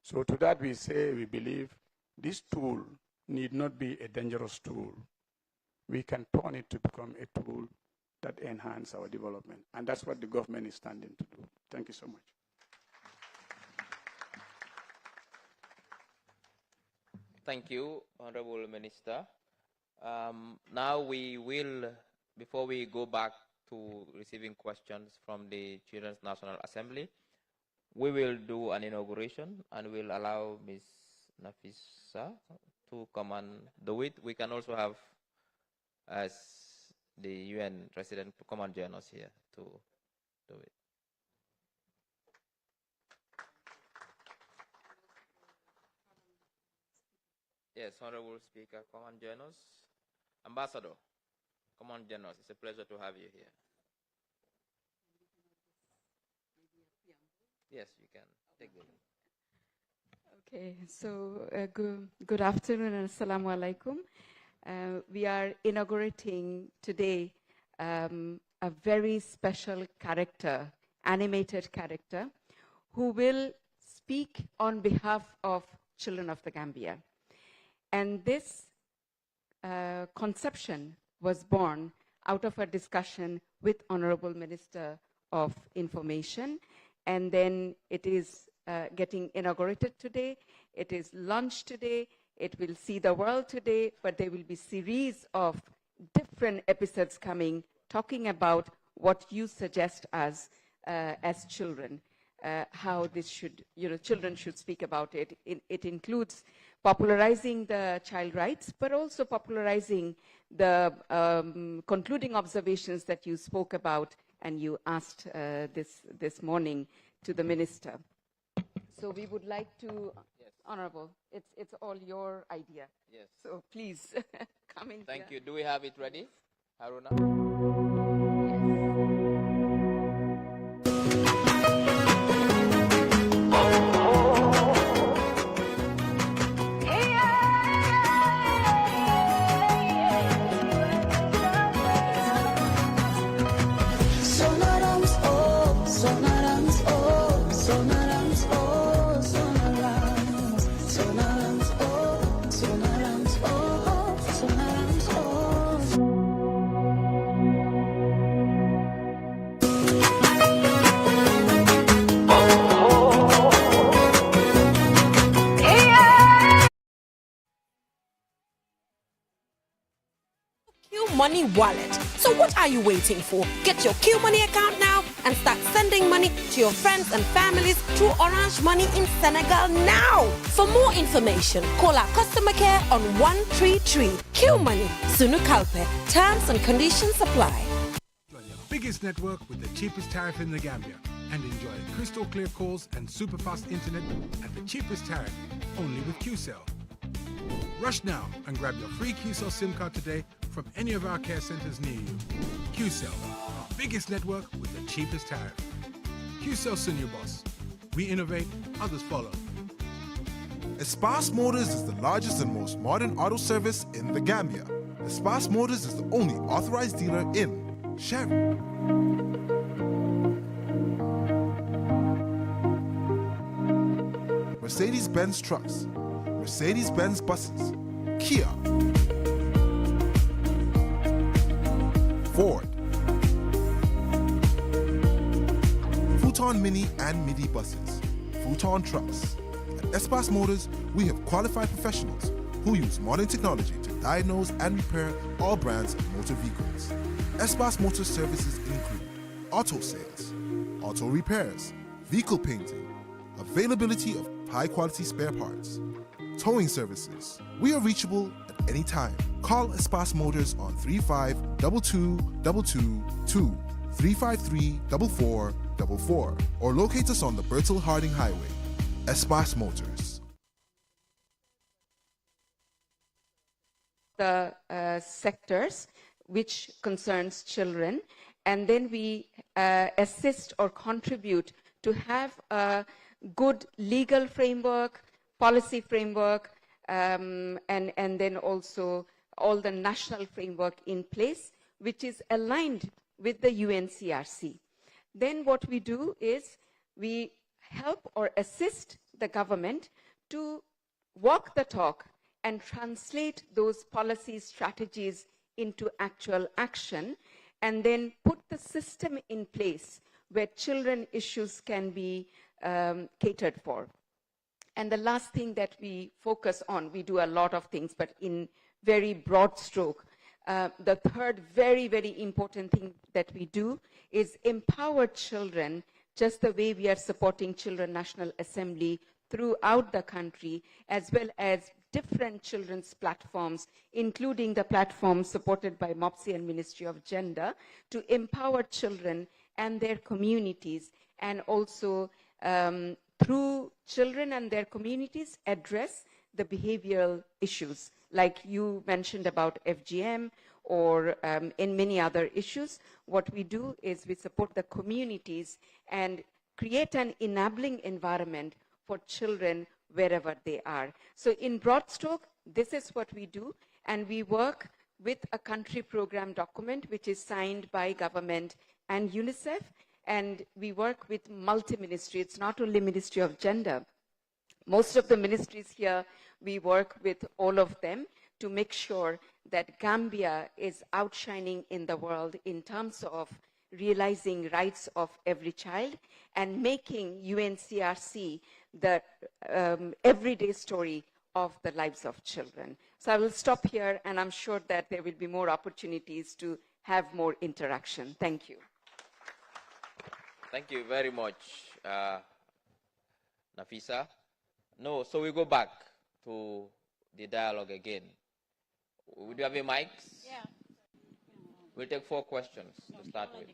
So to that we say, we believe this tool need not be a dangerous tool. We can turn it to become a tool that enhances our development. And that's what the government is standing to do. Thank you so much. Thank you, Honorable Minister. Now we will, before we go back to receiving questions from the Children's National Assembly, we will do an inauguration and we'll allow Ms. Nafisa to come and do it. We can also have as the UN resident to come and join us here to do it. Yes, Honorable Speaker, come and join us. Ambassador, come and join us. It's a pleasure to have you here. Yes, you can take the lead. Okay, so good afternoon and assalamu alaikum. We are inaugurating today a very special character, animated character, who will speak on behalf of children of the Gambia. And this conception was born out of a discussion with Honorable Minister of Information, and then it is getting inaugurated today. It is launched today. It will see the world today, but there will be series of different episodes coming, talking about what you suggest as children. how this should, children should speak about it. It includes popularizing the child rights, but also popularizing the concluding observations that you spoke about and you asked this morning to the minister. So we would like to, Honorable, it's all your idea. Yes. So please come in. Thank you. Do we have it ready, Haruna? Money wallet. So what are you waiting for? Get your Q Money account now and start sending money to your friends and families through Orange Money in Senegal now. For more information, call our customer care on 133. Q Money, Sunu Kalpe. Terms and conditions apply. Biggest network with the cheapest tariff in the Gambia, and enjoy crystal clear calls and super fast internet at the cheapest tariff only with QCell. Rush now and grab your free QCell SIM card today from any of our care centers near you. QCell, biggest network with the cheapest tariff. QCell Senior Boss. We innovate, others follow. Espas Motors is the largest and most modern auto service in the Gambia. Espas Motors is the only authorized dealer in Chevy, Mercedes-Benz trucks, Mercedes-Benz buses, Kia, Ford, Futon Mini and Midi buses, Futon trucks. At Espas Motors, we have qualified professionals who use modern technology to diagnose and repair all brands of motor vehicles. Espas Motor services include auto sales, auto repairs, vehicle painting, availability of high-quality spare parts, towing services. We are reachable at any time. Call Espas Motors on 35-2222-2, 353-4444, or locate us on the Bertel Harding Highway. Espas Motors. The sectors which concerns children, and then we assist or contribute to have a good legal framework, policy framework, and then also all the national framework in place, which is aligned with the UNCRC. Then what we do is we help or assist the government to walk the talk and translate those policy strategies into actual action, and then put the system in place where children issues can be catered for. And the last thing that we focus on, we do a lot of things, but in very broad stroke, the third very, very important thing that we do is empower children, just the way we are supporting Children National Assembly throughout the country, as well as different children's platforms, including the platform supported by MOPSI and Ministry of Gender, to empower children and their communities, and also through children and their communities address the behavioral issues, like you mentioned about FGM or in many other issues. What we do is we support the communities and create an enabling environment for children wherever they are. So in broad stroke, this is what we do, and we work with a country program document which is signed by government and UNICEF, and we work with multi-ministry. It's not only Ministry of Gender. Most of the ministries here, we work with all of them to make sure that Gambia is outshining in the world in terms of realizing rights of every child and making UNCRC the everyday story of the lives of children. So I will stop here, and I'm sure that there will be more opportunities to have more interaction. Thank you. Thank you very much, Nafisa? No, so we go back to the dialogue again. Do you have a mic? Yeah. We'll take 4 questions to start with.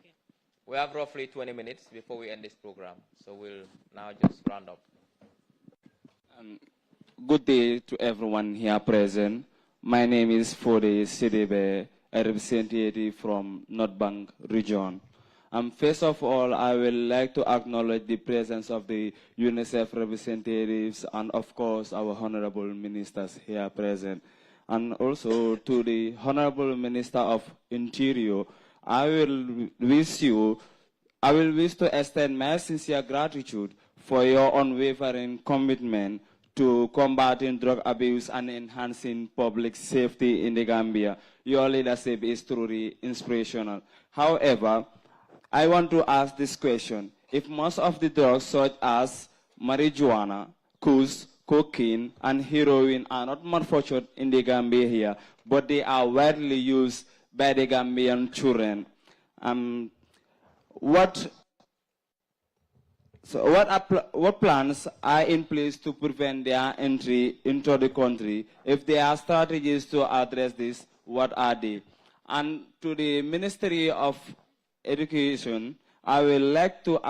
We have roughly 20 minutes before we end this program, so we'll now just round up. Good day to everyone here present. My name is Fode Sidebe, a representative from North Bank region. First of all, I would like to acknowledge the presence of the UNICEF representatives and, of course, our honorable ministers here present. And also to the Honorable Minister of Interior, I will wish to extend my sincere gratitude for your unwavering commitment to combating drug abuse and enhancing public safety in the Gambia. Your leadership is truly inspirational. However, I want to ask this question. If most of the drugs such as marijuana, kush, cocaine, and heroin are not manufactured in the Gambia here, but they are widely used by the Gambian children, what plans are in place to prevent their entry into the country? If there are strategies to address this, what are they? And to the Ministry of Education, I would like to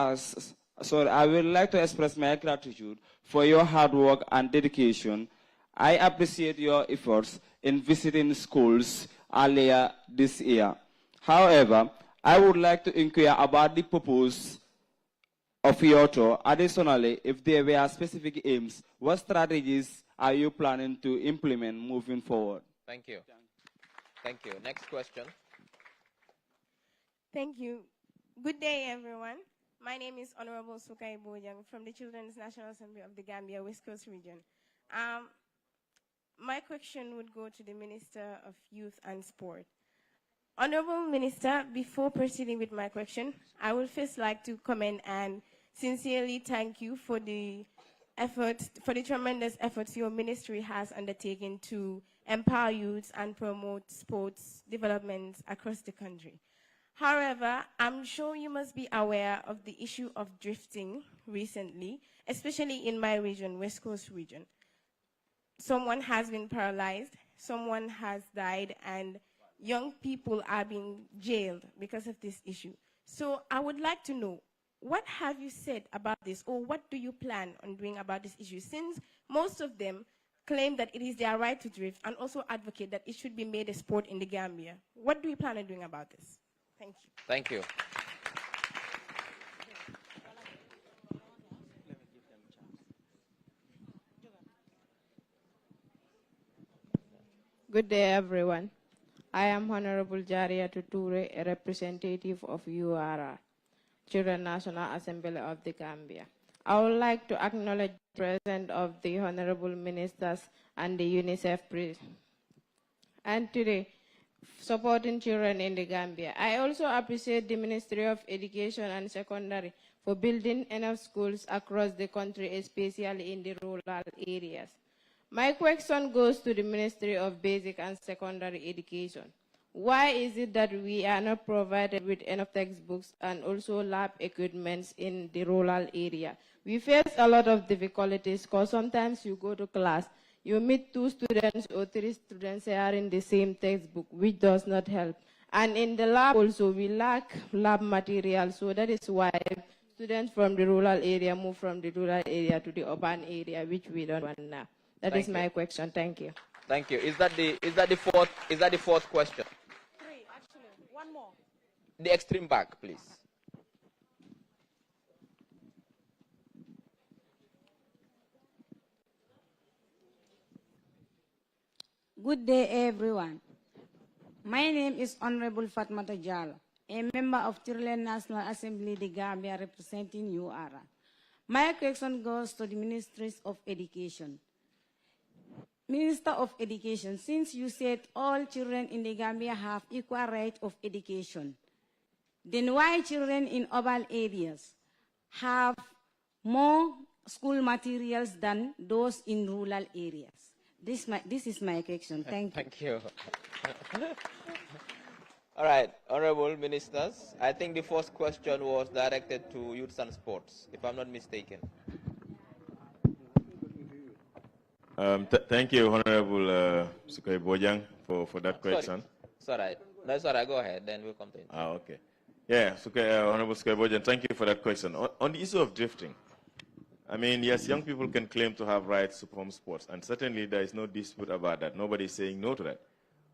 express my gratitude for your hard work and dedication. I appreciate your efforts in visiting schools earlier this year. However, I would like to inquire about the purpose of your tour. Additionally, if there were specific aims, what strategies are you planning to implement moving forward? Thank you. Thank you. Next question. Thank you. Good day, everyone. My name is Honorable Sukai Bojang from the Children's National Assembly of the Gambia, West Coast region. My question would go to the Minister of Youth and Sport. Honorable Minister, before proceeding with my question, I would first like to comment and sincerely thank you for the efforts, for the tremendous efforts your ministry has undertaken to empower youths and promote sports developments across the country. However, I'm sure you must be aware of the issue of drifting recently, especially in my region, West Coast region. Someone has been paralyzed, someone has died, and young people are being jailed because of this issue. So I would like to know, what have you said about this, or what do you plan on doing about this issue, since most of them claim that it is their right to drift and also advocate that it should be made a sport in the Gambia? What do you plan on doing about this? Thank you. Thank you. Good day, everyone. I am Honorable Jaria Tuture, a representative of URR, Children's National Assembly of the Gambia. I would like to acknowledge the presence of the Honorable Ministers and the UNICEF and today, supporting children in the Gambia. I also appreciate the Ministry of Education and Secondary for building enough schools across the country, especially in the rural areas. My question goes to the Ministry of Basic and Secondary Education. Why is it that we are not provided with enough textbooks and also lab equipment in the rural area? We face a lot of difficulties because sometimes you go to class, you meet 2 students or 3 students sharing the same textbook, which does not help. And in the lab also, we lack lab material, so that is why students from the rural area move from the rural area to the urban area, which we don't want now. That is my question. Thank you. Thank you. Is that the fourth question? 3, actually. One more. The extreme back, please. Good day, everyone. My name is Honorable Fatmata Jallo, a member of Children's National Assembly, the Gambia, representing URR. My question goes to the Ministries of Education. Minister of Education, since you said all children in the Gambia have equal right of education, then why children in urban areas have more school materials than those in rural areas? This is my question. Thank you. Thank you. All right, Honorable Ministers, I think the first question was directed to youth and sports, if I'm not mistaken. Thank you, Honorable Sukai Bojang, for that question. Sorry. No, it's all right. Go ahead, then we'll come to it. Okay. Yeah, Honorable Sukai Bojang, thank you for that question. On the issue of drifting, I mean, yes, young people can claim to have rights to perform sports, and certainly there is no dispute about that. Nobody is saying no to that.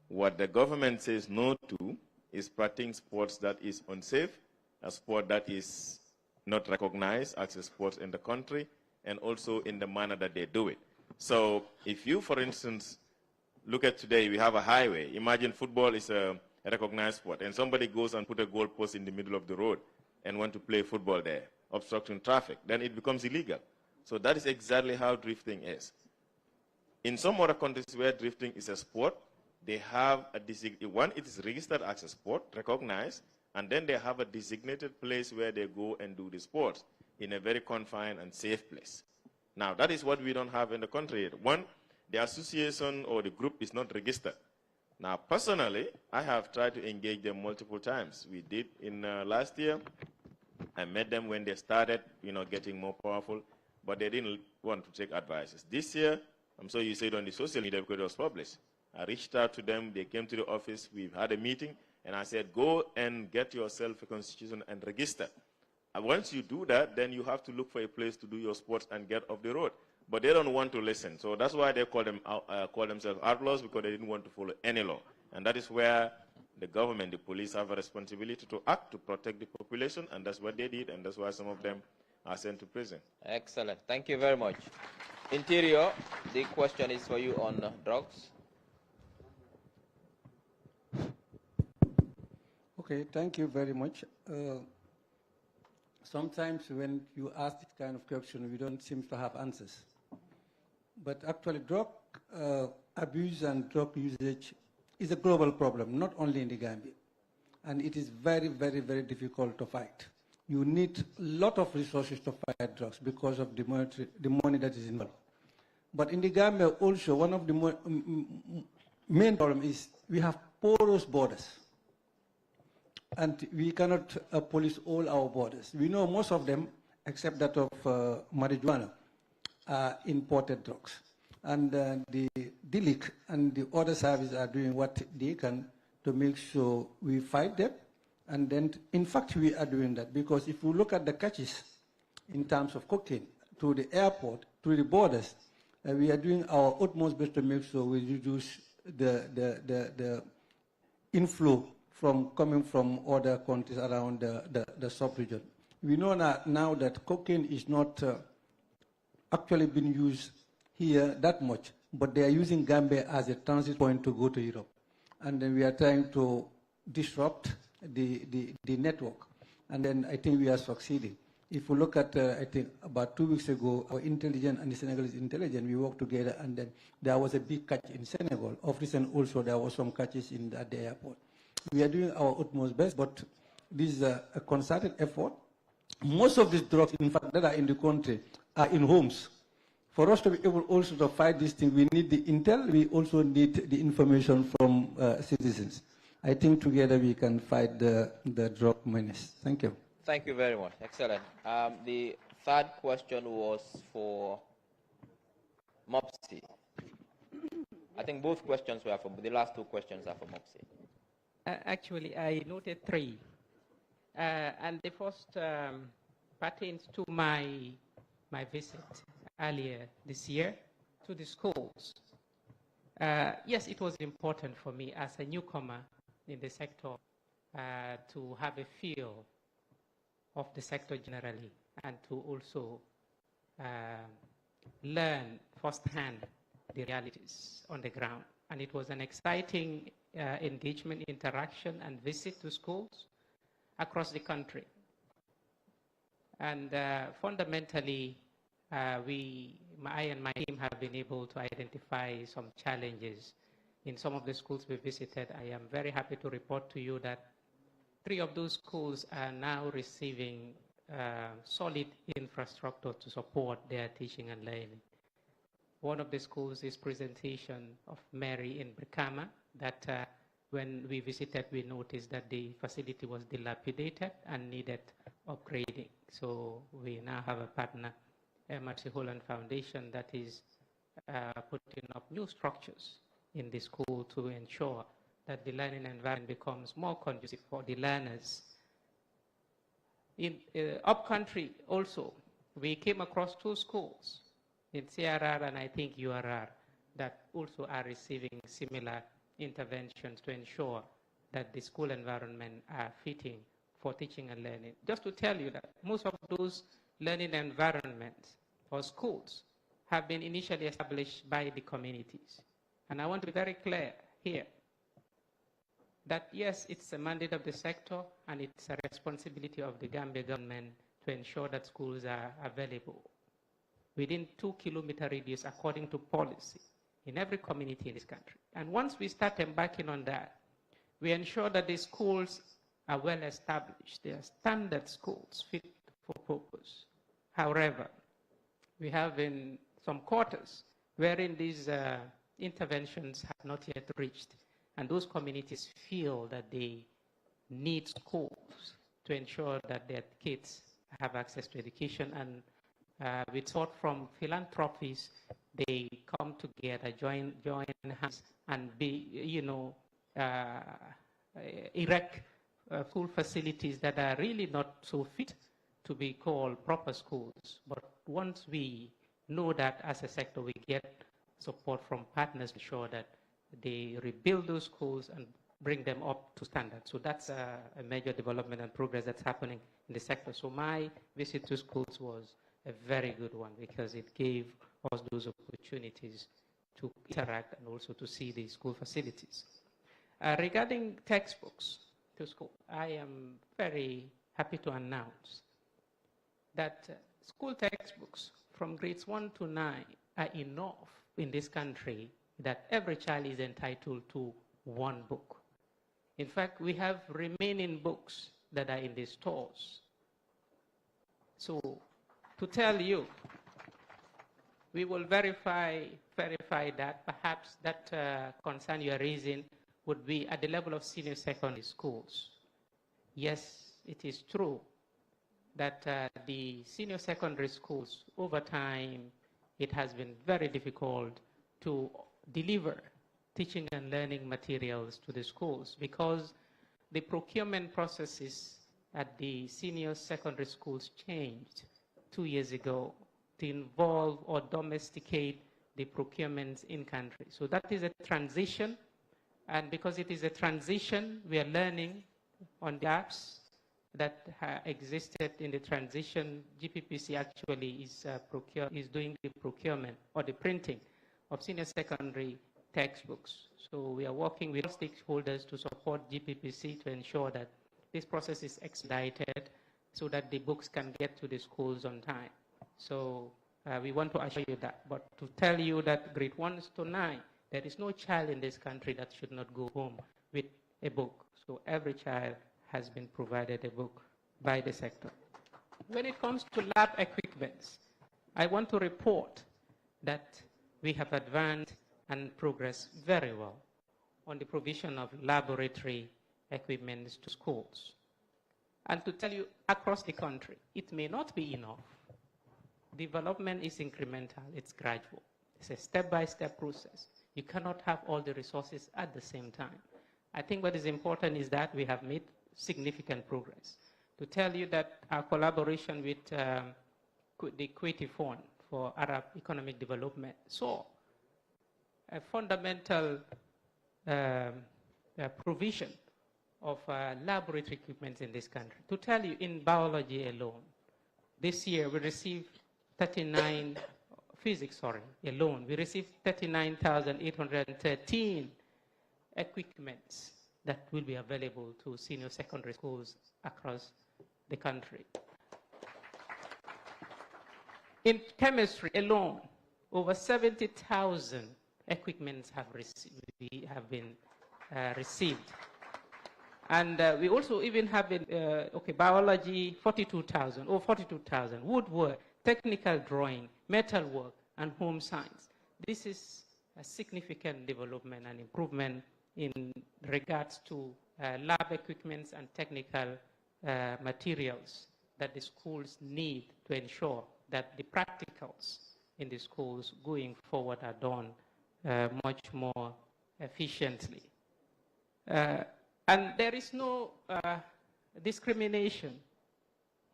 What the government says no to is practicing sports that is unsafe, a sport that is not recognized as a sport in the country, and also in the manner that they do it. So if you, for instance, look at today, we have a highway. Imagine football is a recognized sport, and somebody goes and put a goalpost in the middle of the road and want to play football there, obstructing traffic, then it becomes illegal. So that is exactly how drifting is. In some other countries where drifting is a sport, they have a one, it is registered as a sport, recognized, and then they have a designated place where they go and do the sports in a very confined and safe place. Now, that is what we don't have in the country. One, the association or the group is not registered. Now, personally, I have tried to engage them multiple times. We did in last year. I met them when they started, getting more powerful, but they didn't want to take advices. This year, I'm sure you said on the social media because it was published. I reached out to them. They came to the office. We've had a meeting, and I said, go and get yourself a constitution and register. And once you do that, then you have to look for a place to do your sports and get off the road. But they don't want to listen. So that's why they call themselves outlaws, because they didn't want to follow any law. And that is where the government, the police, have a responsibility to act to protect the population, and that's what they did, and that's why some of them are sent to prison. Excellent. Thank you very much. Interior, the question is for you on drugs. Okay, thank you very much. Sometimes when you ask this kind of question, we don't seem to have answers. But actually, drug abuse and drug usage is a global problem, not only in the Gambia. And it is very, very, very difficult to fight. You need a lot of resources to fight drugs because of the money that is involved. But in the Gambia also, one of the main problems is we have porous borders. And we cannot police all our borders. We know most of them, except that of marijuana, are imported drugs. And the DILIC and the other services are doing what they can to make sure we fight them. And then, in fact, we are doing that, because if we look at the catches in terms of cocaine to the airport, to the borders, we are doing our utmost best to make sure we reduce the inflow coming from other countries around the sub-region. We know now that cocaine is not actually being used here that much, but they are using Gambia as a transit point to go to Europe. And then we are trying to disrupt the network. And then I think we are succeeding. If we look at, I think about 2 weeks ago, our intelligence and the Senegalese intelligence, we worked together, and then there was a big catch in Senegal. Of recent also, there was some catches at the airport. We are doing our utmost best, but this is a concerted effort. Most of these drugs, in fact, that are in the country are in homes. For us to be able also to fight this thing, we need the intel, we also need the information from citizens. I think together we can fight the drug menace. Thank you. Thank you very much. Excellent. The third question was for MOPSI. I think both questions were for, the last two questions are for MOPSI. Actually, I noted three. And the first pertains to my visit earlier this year to the schools. Yes, it was important for me as a newcomer in the sector to have a feel of the sector generally, and to also learn firsthand the realities on the ground. And it was an exciting engagement, interaction, and visit to schools across the country. And fundamentally, I and my team have been able to identify some challenges in some of the schools we visited. I am very happy to report to you that 3 of those schools are now receiving solid infrastructure to support their teaching and learning. One of the schools is Presentation of Mary in Brikama, that when we visited, we noticed that the facility was dilapidated and needed upgrading. So we now have a partner, Mercy Holland Foundation, that is putting up new structures in the school to ensure that the learning environment becomes more conducive for the learners. In upcountry also, we came across 2 schools in CRR and I think URR that also are receiving similar interventions to ensure that the school environment are fitting for teaching and learning. Just to tell you that most of those learning environments or schools have been initially established by the communities. And I want to be very clear here that yes, it's a mandate of the sector and it's a responsibility of the Gambia government to ensure that schools are available within 2-kilometer radius according to policy in every community in this country. And once we start embarking on that, we ensure that the schools are well established. They are standard schools fit for purpose. However, we have in some quarters wherein these interventions have not yet reached, and those communities feel that they need schools to ensure that their kids have access to education. And we thought from philanthropies, they come together, join hands, and erect school facilities that are really not so fit to be called proper schools. But once we know that as a sector, we get support from partners to ensure that they rebuild those schools and bring them up to standard. So that's a major development and progress that's happening in the sector. So my visit to schools was a very good one because it gave us those opportunities to interact and also to see the school facilities. Regarding textbooks to school, I am very happy to announce that school textbooks from grades 1 to 9 are enough in this country that every child is entitled to 1 book. In fact, we have remaining books that are in the stores. So to tell you, we will verify that. Perhaps that concern you are raising would be at the level of senior secondary schools. Yes, it is true that the senior secondary schools, over time, it has been very difficult to deliver teaching and learning materials to the schools because the procurement processes at the senior secondary schools changed 2 years ago to involve or domesticate the procurements in country. So that is a transition, and because it is a transition, we are learning on the gaps that existed in the transition. GPPC actually is doing the procurement or the printing of senior secondary textbooks. So we are working with stakeholders to support GPPC to ensure that this process is expedited so that the books can get to the schools on time. So we want to assure you that. But to tell you that grade 1 to 9, there is no child in this country that should not go home with a book. So every child has been provided a book by the sector. When it comes to lab equipments, I want to report that we have advanced and progressed very well on the provision of laboratory equipments to schools. And to tell you, across the country, it may not be enough. Development is incremental, it's gradual. It's a step-by-step process. You cannot have all the resources at the same time. I think what is important is that we have made significant progress. To tell you that our collaboration with the Kuwaiti Fund for Arab Economic Development saw a fundamental provision of laboratory equipment in this country. To tell you, in biology alone, this year we received physics alone, we received 39,813 equipments that will be available to senior secondary schools across the country. In chemistry alone, over 70,000 equipments have been received. And we also even have biology, 42,000, woodwork, technical drawing, metal work, and home science. This is a significant development and improvement in regards to lab equipments and technical materials that the schools need to ensure that the practicals in the schools going forward are done much more efficiently. And there is no discrimination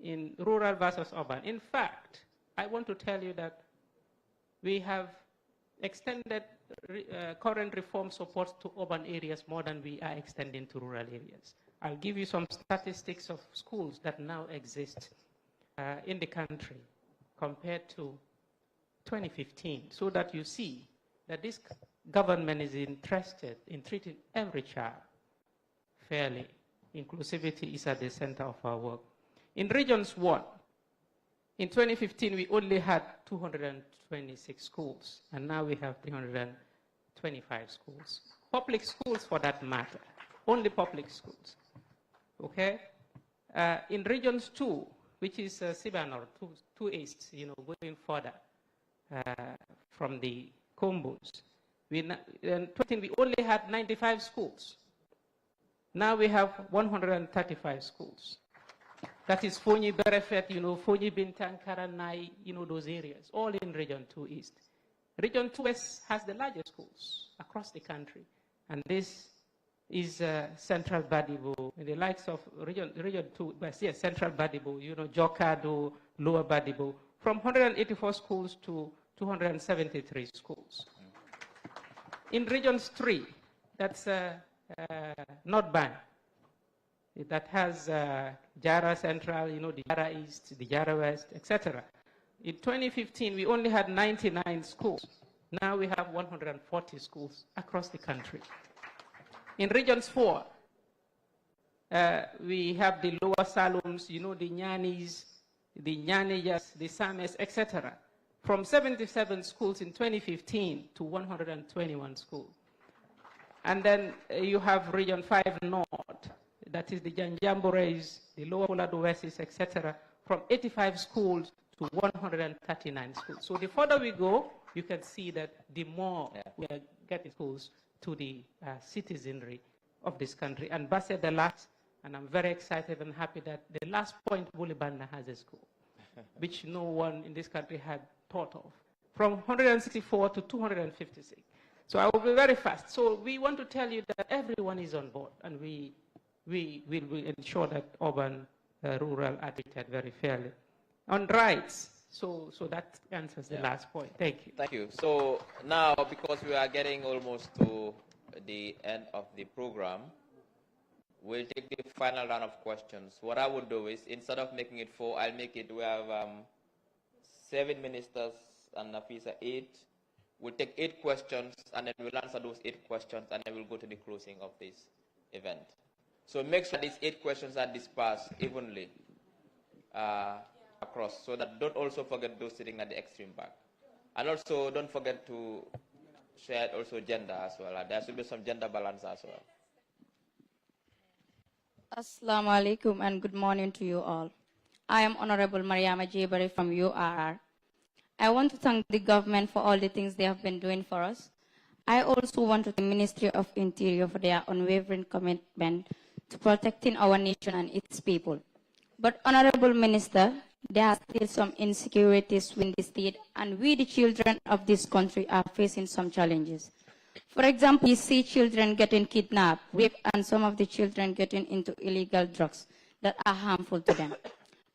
in rural versus urban. In fact, I want to tell you that we have extended current reform supports to urban areas more than we are extending to rural areas. I'll give you some statistics of schools that now exist in the country compared to 2015, so that you see that this government is interested in treating every child fairly. Inclusivity is at the center of our work. In Regions 1, in 2015, we only had 226 schools, and now we have 325 schools. Public schools, for that matter, only public schools. Okay? In Regions 2, which is Sibanor, two east, going further from the Combos, in 2015, we only had 95 schools. Now we have 135 schools. That is Fonyi Berefet, Fonyi Bintang, Karanai, those areas, all in Region 2 East. Region 2 West has the largest schools across the country. And this is Central Badibo, the likes of Region 2 West, yes, Central Badibo, Jokado, Lower Badibo, from 184 schools to 273 schools. In Regions 3, that's North Bank, that has Jara Central, the Jara East, the Jara West, etc. In 2015, we only had 99 schools. Now we have 140 schools across the country. In Regions 4, we have the lower Salums, the Nyanis, the Nyanijas, the Sames, etc. From 77 schools in 2015 to 121 schools. And then you have Region 5 North, that is the Janjambores, the Lower Oladowesis, etc., from 85 schools to 139 schools. So the further we go, you can see that the more we are getting schools to the citizenry of this country. And Basse the last, and I'm very excited and happy that the last point, Bulibanda has a school, which no one in this country had thought of, from 164 to 256. So I will be very fast. So we want to tell you that everyone is on board, and we will ensure that urban, rural are treated very fairly. On rights, so that answers the last point. Thank you. Thank you. So now, because we are getting almost to the end of the program, we'll take the final round of questions. What I would do is, instead of making it 4, I'll make it, we have 7 ministers and Nafisa 8. We'll take 8 questions, and then we'll answer those 8 questions, and then we'll go to the closing of this event. So make sure these 8 questions are dispersed evenly across, so that don't also forget those sitting at the extreme back. And also don't forget to share also gender as well. There should be some gender balance as well. Assalamu alaikum and good morning to you all. I am Honorable Mariama Jebari from URR. I want to thank the government for all the things they have been doing for us. I also want to thank the Ministry of Interior for their unwavering commitment to protecting our nation and its people. But Honorable Minister, there are still some insecurities within the state, and we, the children of this country, are facing some challenges. For example, we see children getting kidnapped, raped, and some of the children getting into illegal drugs that are harmful to them.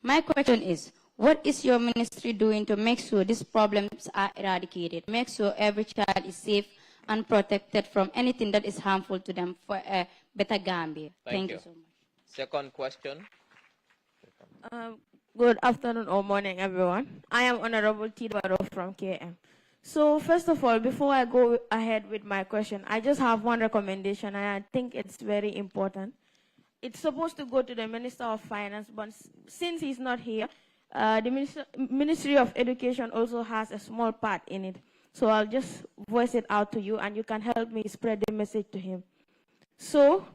My question is, what is your ministry doing to make sure these problems are eradicated, make sure every child is safe and protected from anything that is harmful to them for a better Gambia? Thank you so much. Second question. Good afternoon or morning, everyone. I am Honorable Tidwaro from KM. So first of all, before I go ahead with my question, I just have one recommendation, and I think it's very important. It's supposed to go to the Minister of Finance, but since he's not here, the Ministry of Education also has a small part in it. So I'll just voice it out to you, and you can help me spread the message to him. So,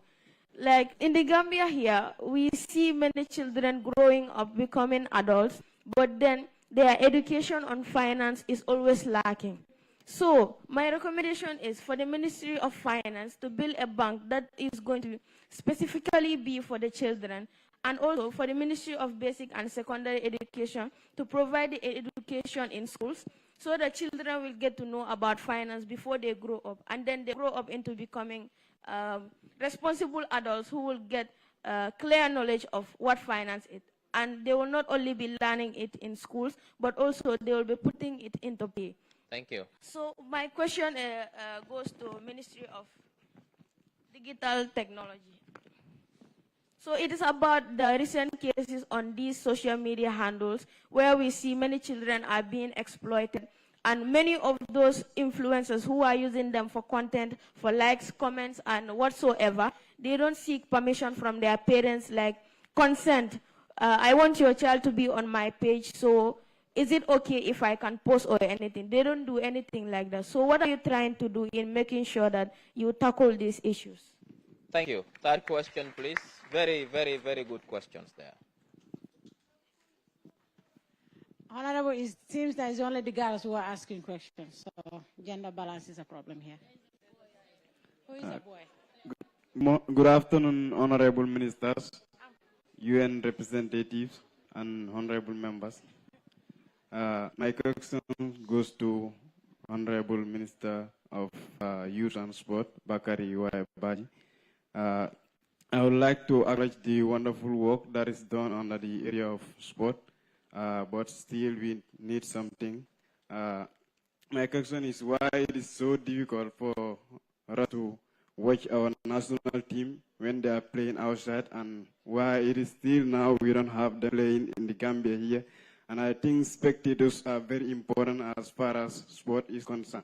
like in the Gambia here, we see many children growing up, becoming adults, but then their education on finance is always lacking. So my recommendation is for the Ministry of Finance to build a bank that is going to specifically be for the children, and also for the Ministry of Basic and Secondary Education to provide the education in schools so the children will get to know about finance before they grow up, and then they grow up into becoming responsible adults who will get clear knowledge of what finance is. And they will not only be learning it in schools, but also they will be putting it into play. Thank you. So my question goes to Ministry of Digital Technology. So it is about the recent cases on these social media handles where we see many children are being exploited, and many of those influencers who are using them for content, for likes, comments, and whatsoever, they don't seek permission from their parents, like consent. I want your child to be on my page, so is it okay if I can post or anything? They don't do anything like that. So what are you trying to do in making sure that you tackle these issues? Thank you. Third question, please. Very, very, very good questions there. Honorable, it seems that it's only the girls who are asking questions, so gender balance is a problem here. Who is a boy? Good afternoon, honorable ministers, UN representatives, and honorable members. My question goes to Honorable Minister of Youth and Sport, Bakari Baji. I would like to acknowledge the wonderful work that is done under the area of sport, but still we need something. My question is why it is so difficult for us to watch our national team when they are playing outside, and why it is still now we don't have them playing in the Gambia here. And I think spectators are very important as far as sport is concerned.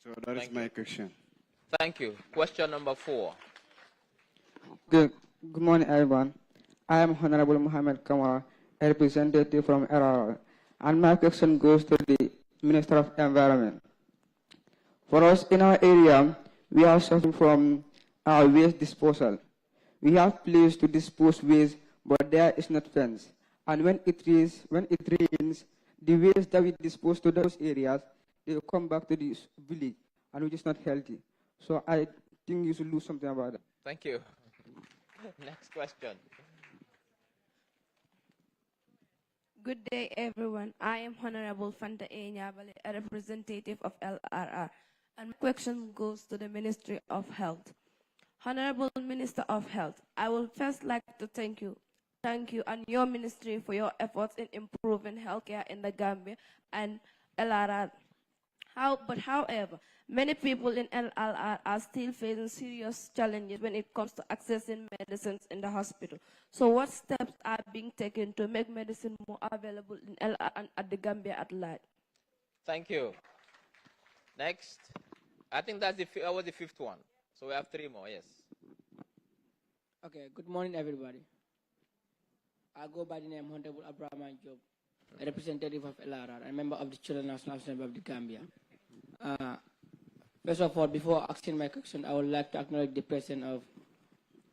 So that is my question. Thank you. Question number 4. Good morning, everyone. I am Honorable Mohammed Kamara, a representative from RR, and my question goes to the Minister of Environment. For us in our area, we are suffering from our waste disposal. We have places to dispose waste, but there is not fence. And when it rains, the waste that we dispose to those areas, they will come back to this village, and which is not healthy. So I think you should do something about that. Thank you. Next question. Good day, everyone. I am Honorable Fanta A. Nyabale, a representative of LRR, and my question goes to the Ministry of Health. Honorable Minister of Health, I would first like to thank you and your ministry for your efforts in improving healthcare in the Gambia and LRR. However, many people in LRR are still facing serious challenges when it comes to accessing medicines in the hospital. So what steps are being taken to make medicine more available in LRR and at the Gambia at large? Thank you. Next. I think that was the 5th one. So we have 3 more, yes. Okay, good morning, everybody. I go by the name Honorable Abraham Job, a representative of LRR, and member of the Children National Assembly of the Gambia. First of all, before asking my question, I would like to acknowledge the presence of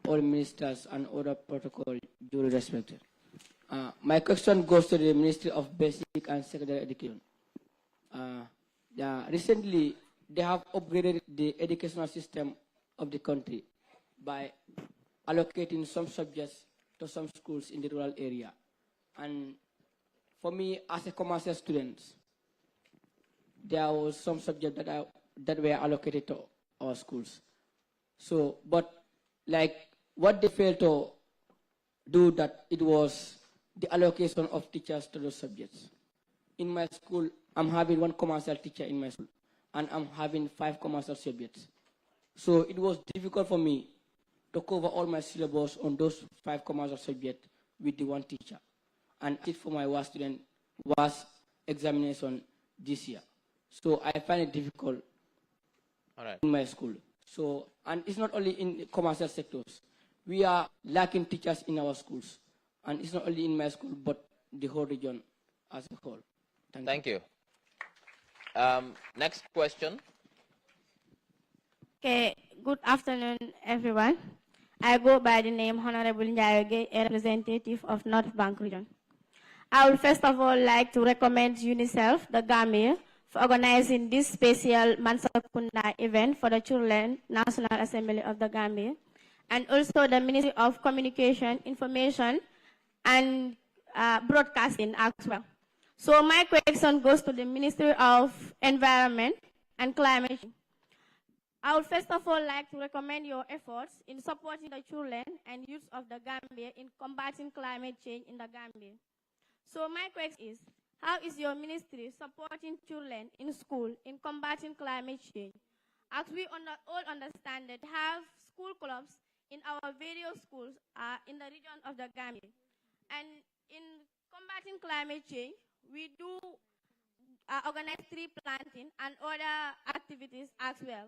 all ministers and other protocol duly respected. My question goes to the Ministry of Basic and Secondary Education. Recently, they have upgraded the educational system of the country by allocating some subjects to some schools in the rural area. And for me, as a commercial student, there was some subjects that were allocated to our schools. So, but like what they failed to do, that it was the allocation of teachers to those subjects. In my school, I'm having 1 commercial teacher in my school, and I'm having 5 commercial subjects. So it was difficult for me to cover all my syllabus on those 5 commercial subjects with the 1 teacher. And it for my worst student was examination this year. So I find it difficult in my school. So, and it's not only in commercial sectors. We are lacking teachers in our schools. And it's not only in my school, but the whole region as a whole. Thank you. Next question. Okay, good afternoon, everyone. I go by the name Honorable Njayoge, a representative of North Bank region. I would first of all like to recommend UNICEF, the Gambia, for organizing this special Mansa Kunda event for the Children National Assembly of the Gambia, and also the Ministry of Communication, Information, and Broadcasting as well. So my question goes to the Ministry of Environment and Climate Change. I would first of all like to recommend your efforts in supporting the children and youth of the Gambia in combating climate change in the Gambia. So my question is, how is your ministry supporting children in school in combating climate change? As we all understand that have school clubs in our various schools in the region of the Gambia. And in combating climate change, we do organize tree planting and other activities as well.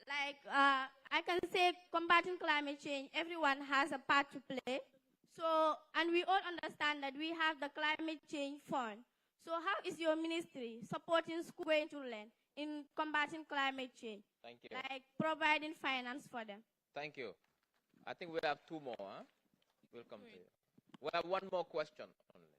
Like I can say combating climate change, everyone has a part to play. So, and we all understand that we have the climate change fund. So how is your ministry supporting school children in combating climate change? Thank you. Like providing finance for them. Thank you. I think we have two more. Huh? Welcome to you. We have one more question only.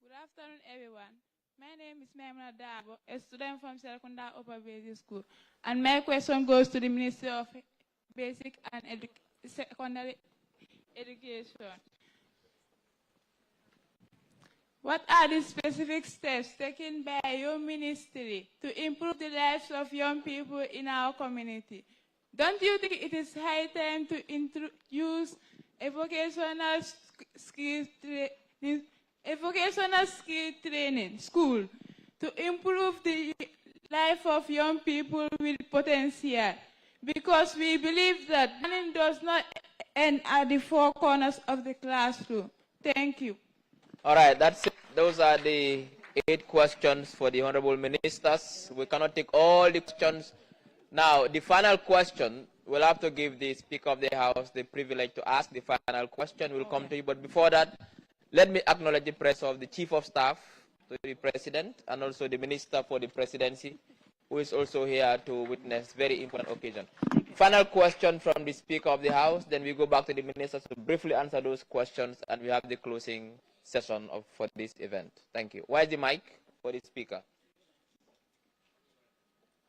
Good afternoon, everyone. My name is Maimuna Dabo, a student from Mansa Kunda Upper Basic School. And my question goes to the Ministry of Basic and Secondary Education. What are the specific steps taken by your ministry to improve the lives of young people in our community? Don't you think it is high time to introduce a vocational skill training school to improve the life of young people with potential? Because we believe that learning does not end at the four corners of the classroom. Thank you. All right, that's it. Those are the 8 questions for the honorable ministers. We cannot take all the questions. Now, the final question, we'll have to give the Speaker of the House the privilege to ask the final question. We'll come to you. But before that, let me acknowledge the presence of the Chief of Staff to the President and also the Minister for the Presidency, who is also here to witness very important occasion. Final question from the Speaker of the House, then we go back to the Ministers to briefly answer those questions, and we have the closing session for this event. Thank you. Where is the mic for the Speaker?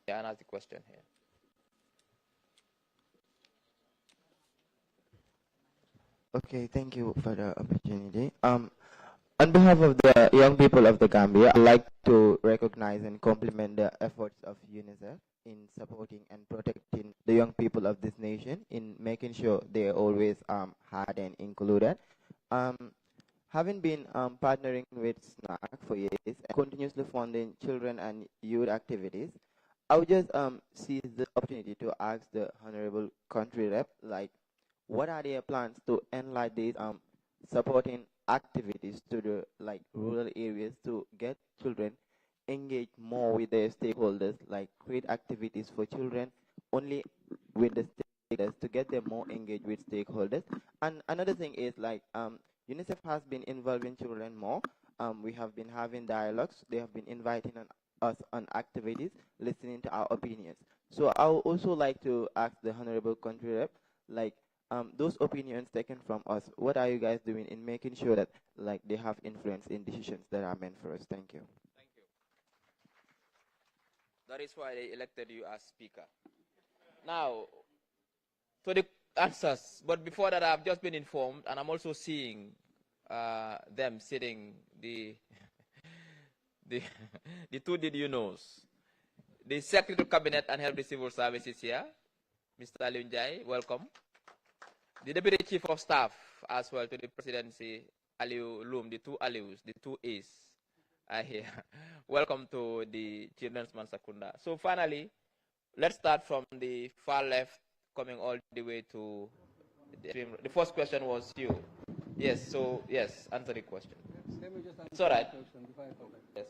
Yeah, and ask the question here. Okay, thank you for the opportunity. On behalf of the young people of the Gambia, I'd like to recognize and compliment the efforts of UNICEF in supporting and protecting the young people of this nation, in making sure they're always heard and included. Having been partnering with SNAC for years and continuously funding children and youth activities, I would just seize the opportunity to ask the Honorable Country Rep, like, what are their plans to enlarge these supporting activities to the rural areas to get children engaged more with their stakeholders, like create activities for children only with the stakeholders to get them more engaged with stakeholders. And another thing is UNICEF has been involving children more. We have been having dialogues. They have been inviting us on activities, listening to our opinions. So I would also like to ask the Honorable Country Rep, those opinions taken from us, what are you guys doing in making sure that they have influence in decisions that are meant for us? Thank you. Thank you. That is why they elected you as Speaker. Now, to the answers, but before that, I've just been informed, and I'm also seeing them sitting, the two did you knows. The Secretary of Cabinet and Health and Civil Services here, Mr. Aliu Njai, welcome. The Deputy Chief of Staff as well to the Presidency, Aliu Loom, the two Alius, the two A's are here. Welcome to the Children's Mansa Kunda. So finally, let's start from the far left, coming all the way to the first question was you. Yes, so yes, answer the question. Let me just answer it's all right. the question before I come back. Yes.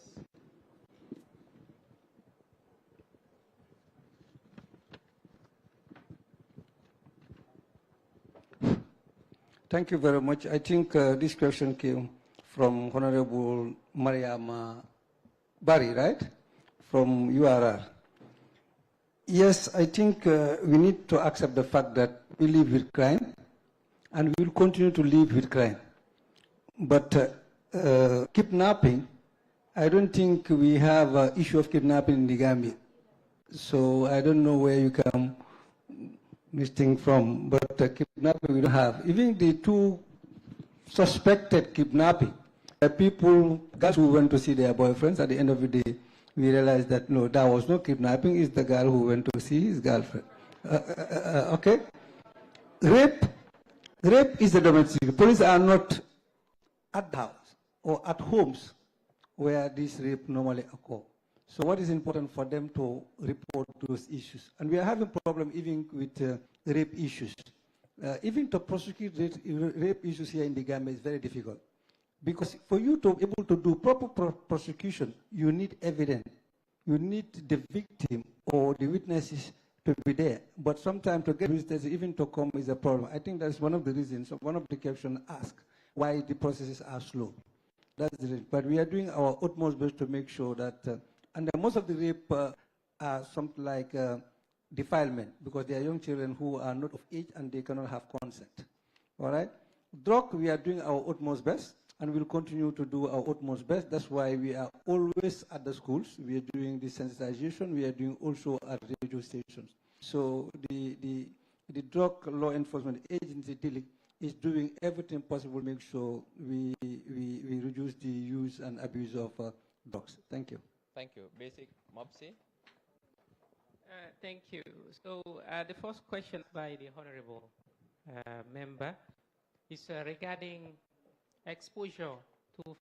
Thank you very much. I think this question came from Honorable Mariama Bari, right? From URR. Yes, I think we need to accept the fact that we live with crime and we will continue to live with crime. But kidnapping, I don't think we have an issue of kidnapping in the Gambia. So I don't know where you come this thing from, but kidnapping we don't have. Even the two suspected kidnapping, girls who went to see their boyfriends, at the end of the day, we realized that no, that was no kidnapping. It's the girl who went to see his girlfriend. Okay? Rape is the domestic. Police are not at the house or at homes where this rape normally occurs. So what is important for them to report those issues? And we are having a problem even with rape issues. Even to prosecute rape issues here in the Gambia is very difficult. Because for you to be able to do proper prosecution, you need evidence. You need the victim or the witnesses to be there. But sometimes to get witnesses even to come is a problem. I think that's one of the reasons, one of the questions asked, why the processes are slow. That's the reason. But we are doing our utmost best to make sure that, and most of the rape are something like defilement, because they are young children who are not of age and they cannot have consent. All right? Drug, we are doing our utmost best, and we'll continue to do our utmost best. That's why we are always at the schools. We are doing the sensitization. We are doing also at radio stations. So the drug law enforcement agency is doing everything possible to make sure we reduce the use and abuse of drugs. Thank you. Thank you. Basic Mopsy. Thank you. So the first question by the honorable member is regarding exposure to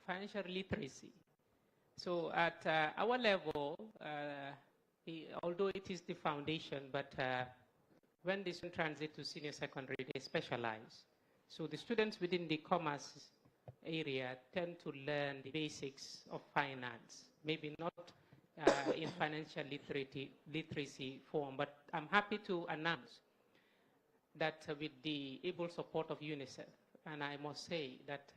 financial literacy. So at our level, although it is the foundation, but when they transit to senior secondary, they specialize. So the students within the commerce area tend to learn the basics of finance, maybe not in financial literacy form, but I'm happy to announce that with the able support of UNICEF, and I must say that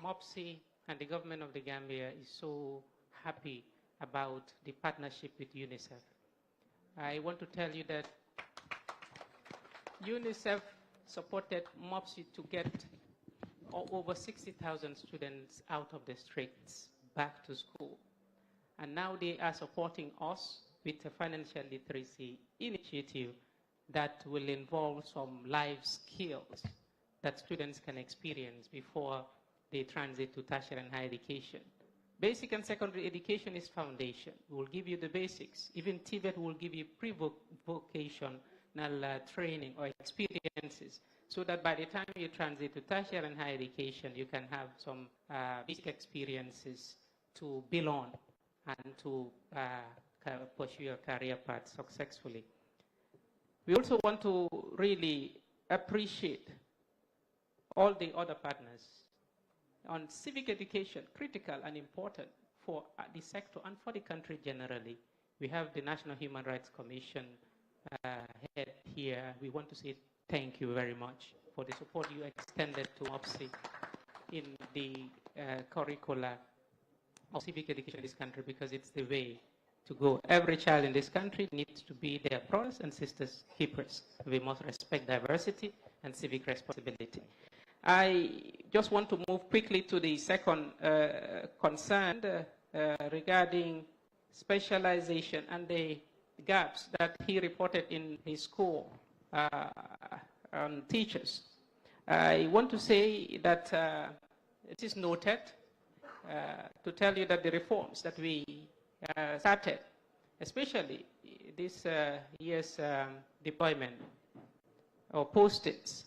MOPSI and the government of the Gambia is so happy about the partnership with UNICEF. I want to tell you that UNICEF supported MOPSI to get over 60,000 students out of the streets back to school. And now they are supporting us with a financial literacy initiative that will involve some life skills that students can experience before they transit to tertiary and higher education. Basic and secondary education is foundation. We will give you the basics. Even TVET will give you pre-vocational training or experiences, so that by the time you transit to tertiary and higher education, you can have some basic experiences to build on and to pursue your career path successfully. We also want to really appreciate all the other partners on civic education, critical and important for the sector and for the country generally. We have the National Human Rights Commission head here. We want to say thank you very much for the support you extended to MOPSI in the curricula of civic education in this country, because it's the way to go. Every child in this country needs to be their brothers and sisters keepers. We must respect diversity and civic responsibility. I just want to move quickly to the second concern regarding specialization and the gaps that he reported in his school on teachers. I want to say that it is noted to tell you that the reforms that we started, especially this year's deployment or post-its,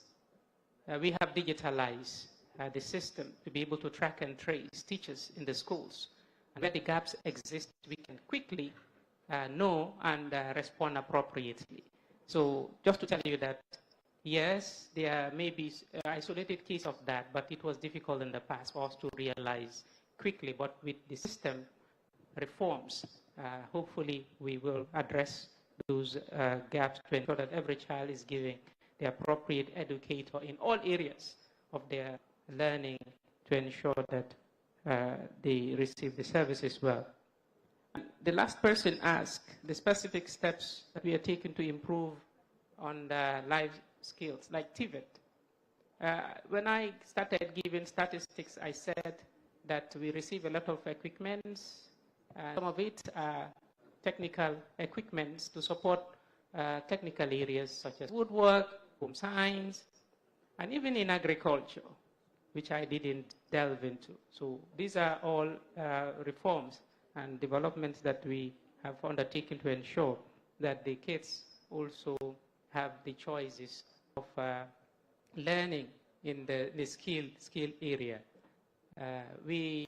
we have digitalized the system to be able to track and trace teachers in the schools. And where the gaps exist, we can quickly know and respond appropriately. So just to tell you that, yes, there may be isolated case of that, but it was difficult in the past for us to realize quickly. But with the system reforms, hopefully we will address those gaps to ensure that every child is given the appropriate educator in all areas of their learning to ensure that they receive the services well. The last person asked the specific steps that we are taking to improve on the life skills, like TVET. When I started giving statistics, I said that we receive a lot of equipments. Some of it are technical equipments to support technical areas such as woodwork, home science, and even in agriculture. which I didn't delve into. So these are all reforms and developments that we have undertaken to ensure that the kids also have the choices of learning in the skill area. We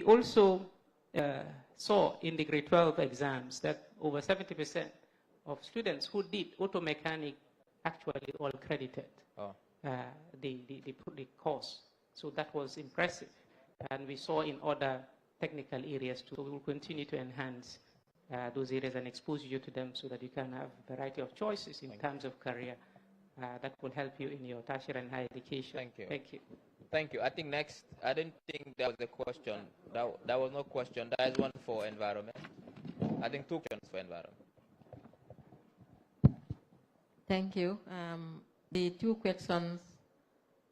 also saw in the grade 12 exams that over 70% of students who did auto mechanic actually all credited the course. So that was impressive. And we saw in other technical areas too. So we will continue to enhance those areas and expose you to them so that you can have a variety of choices in terms of career that will help you in your tertiary and higher education. Thank you. Thank you. Thank you. I think next, I didn't think there was a question. That was no question. There is one for environment. I think 2 questions for environment. Thank you. The 2 questions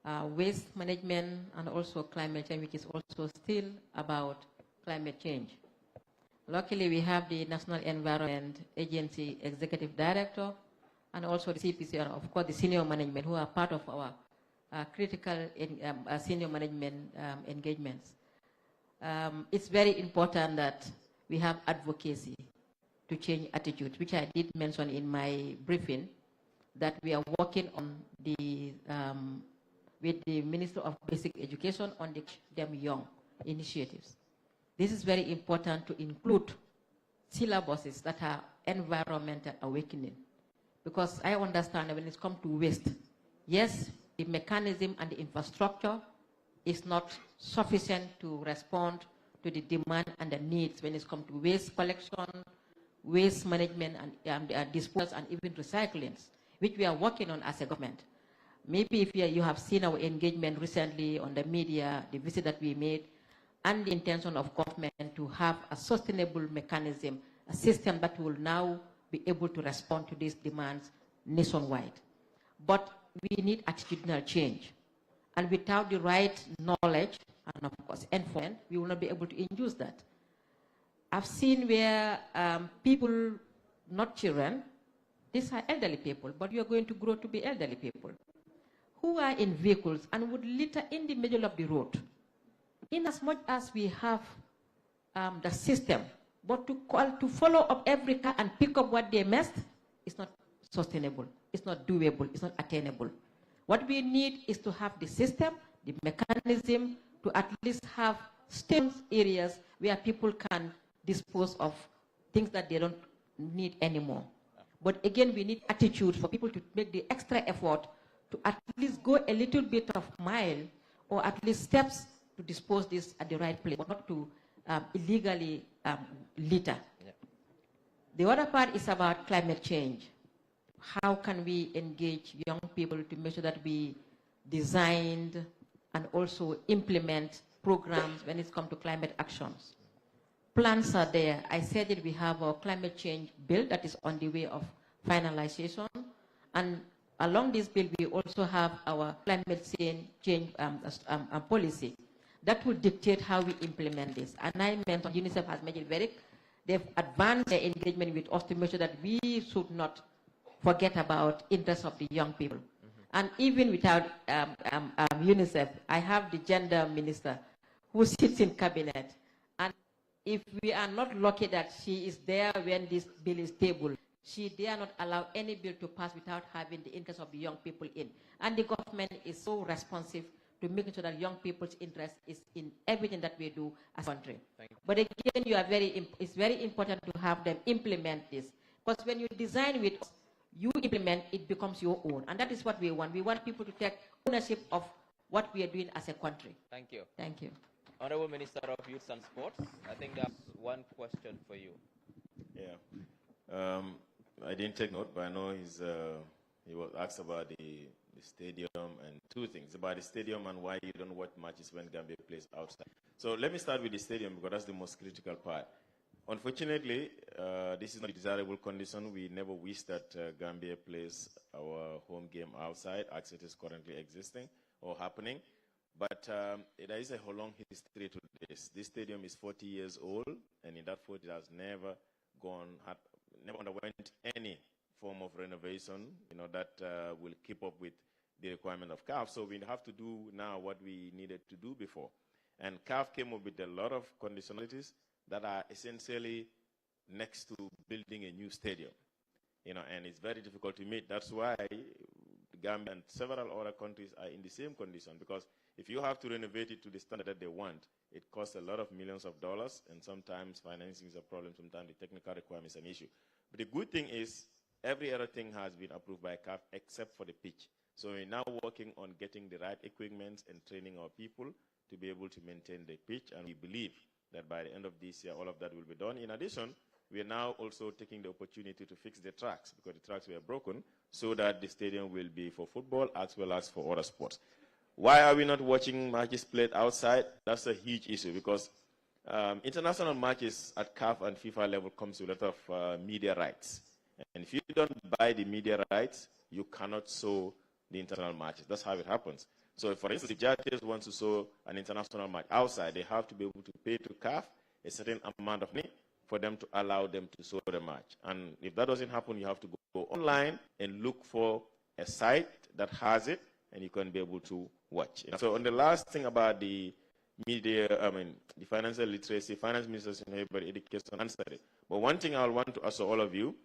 are waste management and also climate change, which is also still about climate change. Luckily, we have the National Environment Agency Executive Director and also the CPC and of course the senior management who are part of our critical senior management engagements. It's very important that we have advocacy to change attitudes, which I did mention in my briefing, that we are working on the with the Minister of Basic Education on the them young initiatives. This is very important to include syllabuses that are environmental awakening, because I understand that when it comes to waste, yes, the mechanism and the infrastructure is not sufficient to respond to the demand and the needs when it comes to waste collection, waste management, and disposal, and even recycling, which we are working on as a government. Maybe if you have seen our engagement recently on the media, the visit that we made, and the intention of government to have a sustainable mechanism, a system that will now be able to respond to these demands nationwide. But we need attitudinal change. And without the right knowledge, and of course enforcement, we will not be able to induce that. I've seen where people, not children, these are elderly people, but you are going to grow to be elderly people, who are in vehicles and would litter in the middle of the road. In as much as we have the system, but to follow up every car and pick up what they missed is not sustainable, it's not doable, it's not attainable. What we need is to have the system, the mechanism, to at least have STEM areas where people can dispose of things that they don't need anymore. But again, we need attitude for people to make the extra effort to at least go a little bit of mile or at least steps to dispose this at the right place, but not to illegally litter. Yeah. The other part is about climate change. How can we engage young people to make sure that we designed and also implement programs when it comes to climate actions? Plans are there. I said that we have a climate change bill that is on the way of finalization. And along this bill, we also have our climate change policy that will dictate how we implement this. And I mentioned UNICEF has made it very, they've advanced their engagement with us to make sure that we should not forget about interests of the young people. And even without UNICEF, I have the gender minister who sits in cabinet. And if we are not lucky that she is there when this bill is tabled, she dare not allow any bill to pass without having the interest of the young people in. And the government is so responsive to making sure that young people's interest is in everything that we do as a country. But again, it's very important to have them implement this. Because when you design with us, you implement, it becomes your own. And that is what we want. We want people to take ownership of what we are doing as a country. Thank you. Thank you. Honorable Minister of Youth and Sports, I think that's one question for you. Yeah. I didn't take note, but I know he was asked about the stadium and 2 things, about the stadium and why you don't watch matches when Gambia plays outside. So let me start with the stadium because that's the most critical part. Unfortunately, this is not a desirable condition. We never wish that Gambia plays our home game outside, as it is currently existing or happening. But there is a long history to this. This stadium is 40 years old, and in that 40 years has never underwent any form of renovation, that will keep up with the requirement of CAF. So we have to do now what we needed to do before. And CAF came up with a lot of conditionalities that are essentially next to building a new stadium. And it's very difficult to meet. That's why Gambia and several other countries are in the same condition, because if you have to renovate it to the standard that they want, it costs a lot of millions of dollars, and sometimes financing is a problem, sometimes the technical requirements is an issue. But the good thing is every other thing has been approved by CAF except for the pitch. So we're now working on getting the right equipment and training our people to be able to maintain the pitch, and we believe that by the end of this year, all of that will be done. In addition, we are now also taking the opportunity to fix the tracks, because the tracks were broken, so that the stadium will be for football as well as for other sports. Why are we not watching matches played outside? That's a huge issue, because international matches at CAF and FIFA level comes with a lot of media rights. And if you don't buy the media rights, you cannot show the international matches. That's how it happens. So, for instance, if judges want to show an international match outside, they have to be able to pay to CAF a certain amount of money for them to allow them to show the match. And if that doesn't happen, you have to go online and look for a site that has it, and you can be able to watch it. So on the last thing about the media, the financial literacy, finance ministers and everybody, education, answered it. But one thing I want to ask all of you,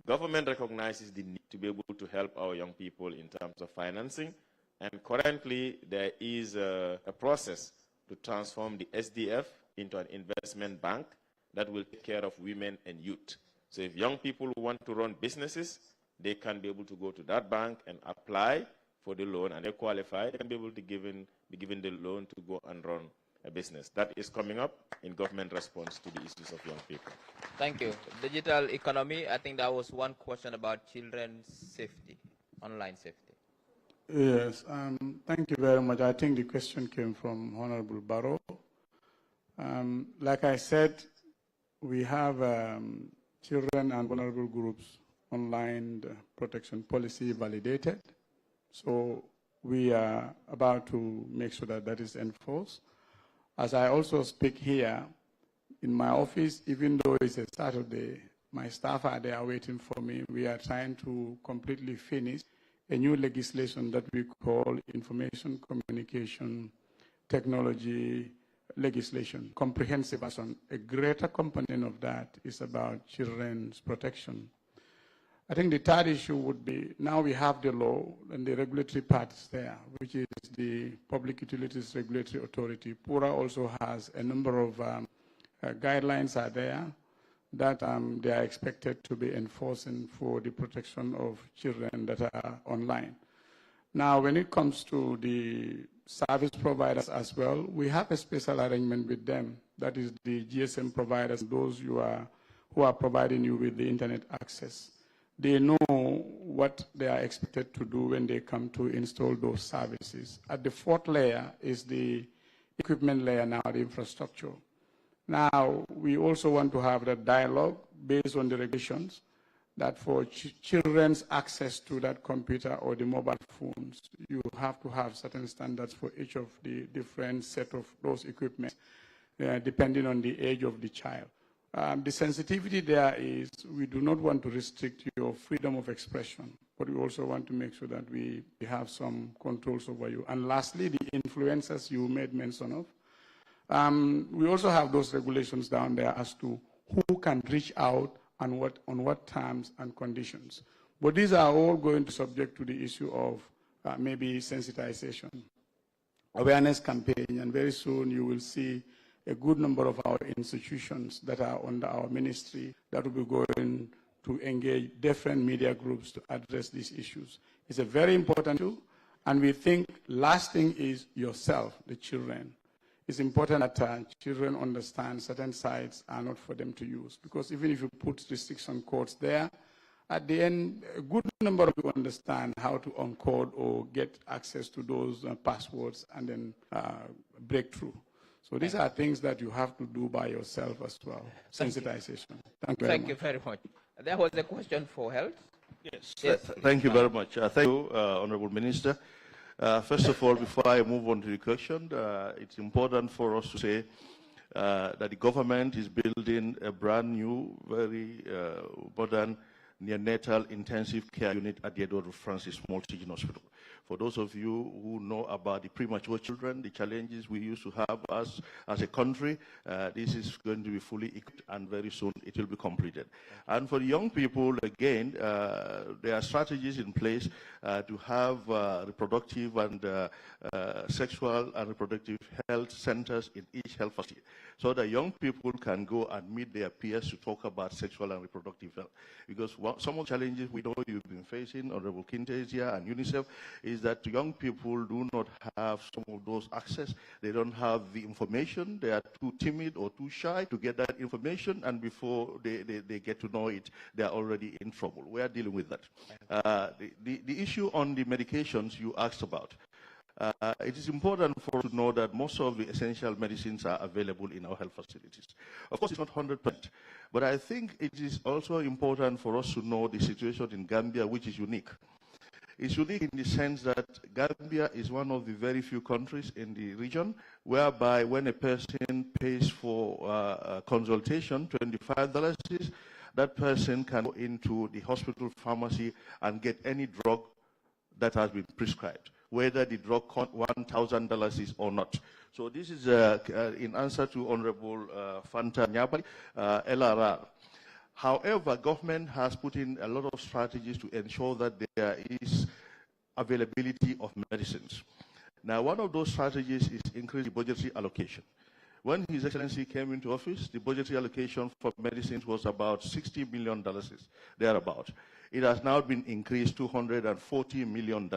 government recognizes the need to be able to help our young people in terms of financing. And currently, there is a process to transform the SDF into an investment bank that will take care of women and youth. So if young people want to run businesses, they can be able to go to that bank and apply for the loan, and they qualify, they can be able to be given the loan to go and run a business. That is coming up in government response to the issues of young people. Thank you. Digital economy, I think that was one question about children's safety, online safety. Yes, thank you very much. I think the question came from Honorable Barrow. Like I said, we have children and vulnerable groups online protection policy validated. So we are about to make sure that that is enforced. As I also speak here, in my office, even though it's a Saturday, my staff are there waiting for me. We are trying to completely finish a new legislation that we call Information Communication Technology legislation, comprehensive version. A greater component of that is about children's protection. I think the third issue would be, now we have the law and the regulatory part is there, which is the Public Utilities Regulatory Authority. PURA also has a number of guidelines are there that they are expected to be enforcing for the protection of children that are online. Now, when it comes to the service providers as well, we have a special arrangement with them. That is the GSM providers, those who are providing you with the internet access. They know what they are expected to do when they come to install those services. At the fourth layer is the equipment layer now, the infrastructure. Now, we also want to have that dialogue based on the regulations that for children's access to that computer or the mobile phones, you have to have certain standards for each of the different set of those equipment, depending on the age of the child. The sensitivity there is we do not want to restrict your freedom of expression, but we also want to make sure that we have some controls over you. And lastly, the influencers you made mention of. We also have those regulations down there as to who can reach out and on what terms and conditions. But these are all going to subject to the issue of maybe sensitization, awareness campaign, and very soon you will see a good number of our institutions that are under our ministry that will be going to engage different media groups to address these issues. It's a very important issue, and we think last thing is yourself, the children. It's important that children understand certain sites are not for them to use, because even if you put restriction codes there, at the end, a good number of people understand how to encode or get access to those passwords and then break through. So these are things that you have to do by yourself as well. Sensitization. Thank you very much. There was a question for health. Yes. Thank you very much. Thank you, Honorable Minister. First of all, before I move on to the question, it's important for us to say that the government is building a brand new, very modern neonatal intensive care unit at the Edward Francis Small Teaching Hospital. For those of you who know about the premature children, the challenges we used to have as a country, this is going to be fully equipped, and very soon it will be completed. And for the young people, again, there are strategies in place to have reproductive and sexual and reproductive health centers in each health facility, so that young people can go and meet their peers to talk about sexual and reproductive health. Because some of the challenges we know you've been facing, Honorable Kintesia and UNICEF, is that young people do not have some of those access. They don't have the information. They are too timid or too shy to get that information, and before they get to know it, they are already in trouble. We are dealing with that. The issue on the medications you asked about, it is important for us to know that most of the essential medicines are available in our health facilities. Of course, it's not 100%, but I think it is also important for us to know the situation in Gambia, which is unique. It's unique in the sense that Gambia is one of the very few countries in the region whereby when a person pays for a consultation, $25, that person can go into the hospital pharmacy and get any drug that has been prescribed, whether the drug costs $1,000 is or not. So this is in answer to Honorable Fanta Nyabali, LRR. However, government has put in a lot of strategies to ensure that there is availability of medicines. Now, one of those strategies is increase the budgetary allocation. When His Excellency came into office, the budgetary allocation for medicines was about $60 million, thereabout. It has now been increased to $240 million.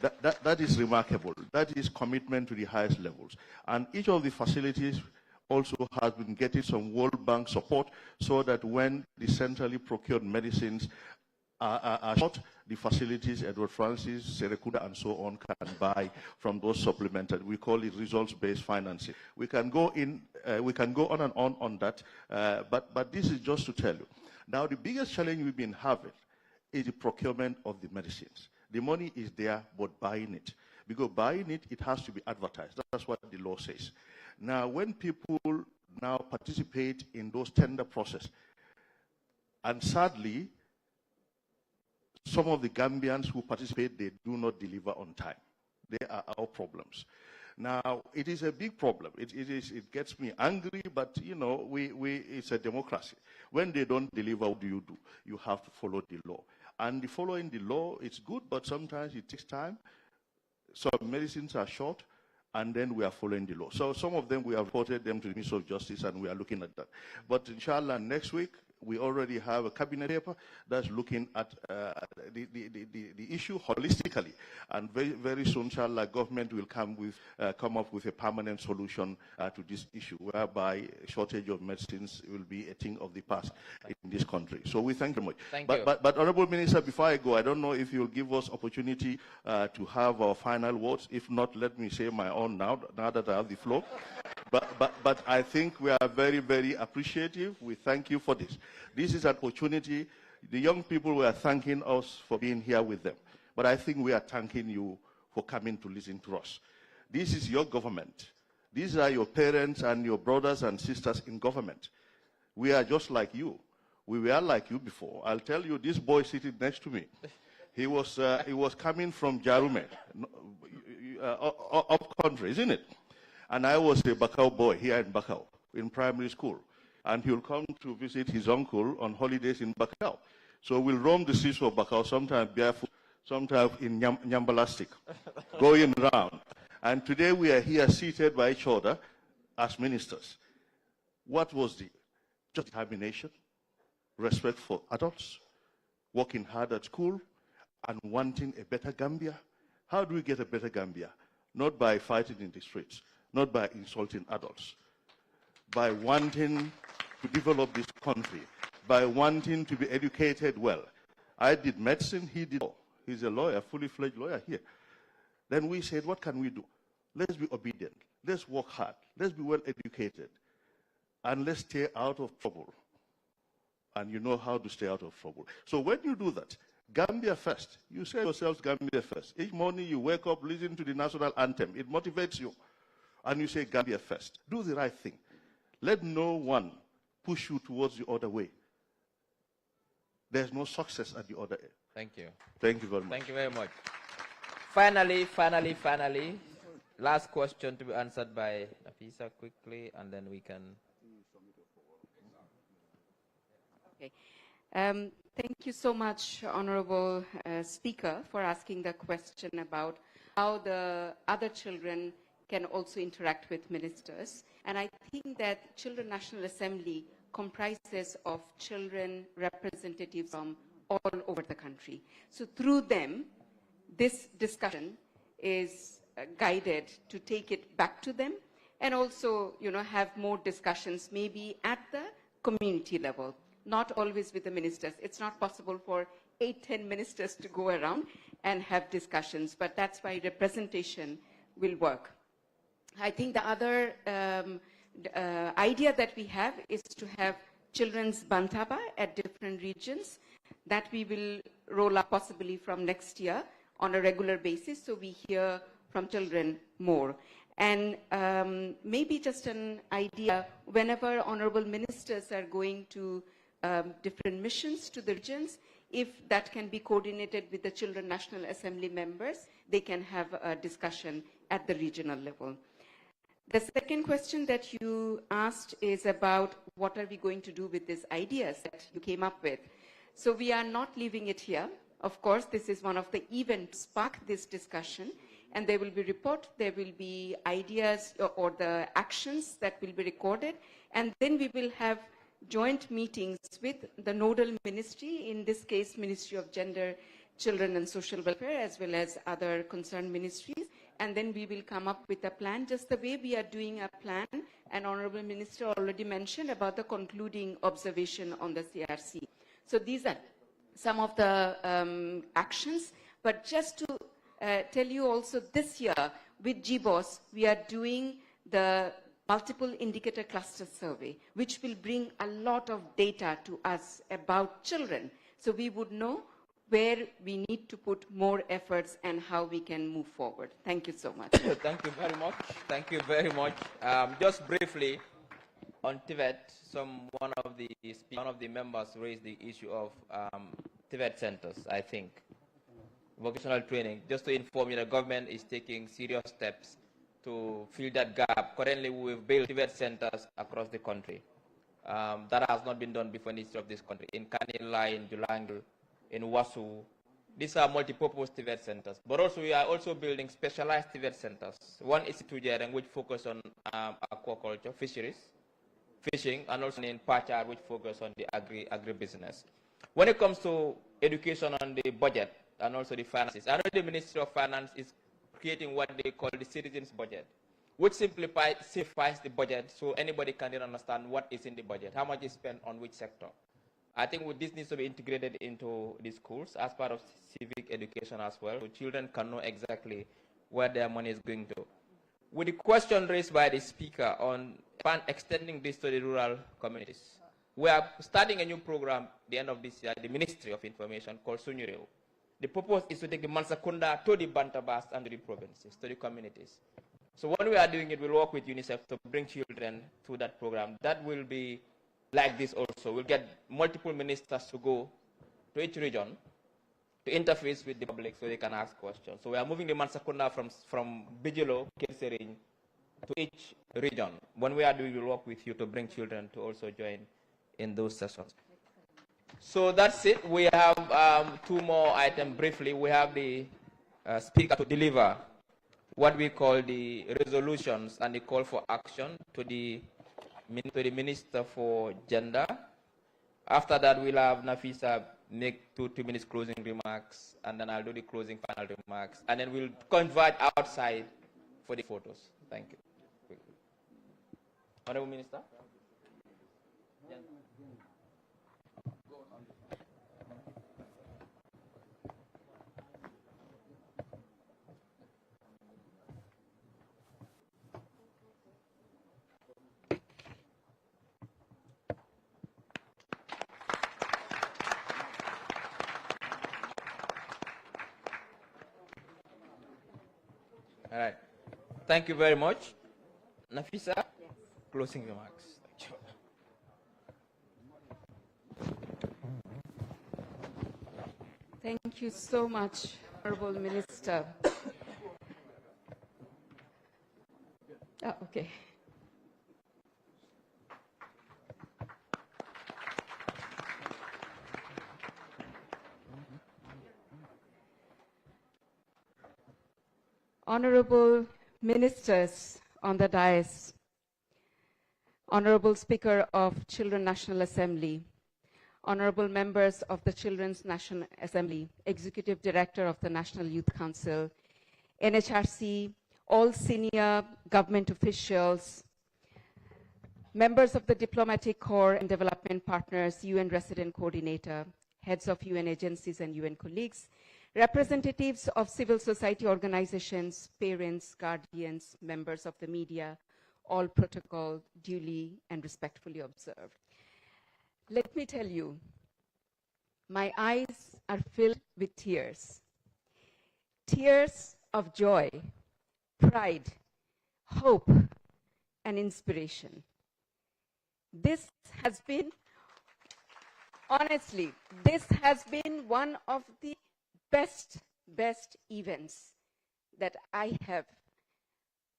That is remarkable. That is commitment to the highest levels. And each of the facilities also has been getting some World Bank support so that when the centrally procured medicines are short, the facilities, Edward Francis, Serekunda, and so on, can buy from those supplemented. We call it results-based financing. We can go on and on that, but this is just to tell you. Now, the biggest challenge we've been having is the procurement of the medicines. The money is there, but buying it. Because buying it, it has to be advertised. That's what the law says. Now, when people now participate in those tender processes, and sadly, some of the Gambians who participate, they do not deliver on time. They are our problems. Now, it is a big problem. It gets me angry, but, you know, it's a democracy. When they don't deliver, what do? You have to follow the law. And following the law, it's good, but sometimes it takes time. Some medicines are short, and then we are following the law. So some of them, we have reported them to the Ministry of Justice, and we are looking at that. But inshallah, next week, we already have a cabinet paper that's looking at the issue holistically. And very, very soon, inshallah, government will come up with a permanent solution to this issue, whereby shortage of medicines will be a thing of the past in this country. So we thank you very much. But Honorable Minister, before I go, I don't know if you'll give us opportunity to have our final words. If not, let me say my own now that I have the floor. But I think we are very, very appreciative. We thank you for this. This is an opportunity. The young people were thanking us for being here with them. But I think we are thanking you for coming to listen to us. This is your government. These are your parents and your brothers and sisters in government. We are just like you. We were like you before. I'll tell you, this boy sitting next to me, he was coming from Jarume, up country, isn't it? And I was a Bakau boy here in Bakau, in primary school. And he'll come to visit his uncle on holidays in Bakau. So we'll roam the streets of Bakau, sometimes barefoot, sometimes in Nyambalastic, going around. And today we are here seated by each other as ministers. What was the just determination, respect for adults, working hard at school, and wanting a better Gambia? How do we get a better Gambia? Not by fighting in the streets, not by insulting adults, by wanting to develop this country, by wanting to be educated well. I did medicine, he did law. He's a lawyer, fully fledged lawyer here. Then we said, what can we do? Let's be obedient. Let's work hard. Let's be well educated. And let's stay out of trouble. And you know how to stay out of trouble. So when you do that, Gambia first. You say yourselves Gambia first. Each morning you wake up, listen to the national anthem. It motivates you. And you say Gambia first. Do the right thing. Let no one push you towards the other way. there's no success at the other end. Thank you. Thank you very much. Thank you very much. Finally, last question to be answered by Nafisa quickly, and then we can. Okay. Thank you so much, Honorable Speaker, for asking the question about how the other children can also interact with ministers. And I think that Children National Assembly comprises of children representatives from all over the country. So through them, this discussion is guided to take it back to them and also, have more discussions maybe at the community level, not always with the ministers. It's not possible for 8-10 ministers to go around and have discussions, but that's why representation will work. I think the other idea that we have is to have children's bantaba at different regions that we will roll up possibly from next year on a regular basis, so we hear from children more. And maybe just an idea, whenever honorable ministers are going to different missions to the regions, if that can be coordinated with the Children National Assembly members, they can have a discussion at the regional level. The second question that you asked is about what are we going to do with these ideas that you came up with. So we are not leaving it here. Of course, this is one of the events spark this discussion, and there will be report, there will be ideas or the actions that will be recorded, and then we will have joint meetings with the nodal ministry, in this case, Ministry of Gender, Children and Social Welfare, as well as other concerned ministries. And then we will come up with a plan, just the way we are doing a plan. And Honorable Minister already mentioned about the concluding observation on the CRC. So these are some of the actions. But just to tell you also, this year with GBOS, we are doing the multiple indicator cluster survey, which will bring a lot of data to us about children. So we would know where we need to put more efforts and how we can move forward. Thank you so much. Thank you very much. Thank you very much. Just briefly, on TVET, one of the members raised the issue of TVET centers, I think, vocational training. Just to inform you, the government is taking serious steps to fill that gap. Currently, we've built TVET centers across the country. That has not been done before in the history of this country. In Kanila, in Julangal, in Wasu. These are multi-purpose TVET centers. But also, we are also building specialized TVET centers. One is in Tujereng, which focus on aquaculture, fisheries, fishing, and also in Pachar, which focus on the agribusiness. When it comes to education on the budget and also the finances, I know the Ministry of Finance is creating what they call the citizens budget, which simplifies the budget so anybody can understand what is in the budget, how much is spent on which sector. I think this needs to be integrated into the schools as part of civic education as well, so children can know exactly where their money is going to. With the question raised by the speaker on extending this to the rural communities, we are starting a new program at the end of this year, the Ministry of Information, called Sunyureu. The purpose is to take the Mansa Kunda to the Bantabas and to the provinces, to the communities. So when we are doing it, we'll work with UNICEF to bring children to that program. That will be like this also. We'll get multiple ministers to go to each region to interface with the public so they can ask questions. So we are moving the Mansa Kunda from Bijilo, Kirserin, to each region. When we are doing, we'll work with you to bring children to also join in those sessions. So that's it. We have two more items briefly. We have the speaker to deliver what we call the resolutions and the call for action to the Minister for Gender. After that, we'll have Nafisa make two minutes closing remarks, and then I'll do the closing final remarks, and then we'll convert outside for the photos. Thank you. Honorable Minister. All right. Thank you very much. Nafisa, yes. Closing remarks. Thank you so much, Honorable Minister. Oh, okay. Honorable Ministers on the dais, Honorable Speaker of Children National Assembly, Honorable Members of the Children's National Assembly, Executive Director of the National Youth Council, NHRC, all senior government officials, members of the Diplomatic Corps and Development Partners, UN Resident Coordinator, heads of UN agencies and UN colleagues, representatives of civil society organizations, parents, guardians, members of the media, all protocol duly and respectfully observed. Let me tell you, my eyes are filled with tears. Tears of joy, pride, hope, and inspiration. This has been, honestly, this has been one of the best events that I have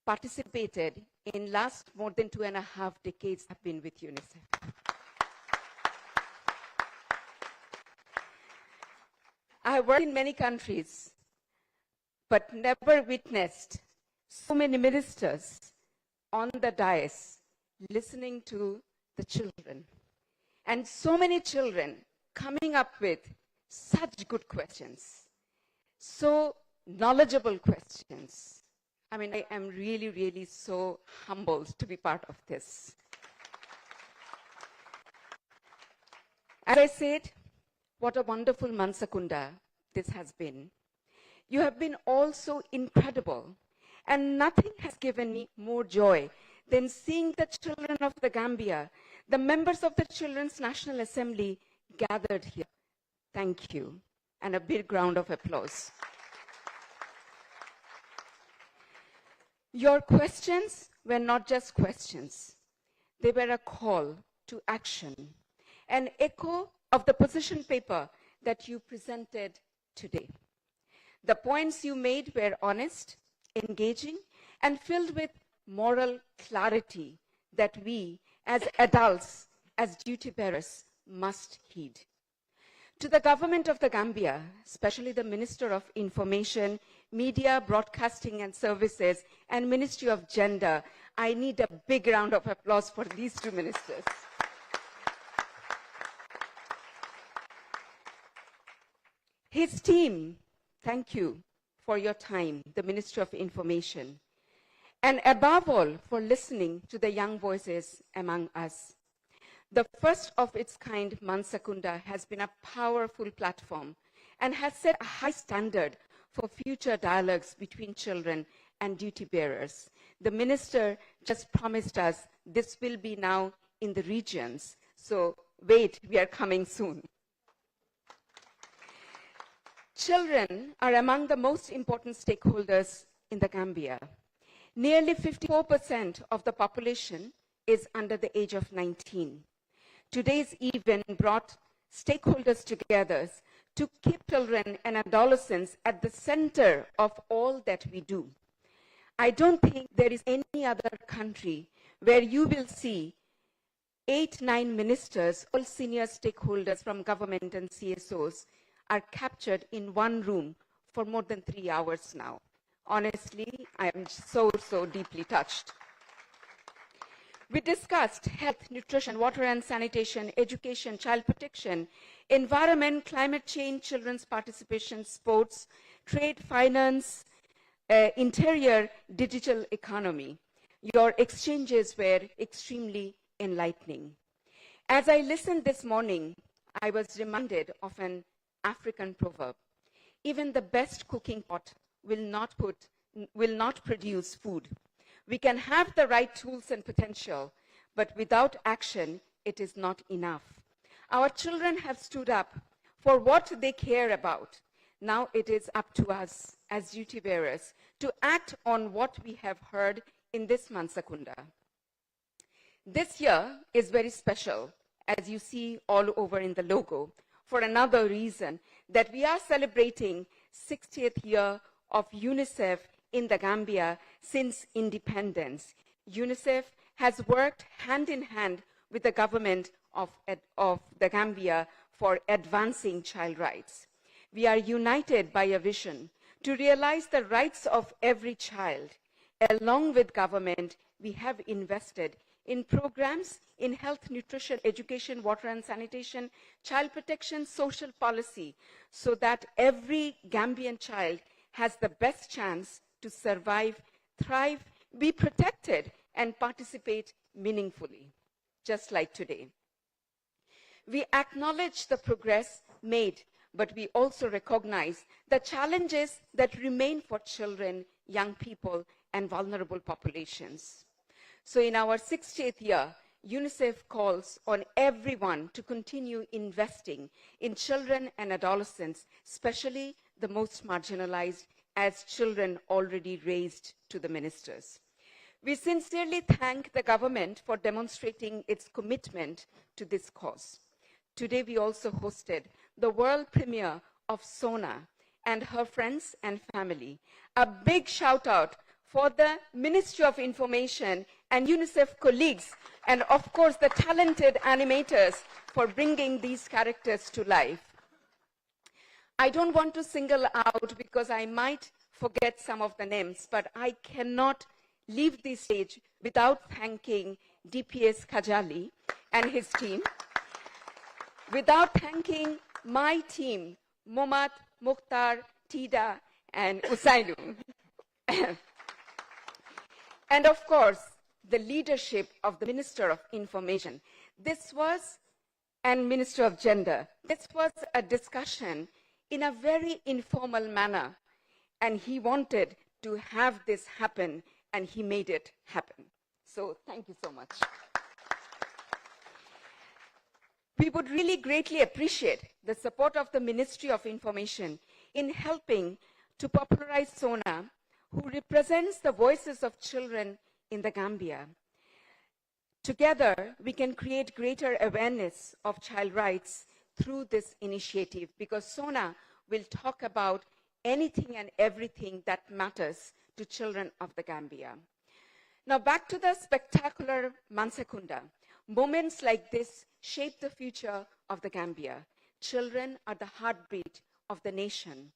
participated in last more than 2.5 decades I've been with UNICEF. I have worked in many countries, but never witnessed so many ministers on the dais listening to the children, and so many children coming up with such good questions, so knowledgeable questions. I mean, I am really, really so humbled to be part of this. As I said, what a wonderful Mansa Kunda this has been. You have been all so incredible, and nothing has given me more joy than seeing the children of the Gambia, the members of the Children's National Assembly gathered here. Thank you, and a big round of applause. Your questions were not just questions. They were a call to action, an echo of the position paper that you presented today. The points you made were honest, engaging, and filled with moral clarity that we, as adults, as duty bearers, must heed. To the government of the Gambia, especially the Minister of Information, Media, Broadcasting and Services, and Ministry of Gender, I need a big round of applause for these two ministers. His team, thank you for your time, the Ministry of Information, and above all, for listening to the young voices among us. The first of its kind, Mansa Kunda, has been a powerful platform and has set a high standard for future dialogues between children and duty bearers. The minister just promised us this will be now in the regions. So wait, we are coming soon. Children are among the most important stakeholders in the Gambia. Nearly 54% of the population is under the age of 19. Today's event brought stakeholders together to keep children and adolescents at the center of all that we do. I don't think there is any other country where you will see 8-9 ministers, all senior stakeholders from government and CSOs are captured in one room for more than 3 hours now. Honestly, I am so deeply touched. We discussed health, nutrition, water and sanitation, education, child protection, environment, climate change, children's participation, sports, trade, finance, interior, digital economy. Your exchanges were extremely enlightening. As I listened this morning, I was reminded of an African proverb. Even the best cooking pot will not produce food. We can have the right tools and potential, but without action, it is not enough. Our children have stood up for what they care about. Now it is up to us as duty bearers to act on what we have heard in this Mansa Kunda. This year is very special, as you see all over in the logo, for another reason, that we are celebrating 60th year of UNICEF in the Gambia since independence. UNICEF has worked hand in hand with the government of the Gambia for advancing child rights. We are united by a vision to realize the rights of every child. Along with government, we have invested in programs in health, nutrition, education, water and sanitation, child protection, social policy, so that every Gambian child has the best chance to survive, thrive, be protected, and participate meaningfully, just like today. We acknowledge the progress made, but we also recognize the challenges that remain for children, young people, and vulnerable populations. So in our 60th year, UNICEF calls on everyone to continue investing in children and adolescents, especially the most marginalized, as children already raised to the ministers. We sincerely thank the government for demonstrating its commitment to this cause. Today, we also hosted the world premiere of Sona and her friends and family. A big shout out for the Ministry of Information and UNICEF colleagues, and of course the talented animators for bringing these characters to life. I don't want to single out because I might forget some of the names, but I cannot leave this stage without thanking DPS Kajali and his team, without thanking my team, Momat, Mukhtar, Tida, and Usailu. And of course, the leadership of the Minister of Information. And Minister of Gender. This was a discussion in a very informal manner, and he wanted to have this happen, and he made it happen. So thank you so much. We would really greatly appreciate the support of the Ministry of Information in helping to popularize Sona, who represents the voices of children in the Gambia. Together, we can create greater awareness of child rights through this initiative, because Sona will talk about anything and everything that matters to children of the Gambia. Now back to the spectacular Mansa Kunda. Moments like this shape the future of the Gambia. Children are the heartbeat of the nation.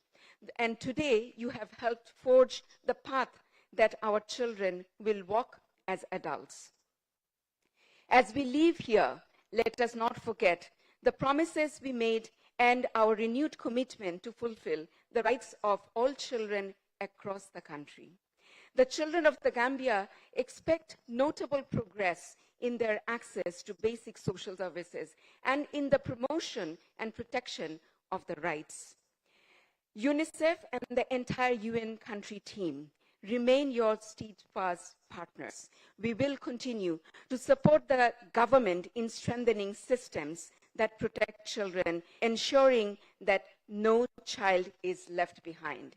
And today, you have helped forge the path that our children will walk as adults. As we leave here, let us not forget the promises we made and our renewed commitment to fulfill the rights of all children across the country. The children of the Gambia expect notable progress in their access to basic social services and in the promotion and protection of the rights. UNICEF and the entire UN country team remain your steadfast partners. We will continue to support the government in strengthening systems that protect children, ensuring that no child is left behind.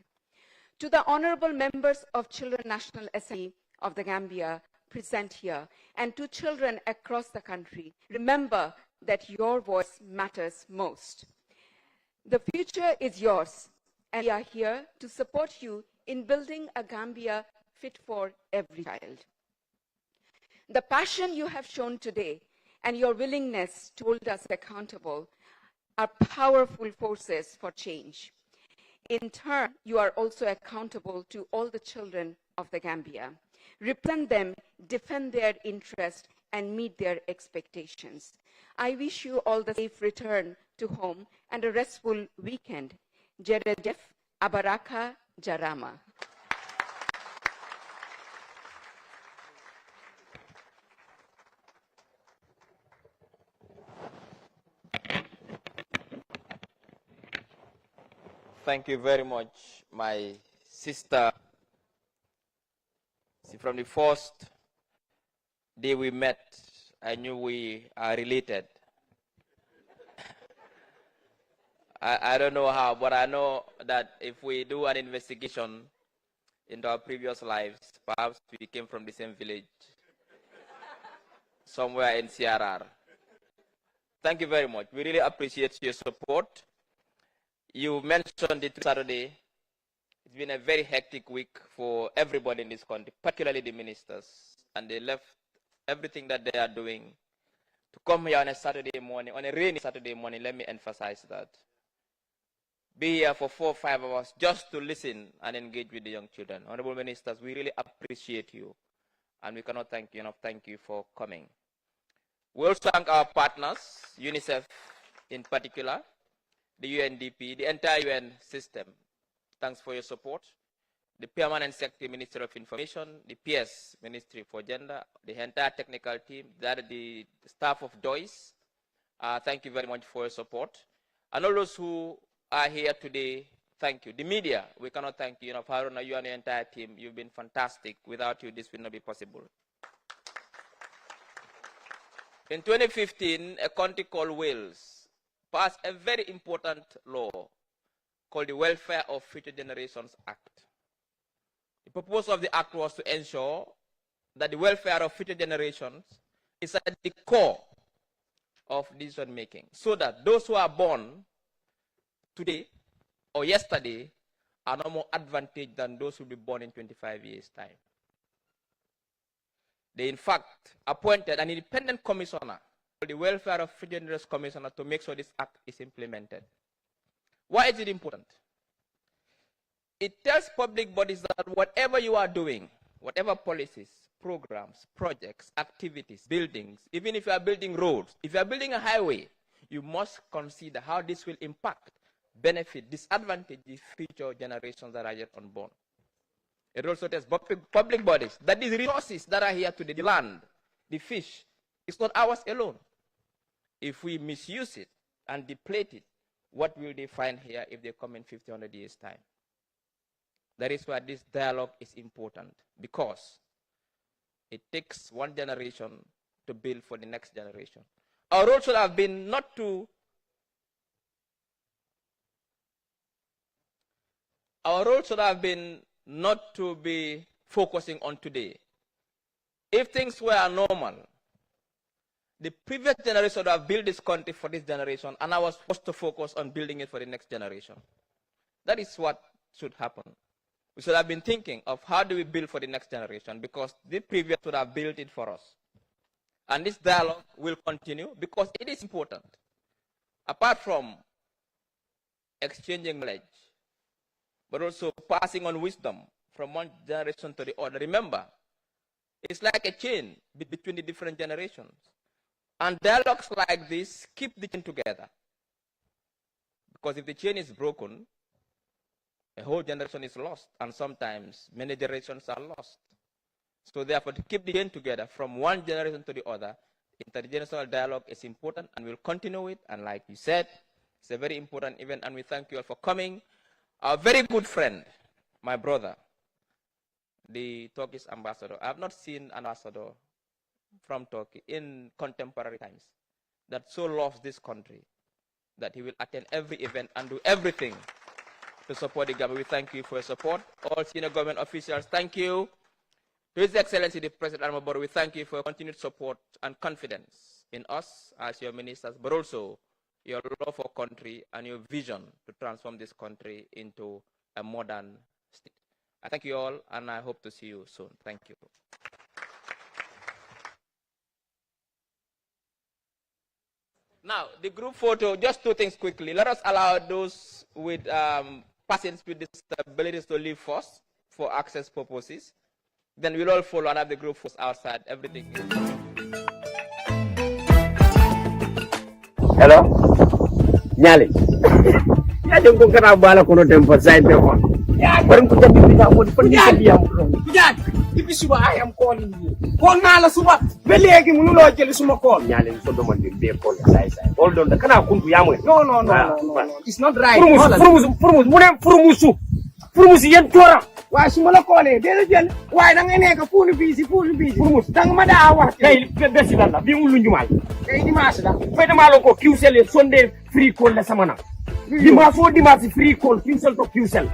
To the honorable members of Children National Assembly of the Gambia present here, and to children across the country, remember that your voice matters most. The future is yours, and we are here to support you in building a Gambia fit for every child. The passion you have shown today and your willingness to hold us accountable are powerful forces for change. In turn, you are also accountable to all the children of the Gambia. Represent them, defend their interests, and meet their expectations. I wish you all the safe return to home and a restful weekend. Jerejef Abaraka Jarama. Thank you very much, my sister. See, from the first day we met, I knew we are related. I don't know how, but I know that if we do an investigation into our previous lives, perhaps we came from the same village, somewhere in CRR. Thank you very much. We really appreciate your support. You mentioned it Saturday. It's been a very hectic week for everybody in this country, particularly the ministers. And they left everything that they are doing to come here on a Saturday morning, on a rainy Saturday morning. Let me emphasize that. Be here for 4 or 5 hours just to listen and engage with the young children. Honorable ministers, we really appreciate you. And we cannot thank you enough. Thank you for coming. We also thank our partners, UNICEF in particular, the UNDP, the entire UN system. Thanks for your support. The Permanent Secretary, Ministry of Information, the PS, Ministry for Gender, the entire technical team, the staff of DOIS. Thank you very much for your support. And all those who are here today, thank you. The media, we cannot thank you enough. Haruna, you and your entire team, you've been fantastic. Without you, this would not be possible. In 2015, a country called Wales passed a very important law called the Welfare of Future Generations Act. The purpose of the act was to ensure that the welfare of future generations is at the core of decision making, so that those who are born today or yesterday are no more advantaged than those who will be born in 25 years' time. They, in fact, appointed an independent commissioner, the Welfare of Future Generations Commissioner, to make sure this act is implemented. Why is it important? It tells public bodies that whatever you are doing, whatever policies, programs, projects, activities, buildings, even if you are building roads, if you are building a highway, you must consider how this will impact, benefit, disadvantage the future generations that are yet unborn. It also tells public bodies that these resources that are here today, the land, the fish, it's not ours alone. If we misuse it and deplete it, what will they find here if they come in 50, 100 years' time? That is why this dialogue is important, because it takes one generation to build for the next generation. Our role should have been not to be focusing on today. If things were normal, the previous generation would have built this country for this generation, and I was supposed to focus on building it for the next generation. That is what should happen. We should have been thinking of how do we build for the next generation, because the previous would have built it for us. And this dialogue will continue because it is important. Apart from exchanging knowledge, but also passing on wisdom from one generation to the other. Remember, it's like a chain between the different generations. And dialogues like this keep the chain together. Because if the chain is broken, a whole generation is lost, and sometimes many generations are lost. So therefore, to keep the chain together from one generation to the other, intergenerational dialogue is important, and we'll continue it. And like you said, it's a very important event, and we thank you all for coming. Our very good friend, my brother, the Turkish ambassador. I have not seen an ambassador from Turkey in contemporary times that so loves this country that he will attend every event and do everything to support the Gambia. We thank you for your support. All senior government officials, thank you. To His Excellency the President Almaboro, we thank you for your continued support and confidence in us as your ministers, but also your love for country and your vision to transform this country into a modern state. I thank you all, and I hope to see you soon. Thank you. Now, the group photo, just two things quickly. Let us allow those with persons with disabilities to leave first for access purposes. Then we'll all follow and have the group photos outside. Everything is... Hello? Nyali. Ya dem ko kana bala ko no dem fa side be ko. Ya barim ko tambi bita ko fa ni ko biam ko. Bidan, ibi suba I am calling you. Call na la suba. Be legi mu lo jeli suma call. Nyali so do man be call side. Hold on, kana kuntu yamoy. No. It's not right. Furumusu yen tora. Wa suma la callé de la jël. Way da nga nek fulu busy. Furumus da nga ma da wax. Kay besi la bi mu lu ñumal. Kay dimanche la. Fay dama la ko QCell Sunday free call la sama na. Dimanche free call QCell to QCell.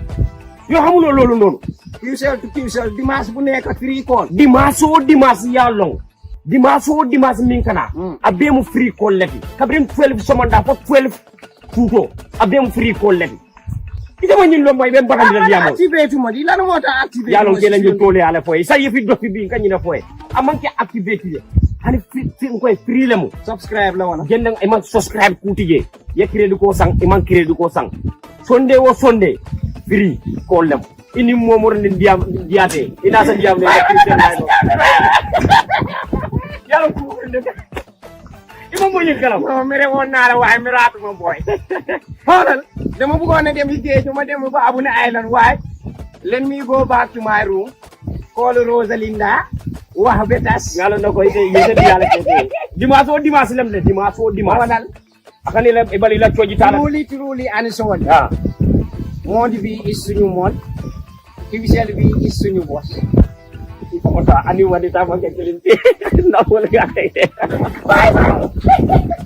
Yo xamulo lolu non. QCell to QCell dimanche bu nek free call. Dimanche ya long. dimanche min kana abemu free call leti kabrim 12 somanda fo 12 tuto abemu free call leti ite mo nyillo moy ben bakandi la diamo activate mo di lan mota activate yalo gela ñu tole ala foy sa yefi dofi bi kanyina foy amanke activate je hani free ko free lemu subscribe la wona genda e man subscribe kutije ye credit ko sang e man credit ko sang sonde wo sonde free call lemu ini momor ni diate ina sa diam ne yalo ko ima mo ñu kalam no mere won na la way miratu mo boy holal dama bëggone dem liggéey ma dem ba Abuna Island way let me go back to my room call Rosalinda wax betas ngalo nako ite yete yalla ko dimanche lam le dimanche wadal akani la ibali la coji tala truly and so on monde bi is suñu monde officiel bi is suñu boss Kota ani wanita pakai kelinci, nak boleh gak? Bye bye.